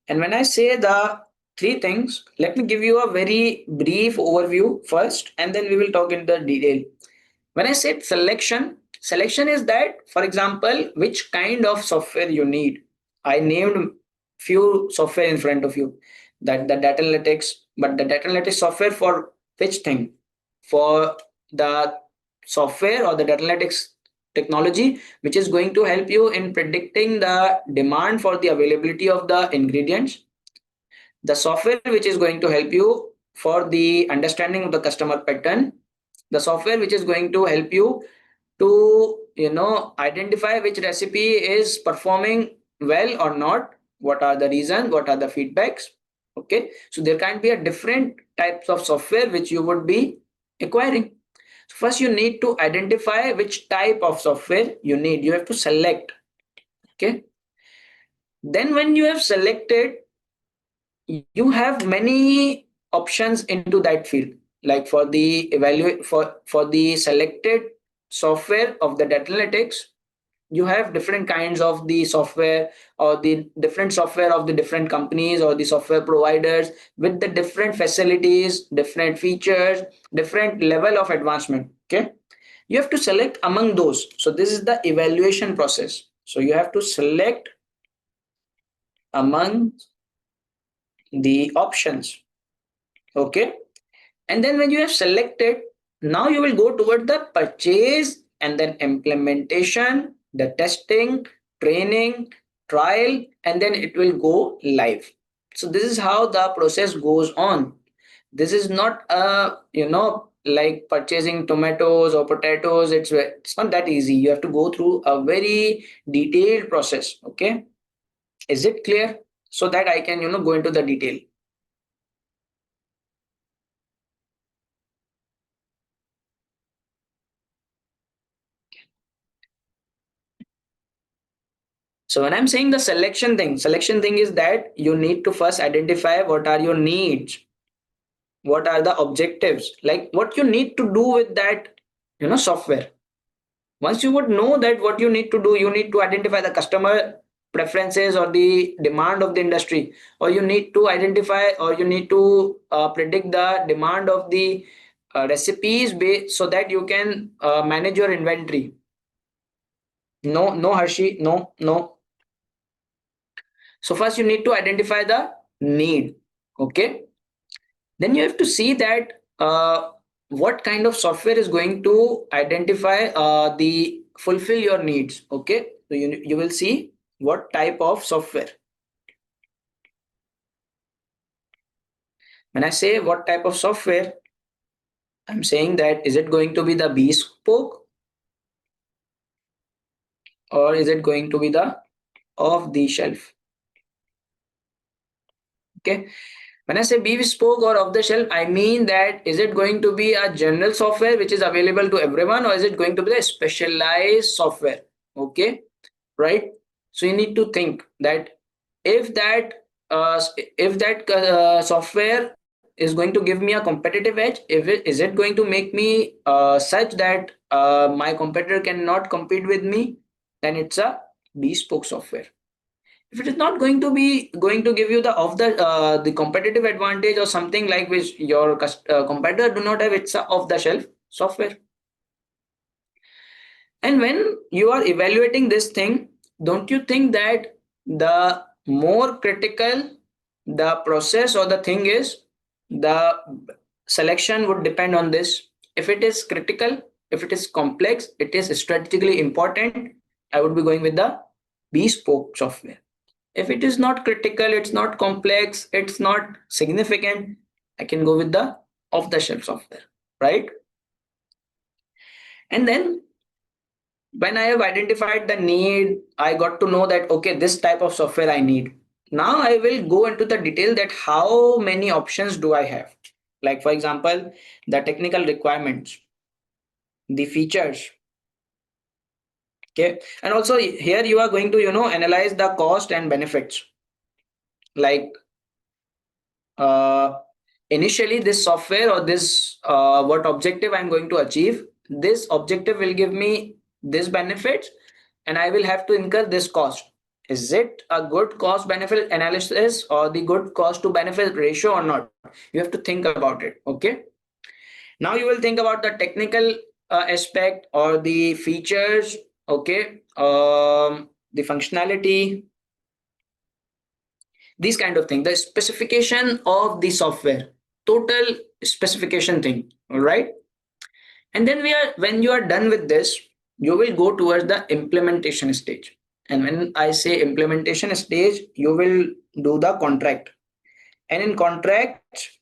And when I say the 3 things, let me give you a very brief overview first, and then we will talk in the detail. When I said selection, selection is that, for example, which kind of software you need. I named few software in front of you, that the data analytics, but the data analytics software for which thing? For the software or the data analytics technology, which is going to help you in predicting the demand for the availability of the ingredients, the software which is going to help you for the understanding of the customer pattern, the software which is going to help you to identify which recipe is performing well or not, what are the reasons, what are the feedbacks. Okay, so there can be a different types of software which you would be acquiring. So first you need to identify which type of software you need. You have to select. Okay, then when you have selected, you have many options into that field. Like for the evaluate for the selected software of the data analytics, you have different kinds of the software, or the different software of the different companies or the software providers with the different facilities, different features, different level of advancement. Okay, you have to select among those. So this is the evaluation process. So you have to select among the options. Okay, and then when you have selected, now you will go toward the purchase, and then implementation, the testing, training, trial, and then it will go live. So this is how the process goes on. This is not a like purchasing tomatoes or potatoes. It's not that easy. You have to go through a very detailed process. Okay, is it clear? So that I can go into the detail. So when I'm saying the selection thing is that you need to first identify what are your needs, what are the objectives, like what you need to do with that, software. Once you would know that what you need to do, you need to identify the customer preferences or the demand of the industry, or you need to identify, or you need to predict the demand of the recipes so that you can manage your inventory. No, no, Harshi, no, no. So first you need to identify the need. Okay. Then you have to see that what kind of software is going to identify the fulfill your needs. Okay. So you will see what type of software. When I say what type of software, I'm saying that is it going to be the bespoke, or is it going to be the off the shelf? Okay. When I say bespoke or off the shelf, I mean that is it going to be a general software which is available to everyone, or is it going to be a specialized software? Okay, right? So you need to think that if that software is going to give me a competitive edge, is it going to make me such that my competitor cannot compete with me, then it's a bespoke software. If it is not going to give you the competitive advantage or something like which your competitor do not have, it's a off the shelf software. And when you are evaluating this thing, don't you think that the more critical the process or the thing is, the selection would depend on this. If it is critical, if it is complex, it is strategically important, I would be going with the bespoke software. If it is not critical, it's not complex, it's not significant, I can go with the off the shelf software, right? And then when I have identified the need, I got to know that, okay, this type of software I need. Now I will go into the detail that how many options do I have? Like for example, the technical requirements, the features. Okay, and also here you are going to analyze the cost and benefits. Like uh, initially this software or this what objective I'm going to achieve, this objective will give me this benefits and I will have to incur this cost. Is it a good cost benefit analysis or the good cost to benefit ratio or not? You have to think about it. Okay, now you will think about the technical aspect or the features. Okay, the functionality, these kind of things, the specification of the software, total specification thing. All right, and then when you are done with this, you will go towards the implementation stage. And when I say implementation stage, you will do the contract, and in contract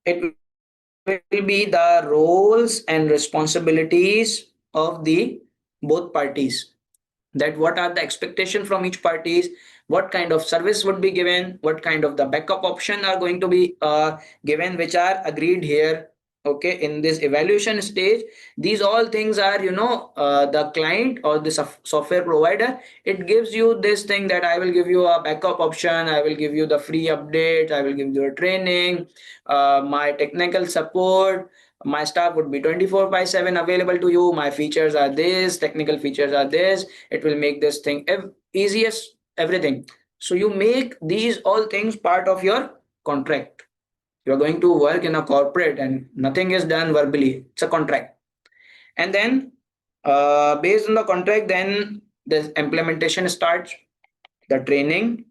it will be the roles and responsibilities of the both parties, that what are the expectation from each parties, what kind of service would be given, what kind of the backup option are going to be given, which are agreed here. Okay, in this evaluation stage, these all things are the client or the software provider, it gives you this thing that I will give you a backup option, I will give you the free update, I will give you a training, my technical support, my staff would be 24 by 7 available to you, my features are this, technical features are this, it will make this thing easiest, everything. So you make these all things part of your contract. You are going to work in a corporate and nothing is done verbally, it's a contract. And then based on the contract, then the implementation starts, the training,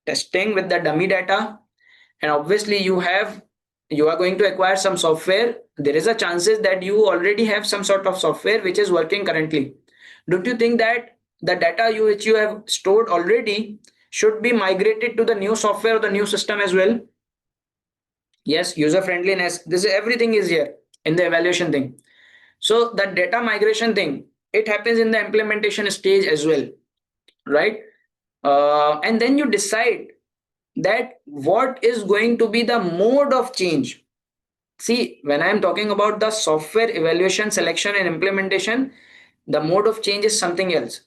testing with the dummy data, and obviously you are going to acquire some software. There is a chances that you already have some sort of software which is working currently. Don't you think that the data which you have stored already should be migrated to the new software or the new system as well? Yes, user friendliness, this everything is here in the evaluation thing. So the data migration thing, it happens in the implementation stage as well, right? And then you decide that what is going to be the mode of change. See, when I am talking about the software evaluation, selection, and implementation, the mode of change is something else.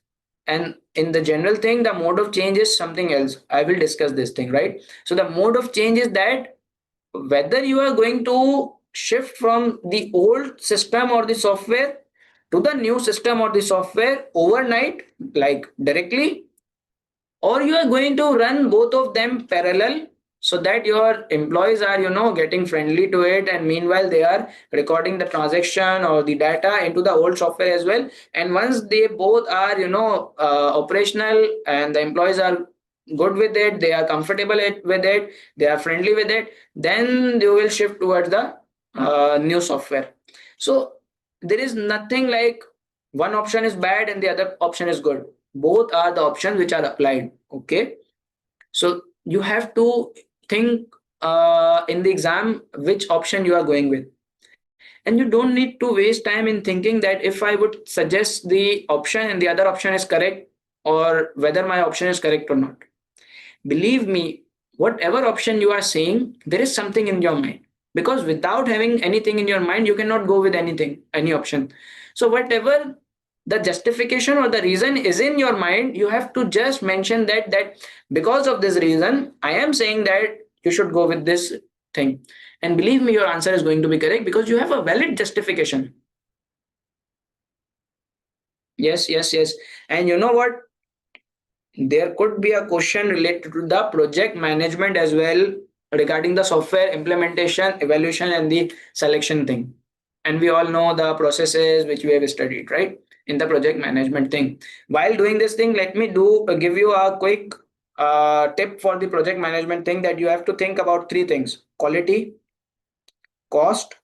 And in the general thing, the mode of change is something else. I will discuss this thing, right? So the mode of change is that whether you are going to shift from the old system or the software to the new system or the software overnight, like directly, or you are going to run both of them parallel so that your employees are getting friendly to it, and meanwhile they are recording the transaction or the data into the old software as well. And once they both are operational and the employees are good with it, they are comfortable with it, they are friendly with it, then they will shift towards the new software. So there is nothing like one option is bad and the other option is good. Both are the options which are applied. Okay, so you have to think in the exam which option you are going with, and you don't need to waste time in thinking that if I would suggest the option and the other option is correct, or whether my option is correct or not. Believe me, whatever option you are saying, there is something in your mind, because without having anything in your mind you cannot go with anything, any option. So whatever the justification or the reason is in your mind, you have to just mention that because of this reason I am saying that you should go with this thing. And believe me, your answer is going to be correct because you have a valid justification. Yes, yes, yes. And you know what, there could be a question related to the project management as well, regarding the software implementation, evaluation, and the selection thing. And we all know the processes which we have studied, right? In the project management thing. While doing this thing, let me give you a quick tip for the project management thing, that you have to think about three things: quality, cost,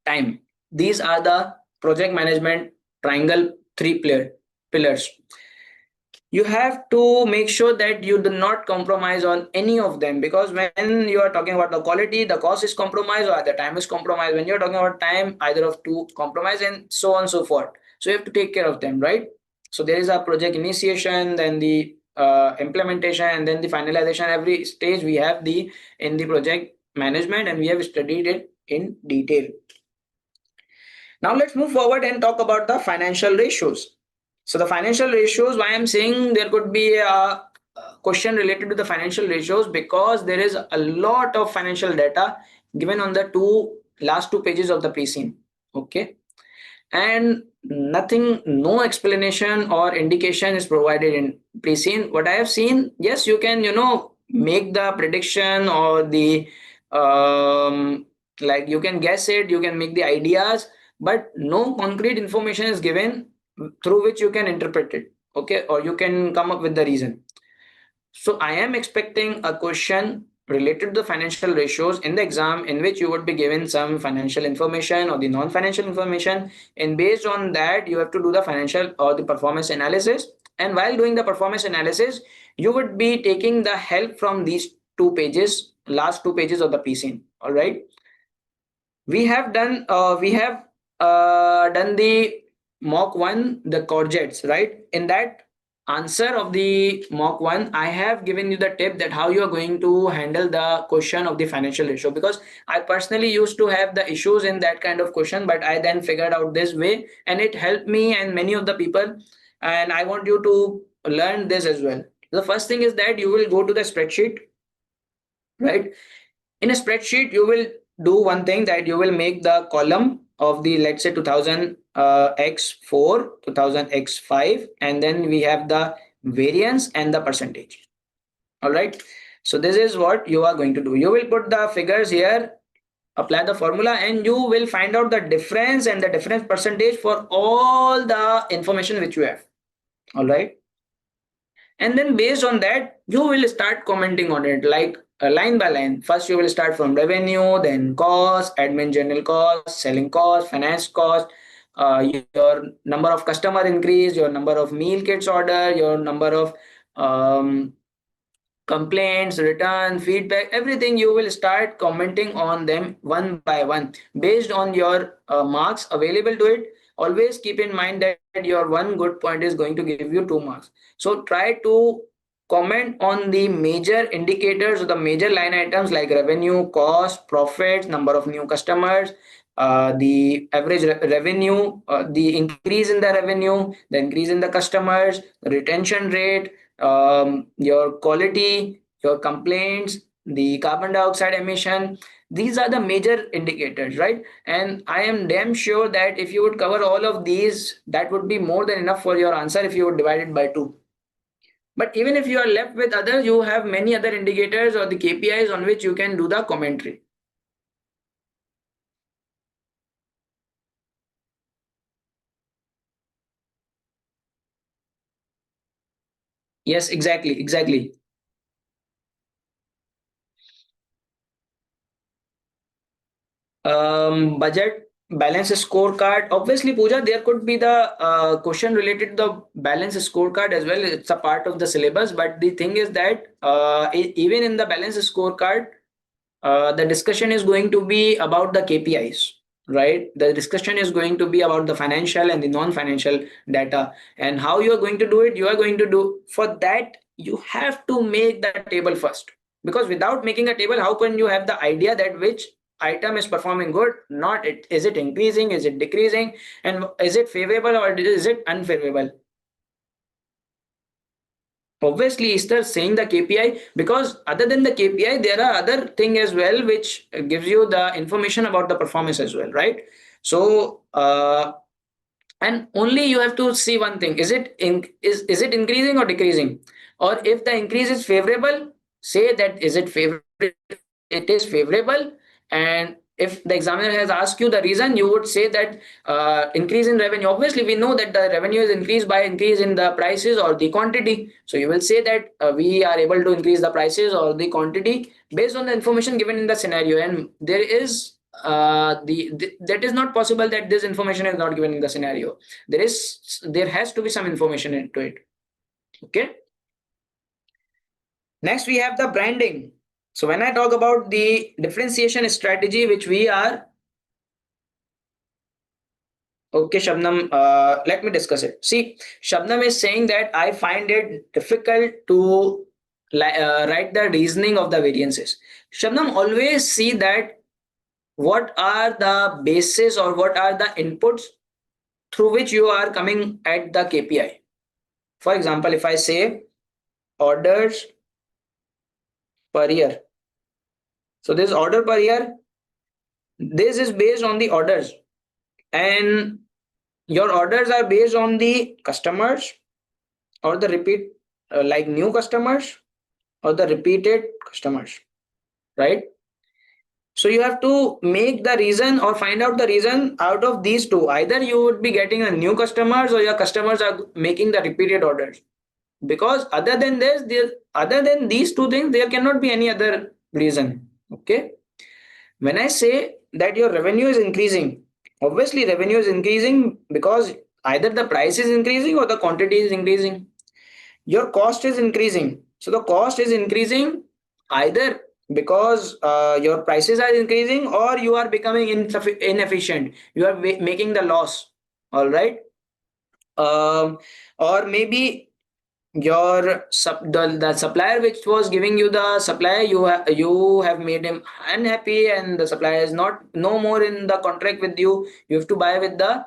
time. These are the project management triangle, three pillars. You have to make sure that you do not compromise on any of them, because when you are talking about the quality, the cost is compromised or the time is compromised. When you're talking about time, either of two compromise, and so on and so forth. So you have to take care of them, right? So there is a project initiation, then the implementation, and then the finalization. Every stage we have the in the project management and we have studied it in detail. Now let's move forward and talk about the financial ratios. So the financial ratios, why I'm saying there could be a question related to the financial ratios, because there is a lot of financial data given on the last two pages of the pre-scene. Okay. And nothing, no explanation or indication is provided in pre-scene. What I have seen, yes, you can, make the prediction or the like you can guess it, you can make the ideas, but no concrete information is given through which you can interpret it. Okay, or you can come up with the reason. So I am expecting a question related to the financial ratios in the exam, in which you would be given some financial information or the non-financial information, and based on that you have to do the financial or the performance analysis. And while doing the performance analysis, you would be taking the help from these two pages, last two pages of the PCN. All right. We have done the mock one, the courgettes, right? In that answer of the mock one, I have given you the tip that how you are going to handle the question of the financial ratio, because I personally used to have the issues in that kind of question, but I then figured out this way and it helped me and many of the people, and I want you to learn this as well. The first thing is that you will go to the spreadsheet, right? In a spreadsheet you will do one thing, that you will make the column of the, let's say, 2000 x4, 2000 x5, and then we have the variance and the percentage. All right, so this is what you are going to do. You will put the figures here, apply the formula, and you will find out the difference and the difference percentage for all the information which you have. All right, and then based on that you will start commenting on it, like line by line. First you will start from revenue, then cost, admin general cost, selling cost, finance cost, your number of customer increase, your number of meal kits order, your number of um, complaints, return, feedback, everything. You will start commenting on them one by one based on your marks available to it. Always keep in mind that your one good point is going to give you 2 marks. So try to comment on the major indicators or the major line items like revenue, cost, profits, number of new customers, the average revenue, the increase in the revenue, the increase in the customers, the retention rate, your quality, your complaints, the carbon dioxide emission. These are the major indicators, right? And I am damn sure that if you would cover all of these, that would be more than enough for your answer if you would divide it by 2. But even if you are left with others, you have many other indicators or the KPIs on which you can do the commentary. Yes, exactly. Budget balance scorecard. Obviously, Pooja, there could be the question related to the balance scorecard as well. It's a part of the syllabus, but the thing is that even in the balance scorecard, the discussion is going to be about the KPIs, right? The discussion is going to be about the financial and the non-financial data, and how you are going to do it. You are going to do, for that you have to make the table first, because without making a table, how can you have the idea that which item is performing good, not it, is it increasing, is it decreasing, and is it favorable or is it unfavorable? Obviously, is there saying the KPI, because other than the KPI, there are other thing as well which gives you the information about the performance as well, right? So, and only you have to see one thing: is it increasing or decreasing? Or if the increase is favorable, say that is it favorable? It is favorable. And if the examiner has asked you the reason, you would say that increase in revenue. Obviously, we know that the revenue is increased by increase in the prices or the quantity. So you will say that we are able to increase the prices or the quantity based on the information given in the scenario. And there is that is not possible that this information is not given in the scenario. There has to be some information into it. Okay. Next, we have the branding. So when I talk about the differentiation strategy, which we are, okay, Shabnam, let me discuss it. See, Shabnam is saying that I find it difficult to write the reasoning of the variances. Shabnam, always see that what are the bases or what are the inputs through which you are coming at the KPI. For example, if I say orders per year, so this order per year, this is based on the orders, and your orders are based on the customers or the repeat, like new customers or the repeated customers, right? So you have to make the reason or find out the reason out of these two. Either you would be getting a new customers or your customers are making the repeated orders. Because other than this, other than these two things, there cannot be any other reason. Okay. When I say that your revenue is increasing, obviously revenue is increasing because either the price is increasing or the quantity is increasing. Your cost is increasing. So the cost is increasing either because your prices are increasing or you are becoming inefficient. You are making the loss. All right. Um, or maybe your the supplier which was giving you the supply, you have made him unhappy and the supplier is not no more in the contract with you. You have to buy with the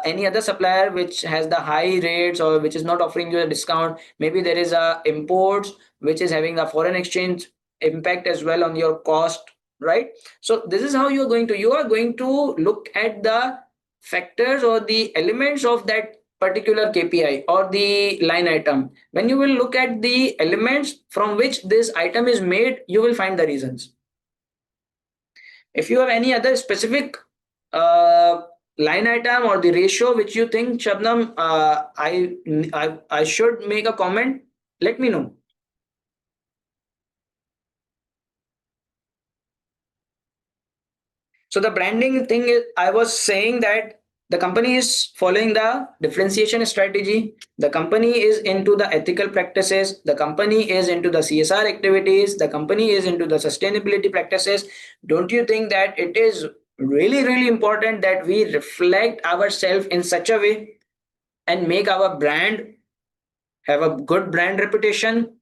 any other supplier which has the high rates or which is not offering you a discount. Maybe there is a imports which is having a foreign exchange impact as well on your cost, right? So this is how you are going to look at the factors or the elements of that particular KPI or the line item. When you will look at the elements from which this item is made, you will find the reasons. If you have any other specific uh, line item or the ratio which you think, Shabnam, I should make a comment, let me know. So the branding thing is, I was saying that the company is following the differentiation strategy. The company is into the ethical practices. The company is into the CSR activities. The company is into the sustainability practices. Don't you think that it is really, really important that we reflect ourselves in such a way and make our brand have a good brand reputation?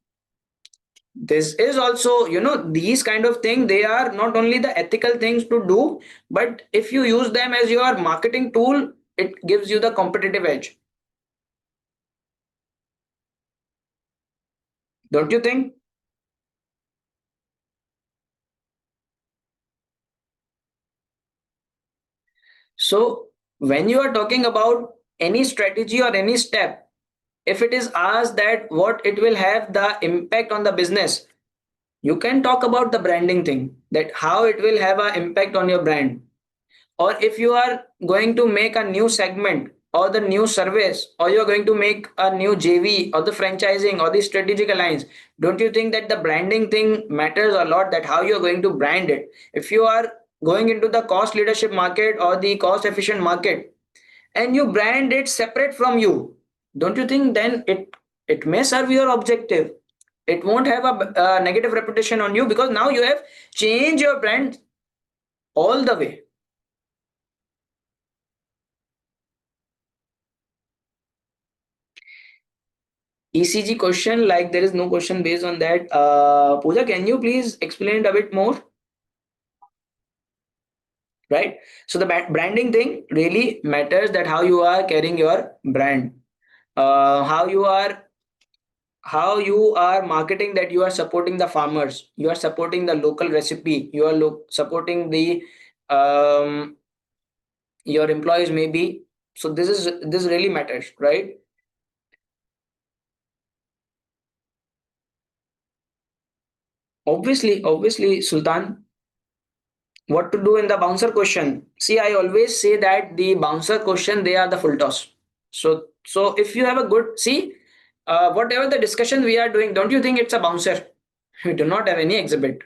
This is also, these kind of thing, they are not only the ethical things to do, but if you use them as your marketing tool, it gives you the competitive edge. Don't you think? So when you are talking about any strategy or any step, if it is asked that what it will have the impact on the business, you can talk about the branding thing, that how it will have an impact on your brand. Or if you are going to make a new segment or the new service, or you're going to make a new JV or the franchising or the strategic alliance, don't you think that the branding thing matters a lot, that how you're going to brand it? If you are going into the cost leadership market or the cost efficient market and you brand it separate from you, don't you think then it may serve your objective? It won't have a negative reputation on you because now you have changed your brand all the way. ECG question, like there is no question based on that. Pooja, can you please explain it a bit more? Right. So the branding thing really matters, that how you are carrying your brand, how you are marketing, that you are supporting the farmers, you are supporting the local recipe, you are supporting the um, your employees maybe. So this really matters, right? Obviously, Sultan. What to do in the bouncer question? See, I always say that the bouncer question, they are the full toss. So if you have a good, see, whatever the discussion we are doing, don't you think it's a bouncer? We do not have any exhibit.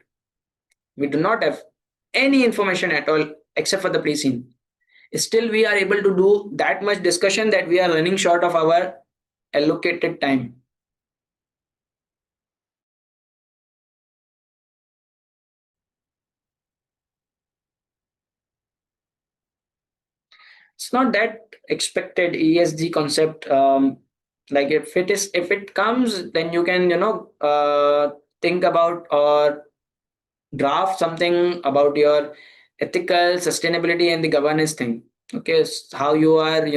We do not have any information at all except for the pre-scene. Still, we are able to do that much discussion that we are running short of our allocated time. It's not that expected ESG concept. Like if it comes, then you can think about or draft something about your ethical sustainability and the governance thing. Okay, how you are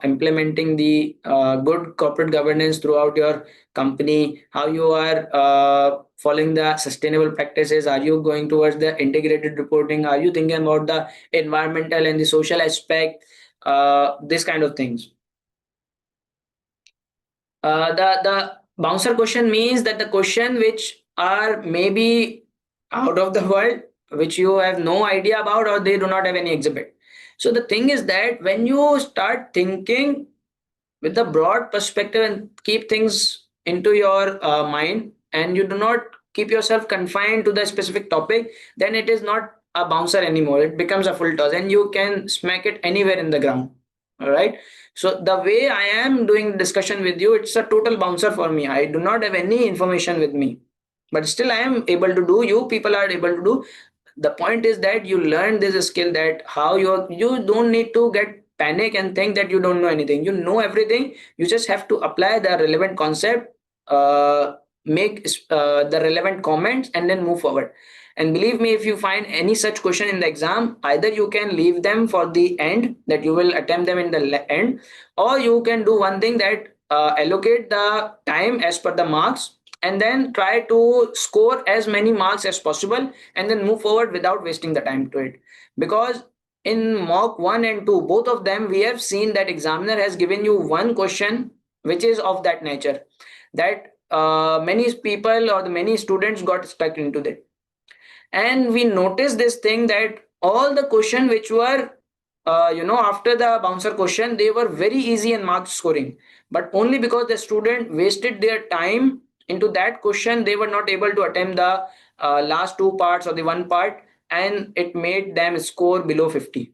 implementing the good corporate governance throughout your company, how you are following the sustainable practices, are you going towards the integrated reporting, are you thinking about the environmental and the social aspect, this kind of things. The bouncer question means that the question which are maybe out of the world, which you have no idea about, or they do not have any exhibit. So the thing is that when you start thinking with the broad perspective and keep things into your mind, and you do not keep yourself confined to the specific topic, then it is not a bouncer anymore. It becomes a full toss, and you can smack it anywhere in the ground. All right. So the way I am doing discussion with you, it's a total bouncer for me. I do not have any information with me, but still I am able to do. You people are able to do. The point is that you learn this skill, that how you don't need to get panic and think that you don't know anything. You know everything. You just have to apply the relevant concept, make the relevant comments, and then move forward. And believe me, if you find any such question in the exam, either you can leave them for the end, that you will attempt them in the end, or you can do one thing, that allocate the time as per the marks, and then try to score as many marks as possible, and then move forward without wasting the time to it. Because in mock 1 and 2, both of them, we have seen that examiner has given you one question which is of that nature, that many people or the many students got stuck into that. And we noticed this thing, that all the question which were after the bouncer question, they were very easy in mark scoring, but only because the student wasted their time into that question, they were not able to attempt the last two parts or the one part, and it made them score below 50.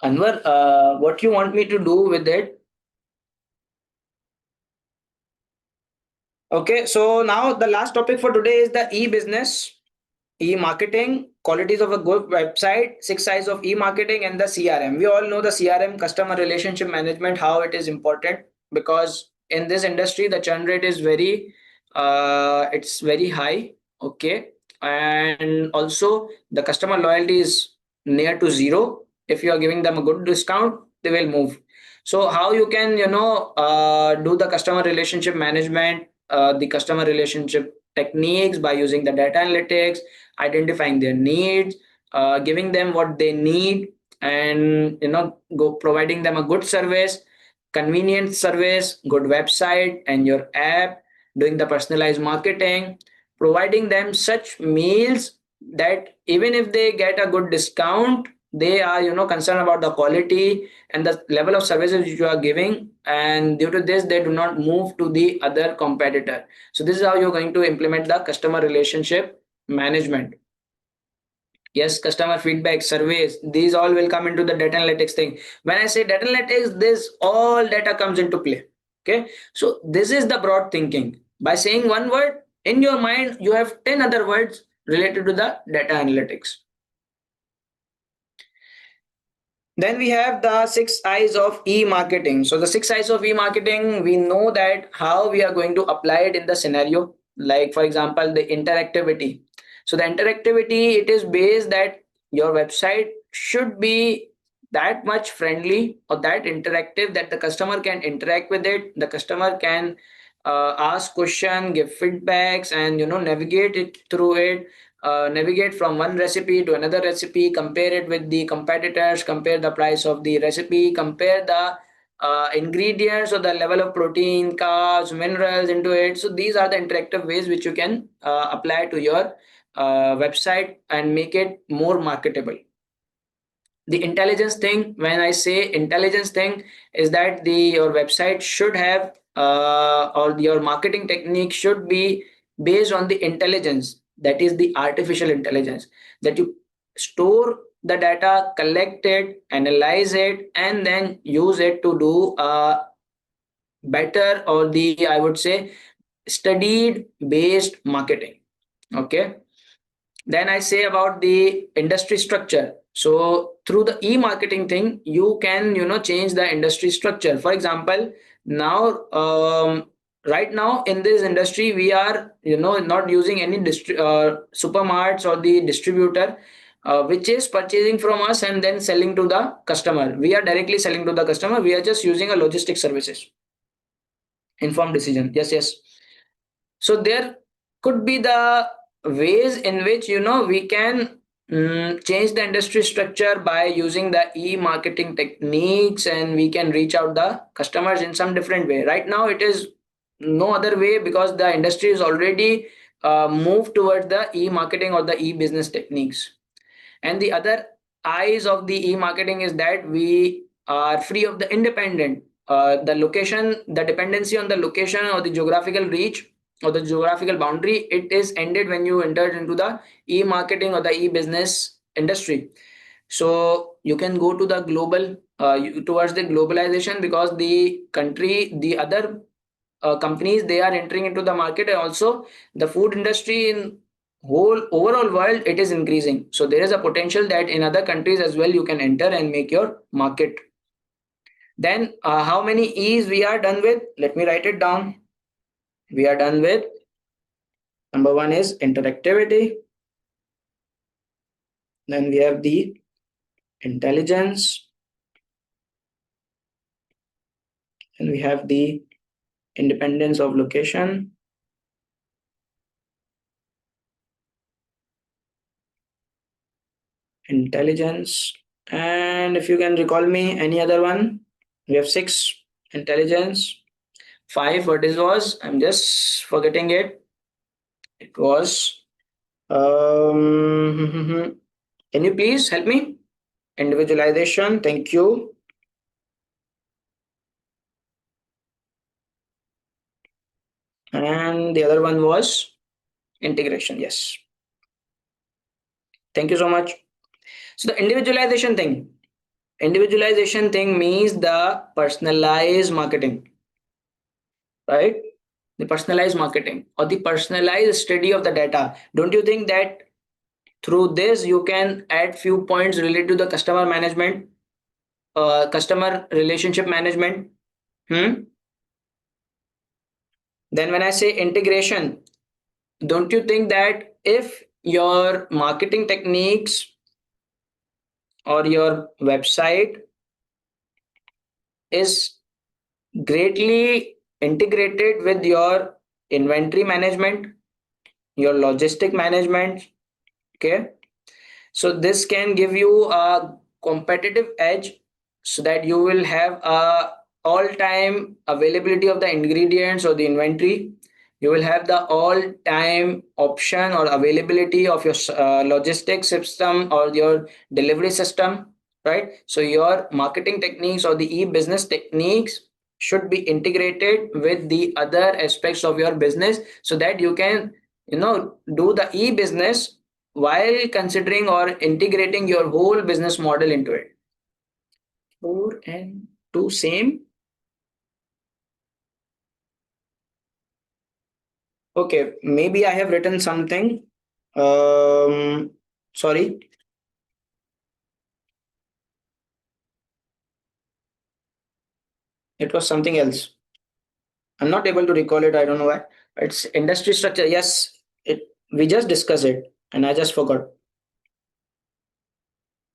Anwar, what you want me to do with it? Okay, so now the last topic for today is the e-business, e-marketing, qualities of a good website, six sides of e-marketing, and the CRM. We all know the CRM, customer relationship management, how it is important, because in this industry the churn rate is it's very high. Okay, and also the customer loyalty is near to zero. If you are giving them a good discount, they will move. So how you can do the customer relationship management, the customer relationship techniques, by using the data analytics, identifying their needs, giving them what they need, and go providing them a good service, convenient service, good website and your app, doing the personalized marketing, providing them such meals that even if they get a good discount, they are concerned about the quality and the level of services you are giving, and due to this they do not move to the other competitor. So this is how you're going to implement the customer relationship management. Yes, customer feedback, surveys, these all will come into the data analytics thing. When I say data analytics, this all data comes into play. Okay, so this is the broad thinking. By saying one word, in your mind you have 10 other words related to the data analytics. Then we have the six eyes of e-marketing. So the six eyes of e-marketing, we know that how we are going to apply it in the scenario. Like for example, the interactivity. So the interactivity, it is based that your website should be that much friendly or that interactive that the customer can interact with it. The customer can ask question, give feedbacks, and navigate it through it, navigate from one recipe to another recipe, compare it with the competitors, compare the price of the recipe, compare the ingredients or the level of protein, carbs, minerals into it. So these are the interactive ways which you can apply to your website and make it more marketable. The intelligence thing, when I say intelligence thing, is that your website should have or your marketing technique should be based on the intelligence, that is the artificial intelligence, that you store the data, collect it, analyze it, and then use it to do better, or the, I would say, studied based marketing. Okay, Then I say about the industry structure. So through the e-marketing thing, you can change the industry structure. For example, now right now in this industry we are not using any supermarts or the distributor which is purchasing from us and then selling to the customer. We are directly selling to the customer. We are just using a logistic services. Informed decision. Yes, yes. So there could be the ways in which we can change the industry structure by using the e-marketing techniques, and we can reach out the customers in some different way. Right now it is no other way because the industry is already moved towards the e-marketing or the e-business techniques. And the other eyes of the e-marketing is that we are free of the independent the location, the dependency on the location or the geographical reach or the geographical boundary, it is ended when you entered into the e-marketing or the e-business industry. So you can go to the global towards the globalization, because the country, the other companies, they are entering into the market, and also the food industry in whole overall world, it is increasing. So there is a potential that in other countries as well you can enter and make your market. Then how many E's we are done with? Let me write it down. We are done with number one is interactivity. Then we have the intelligence, and we have the independence of location, intelligence, and if you can recall me any other one, we have six: intelligence, five. What is was? I'm just forgetting it. It was can you please help me? Individualization. Thank you. And the other one was integration. Yes. Thank you so much. So the individualization thing means the personalized marketing, right? The personalized marketing or the personalized study of the data. Don't you think that through this you can add few points related to the customer management, customer relationship management? Hmm? Then when I say integration, don't you think that if your marketing techniques or your website is greatly integrated with your inventory management, your logistic management, okay, so this can give you a competitive edge, so that you will have a all time availability of the ingredients or the inventory. You will have the all time option or availability of your logistics system or your delivery system, right? So your marketing techniques or the e-business techniques should be integrated with the other aspects of your business, so that you can do the e-business while considering or integrating your whole business model into it. 4 and 2 same. Okay, maybe I have written something. Sorry. It was something else. I'm not able to recall it. I don't know why. It's industry structure. Yes, it we just discussed it and I just forgot.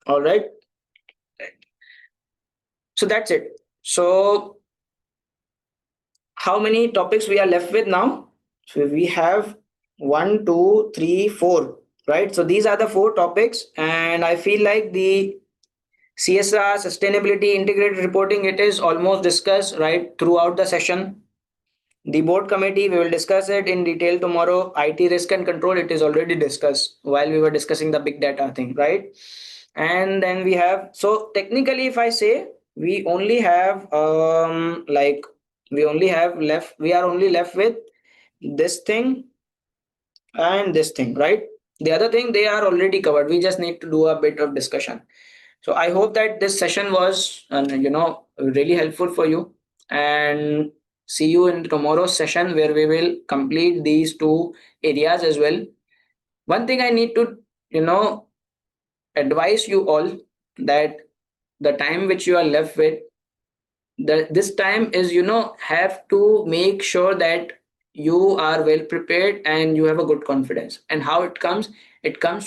All right. So that's it. So how many topics we are left with now? So we have one, two, three, four, right? So these are the four topics, and I feel like the CSR, sustainability, integrated reporting, it is almost discussed right throughout the session. The board committee, we will discuss it in detail tomorrow. IT risk and control, it is already discussed while we were discussing the big data thing, right? And then we have, so technically, if I say we only have we are only left with this thing and this thing, right? The other thing they are already covered. We just need to do a bit of discussion. So I hope that this session was really helpful for you, and see you in tomorrow's session where we will complete these two areas as well. One thing I need to advise you all that the time which you are left with, this time is, have to make sure that you are well prepared and you have a good confidence. And how it comes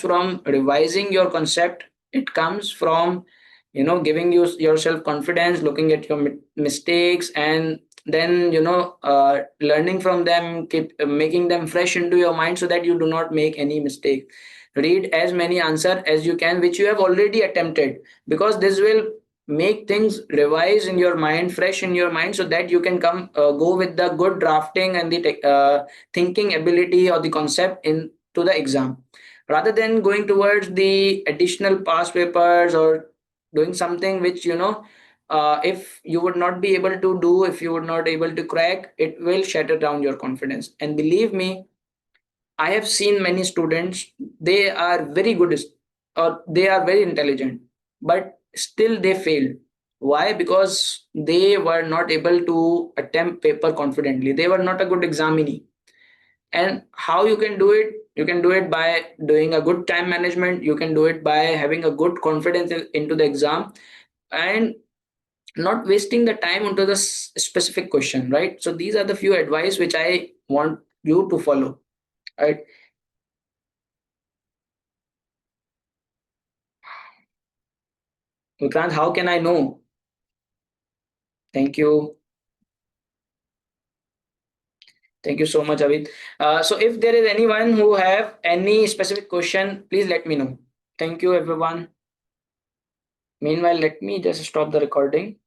from revising your concept. It comes from, giving you yourself confidence, looking at your mistakes, and then, learning from them, keep making them fresh into your mind so that you do not make any mistake. Read as many answer as you can which you have already attempted, because this will make things revise in your mind, fresh in your mind, so that you can go with the good drafting and the thinking ability or the concept into the exam, rather than going towards the additional past papers or doing something which, if you would not be able to do, if you would not able to crack, it will shatter down your confidence. And believe me, I have seen many students, they are very good or they are very intelligent, but still they failed. Why? Because they were not able to attempt paper confidently. They were not a good examinee. And how you can do it? You can do it by doing a good time management. You can do it by having a good confidence into the exam and not wasting the time onto the specific question, right? So these are the few advice which I want you to follow, right? Vikrant, how can I know? Thank you. Thank you so much, Avid. So if there is anyone who have any specific question, please let me know. Thank you, everyone. Meanwhile, let me just stop the recording.